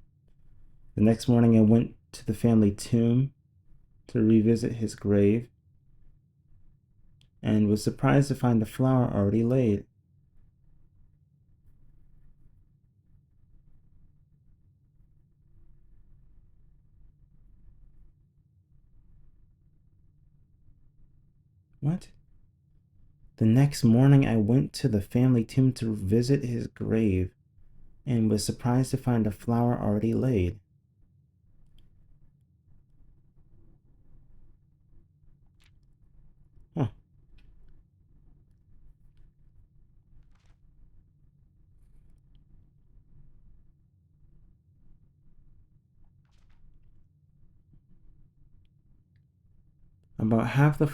The next morning I went to the family tomb to revisit his grave and was surprised to find the flower already laid. What? The next morning I went to the family tomb to visit his grave and was surprised to find a flower already laid. Huh. About half the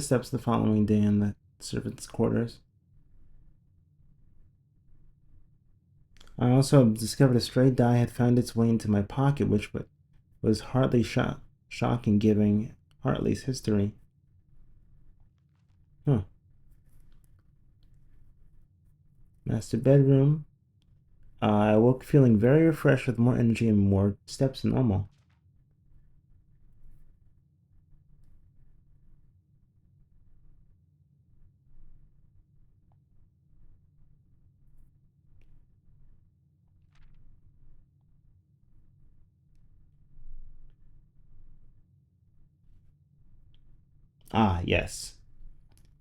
steps the following day in the servants' quarters. I also discovered a stray die had found its way into my pocket, which was hardly shocking given Hartley's history. Huh. Master bedroom. I awoke feeling very refreshed with more energy and more steps than normal. Ah, yes.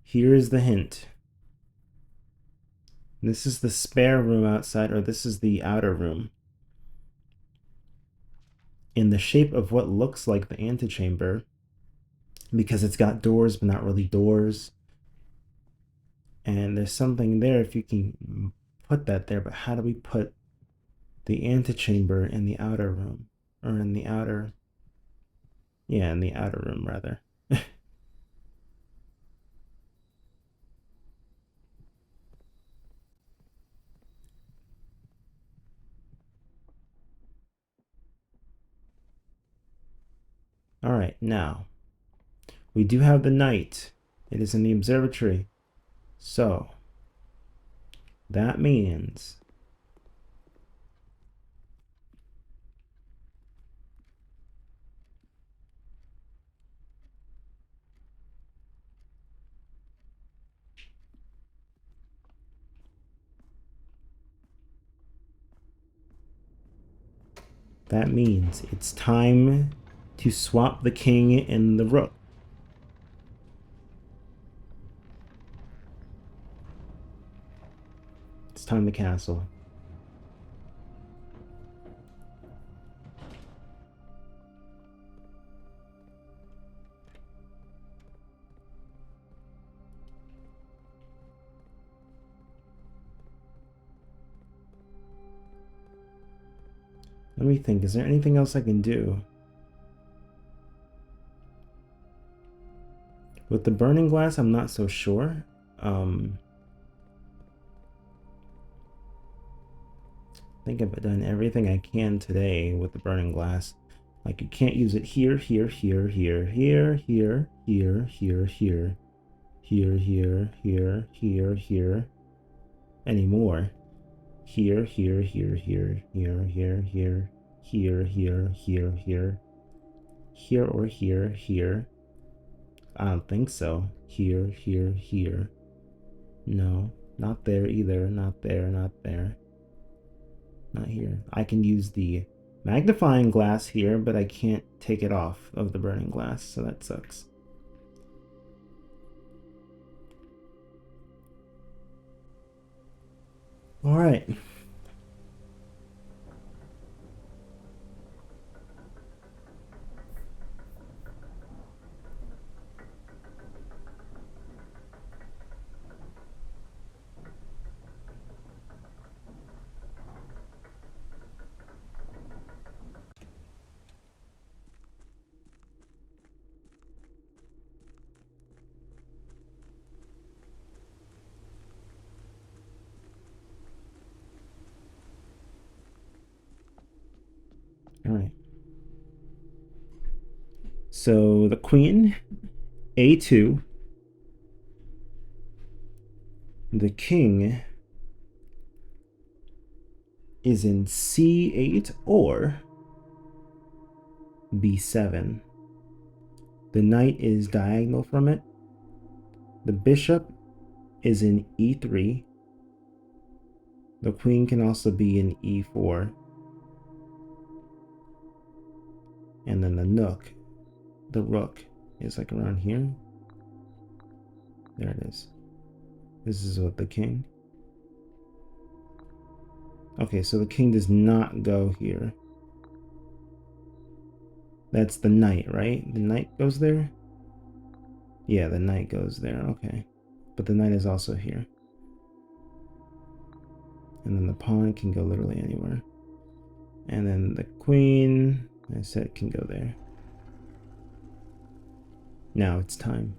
Here is the hint. This is the spare room outside, or this is the outer room. In the shape of what looks like the antechamber, because it's got doors, but not really doors. And there's something there if you can put that there, but how do we put the antechamber in the outer room? Or in the outer... Yeah, in the outer room, rather. Alright, now. We do have the night. It is in the observatory. So, that means... That means it's time to swap the king and the rook. It's time to castle. Let me think, is there anything else I can do? With the burning glass, I'm not so sure. I think I've done everything I can today with the burning glass. Like, you can't use it here, here, here, here, here, here, here, here, here, here, here, here, here, here, anymore. Here, here, here, here, here, here, here, here, here, here, here, here, or here, here. I don't think so. Here, here, here. No, not there either. Not there, not there. Not here. I can use the magnifying glass here, but I can't take it off of the burning glass, so that sucks. All right. All right. So the queen, A2. The king is in C8 or B7. The knight is diagonal from it. The bishop is in e3. The queen can also be in e4. And then the rook, is like around here. There it is. This is what the king. Okay, so the king does not go here. That's the knight, right? The knight goes there? Yeah, the knight goes there, okay. But the knight is also here. And then the pawn can go literally anywhere. And then the queen, I said, can go there. Now it's time.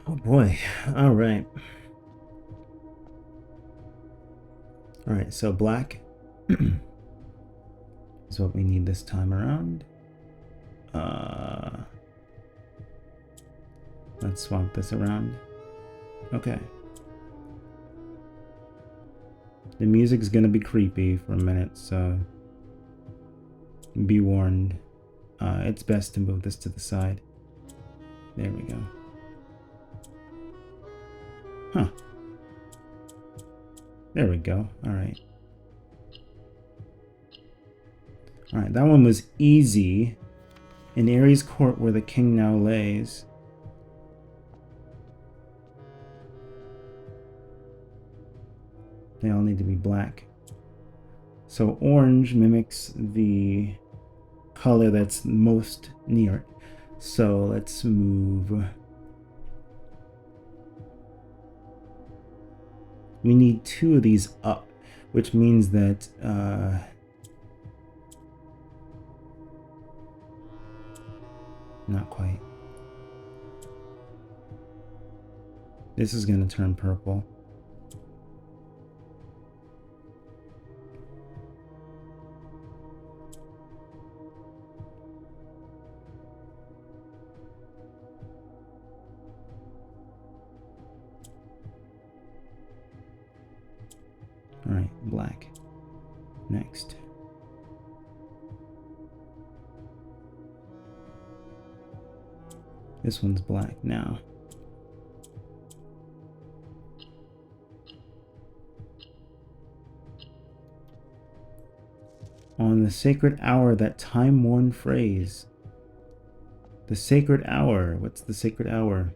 Oh boy. All right. All right, so black is what we need this time around. Let's swap this around. Okay. The music's gonna be creepy for a minute, so be warned. It's best to move this to the side. There we go. Huh. There we go. All right. All right, that one was easy. In Ares Court, where the king now lays. They all need to be black. So orange mimics the color that's most near it. So let's move. We need 2 of these up, which means that not quite. This is going to turn purple. All right, black. Next. This one's black now. On the sacred hour, that time-worn phrase. The sacred hour. What's the sacred hour?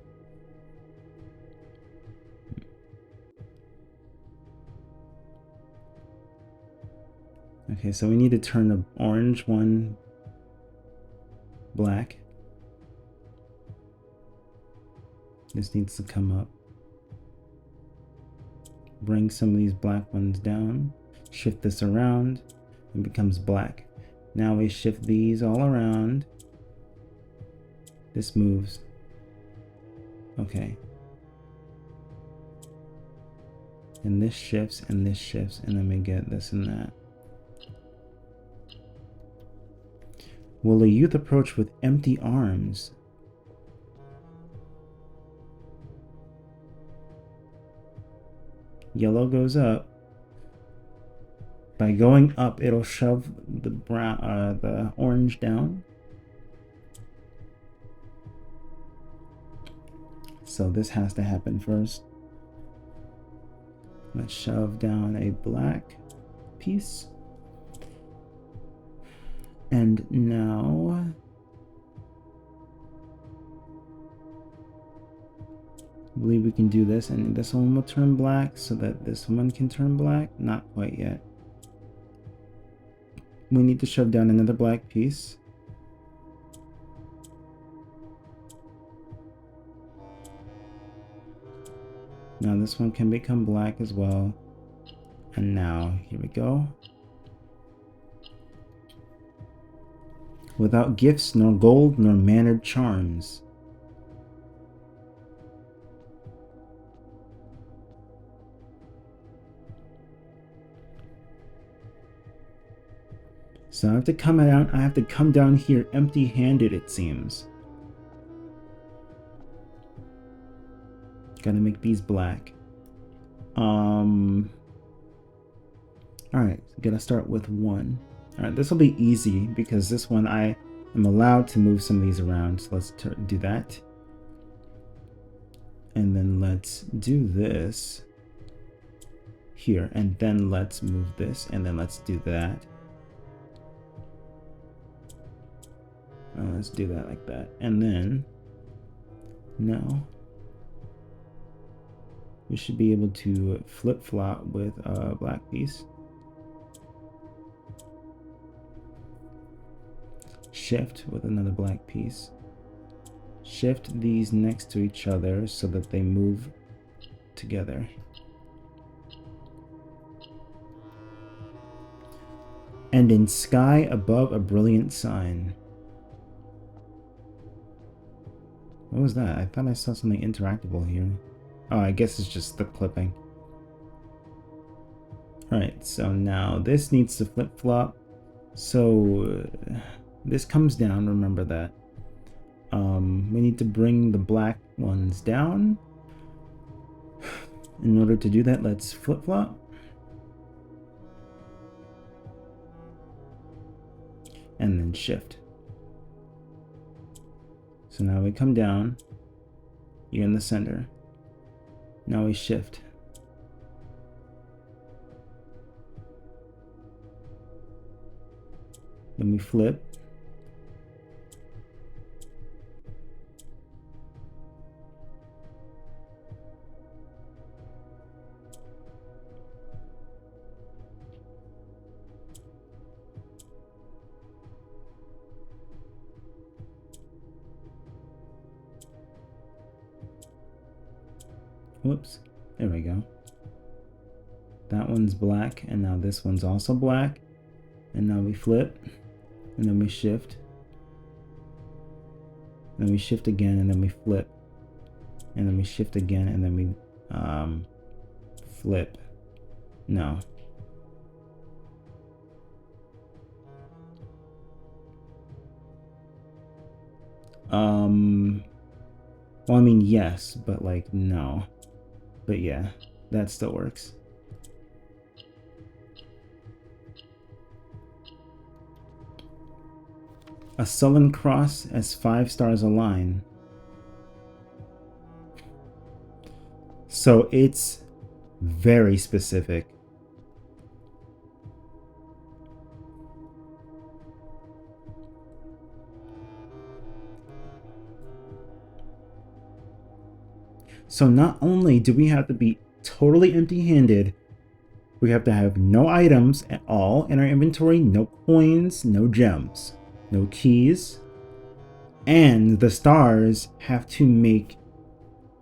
Okay, so we need to turn the orange one black. This needs to come up. Bring some of these black ones down. Shift this around. It becomes black. Now we shift these all around. This moves. Okay. And this shifts, and then we get this and that. Will a youth approach with empty arms? Yellow goes up. By going up, it'll shove the brown, the orange down. So this has to happen first. Let's shove down a black piece. And now I believe we can do this, and this one will turn black so that this one can turn black. Not quite yet. We need to shove down another black piece. Now this one can become black as well. And now, here we go. Without gifts, nor gold, nor mannered charms. So I have to come down here empty-handed, it seems. Gotta make these black. Alright, gotta start with one. Alright, this will be easy because this one I am allowed to move some of these around. So let's do that. And then let's do this here. And then let's move this. And then let's do that. Let's do that like that. And then now we should be able to flip-flop with a black piece. Shift with another black piece. Shift these next to each other so that they move together. And in sky above a brilliant sign. What was that? I thought I saw something interactable here. Oh, I guess it's just the clipping. Alright, so now this needs to flip-flop. So this comes down, remember that. We need to bring the black ones down. In order to do that, let's flip-flop. And then shift. So now we come down. You're in the center. Now we shift. Then we flip. Whoops, there we go. That one's black, and now this one's also black. And now we flip, and then we shift. Then we shift again, and then we flip. And then we shift again, and then we flip. No. Well, I mean, yes, but like, no. But yeah, that still works. A sullen cross as 5 stars align. So it's very specific. So not only do we have to be totally empty-handed, we have to have no items at all in our inventory, no coins, no gems, no keys, and the stars have to make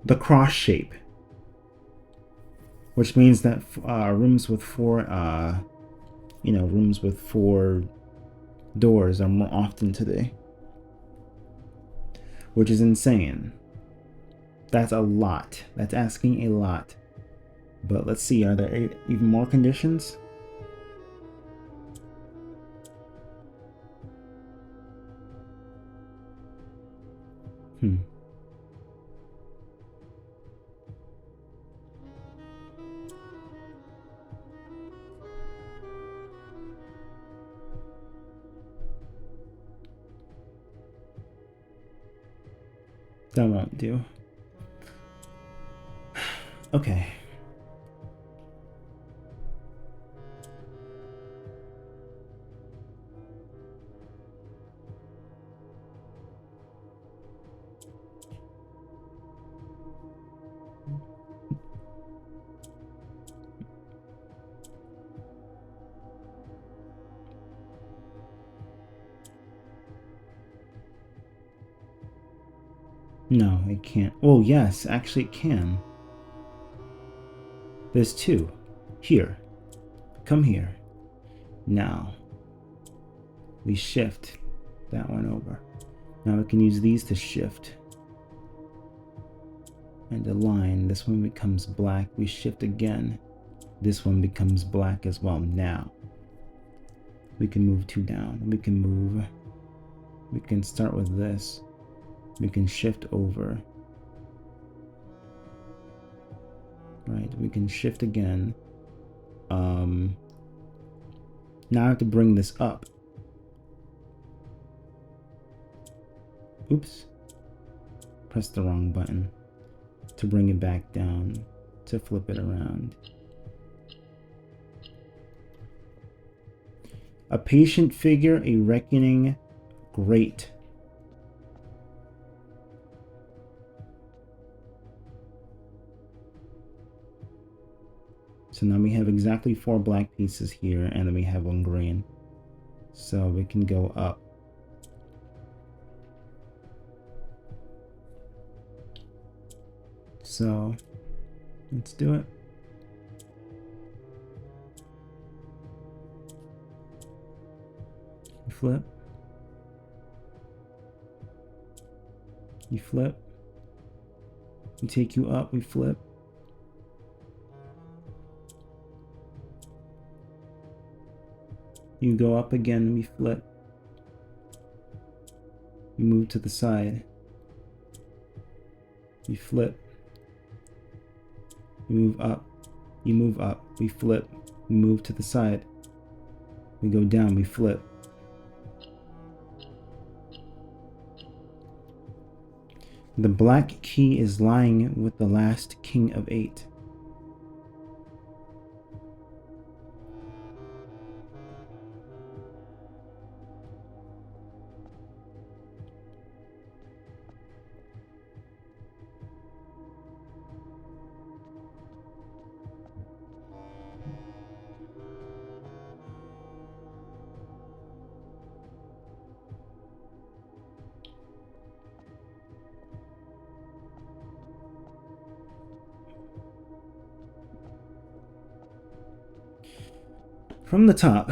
the cross shape, which means that rooms with four doors are more often today, which is insane. That's a lot. That's asking a lot. But let's see, are there even more conditions? That won't do. Okay. No, it can't. Oh, yes, actually it can. There's two. Here. Come here. Now. We shift that one over. Now we can use these to shift. And align. This one becomes black. We shift again. This one becomes black as well. Now. We can move two down. We can move. We can start with this. We can shift over. Right, we can shift again. Now I have to bring this up. Oops. Press the wrong button. To bring it back down. To flip it around. A patient figure, a reckoning, great. So now we have exactly 4 black pieces here, and then we have 1 green. So we can go up. So let's do it. You flip. You flip. We take you up, we flip. You go up again, we flip. You move to the side. You flip. You move up. You move up. We flip. We move to the side. We go down, we flip. The black key is lying with the last king of 8. From the top,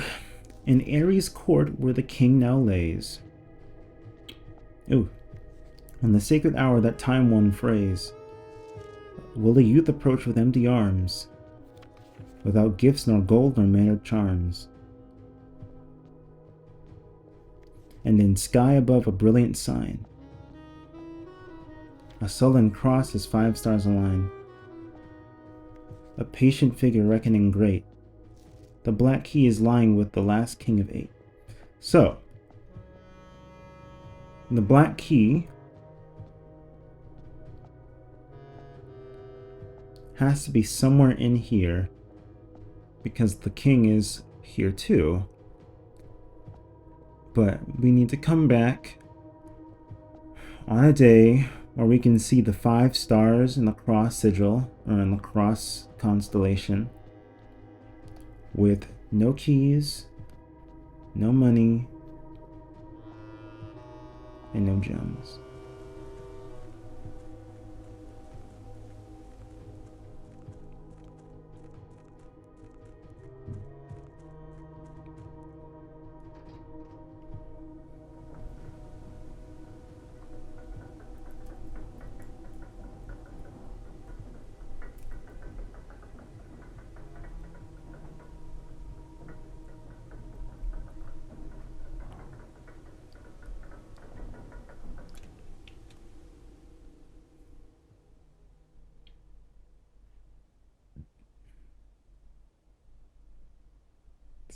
in Ares' court where the king now lays. Ooh, on the sacred hour that time won phrase, will the youth approach with empty arms, without gifts nor gold nor mannered charms? And in sky above a brilliant sign, a sullen cross as 5 stars align, a patient figure reckoning great. The black key is lying with the last king of 8. So, the black key has to be somewhere in here because the king is here too. But we need to come back on a day where we can see the 5 stars in the cross sigil or in the cross constellation with no keys, no money, and no gems.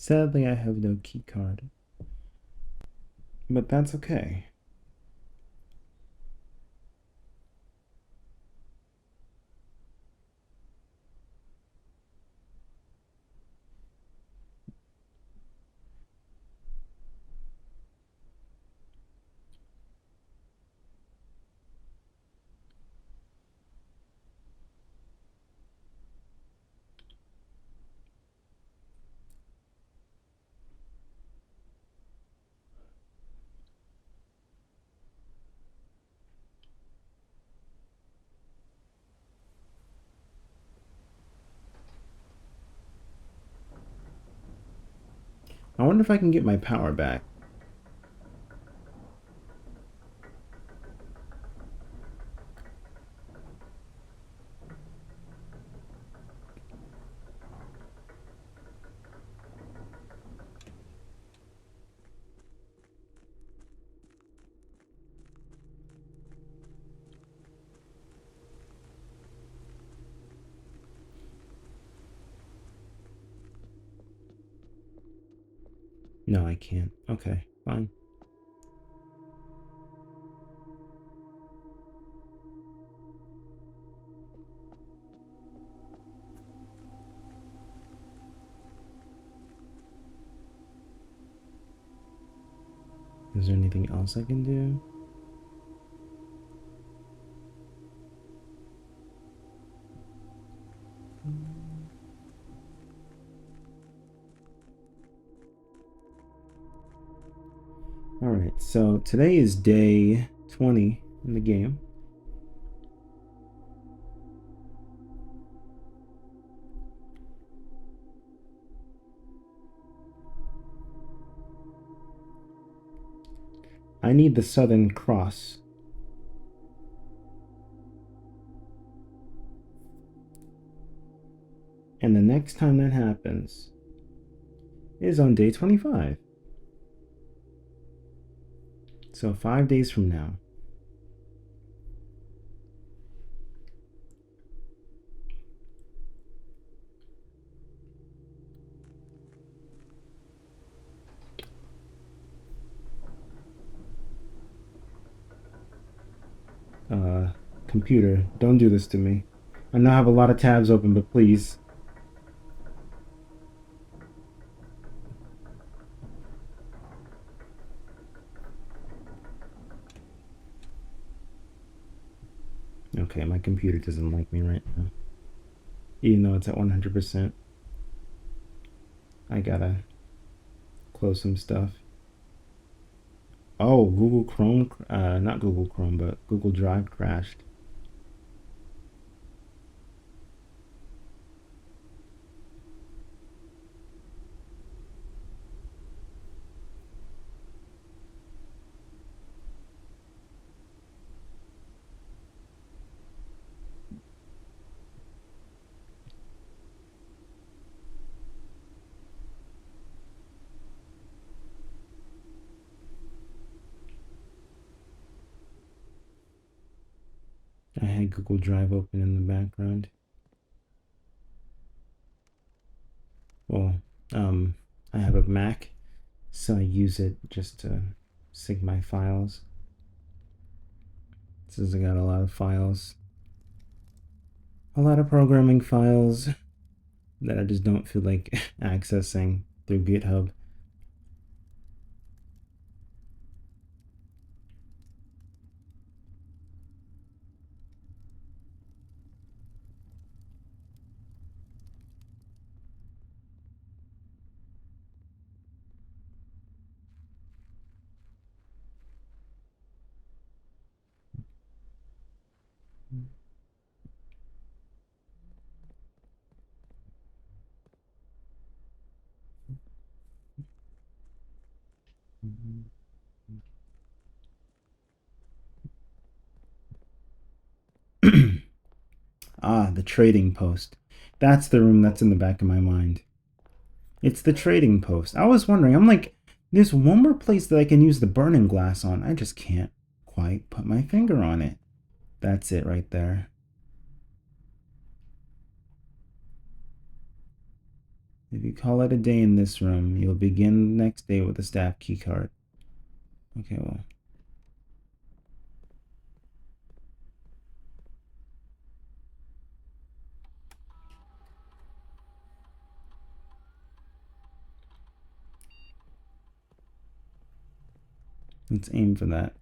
Sadly, I have no key card. But that's okay. I wonder if I can get my power back. No, I can't. Okay, fine. Is there anything else I can do? Alright, so today is day 20 in the game. I need the Southern Cross. And the next time that happens is on day 25. So 5 days from now. Computer, don't do this to me. I know I have a lot of tabs open, but please. Okay, my computer doesn't like me right now. Even though it's at 100%. I gotta close some stuff. Oh, Google Chrome, not Google Chrome, but Google Drive crashed. I had Google Drive open in the background. Well, I have a Mac, so I use it just to sync my files. Since I got a lot of files, a lot of programming files that I just don't feel like accessing through GitHub. Ah, the trading post. That's the room that's in the back of my mind. It's the trading post. I was wondering, I'm like, there's one more place that I can use the burning glass on. I just can't quite put my finger on it. That's it right there. If you call it a day in this room, you'll begin the next day with a staff key card. Okay, well. Let's aim for that.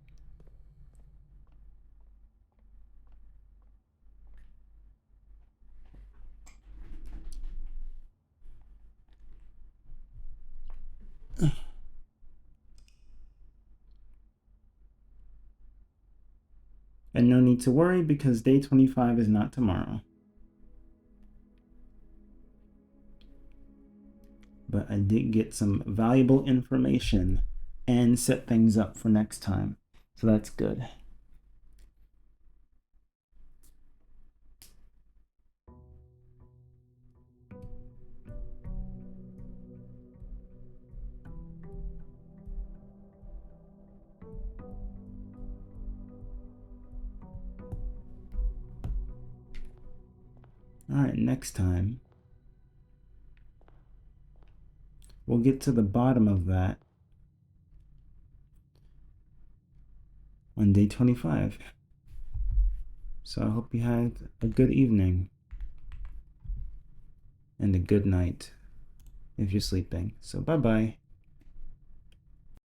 And no need to worry because day 25 is not tomorrow. But I did get some valuable information and set things up for next time. So that's good. All right, next time we'll get to the bottom of that on day 25. So I hope you had a good evening and a good night if you're sleeping. So bye-bye.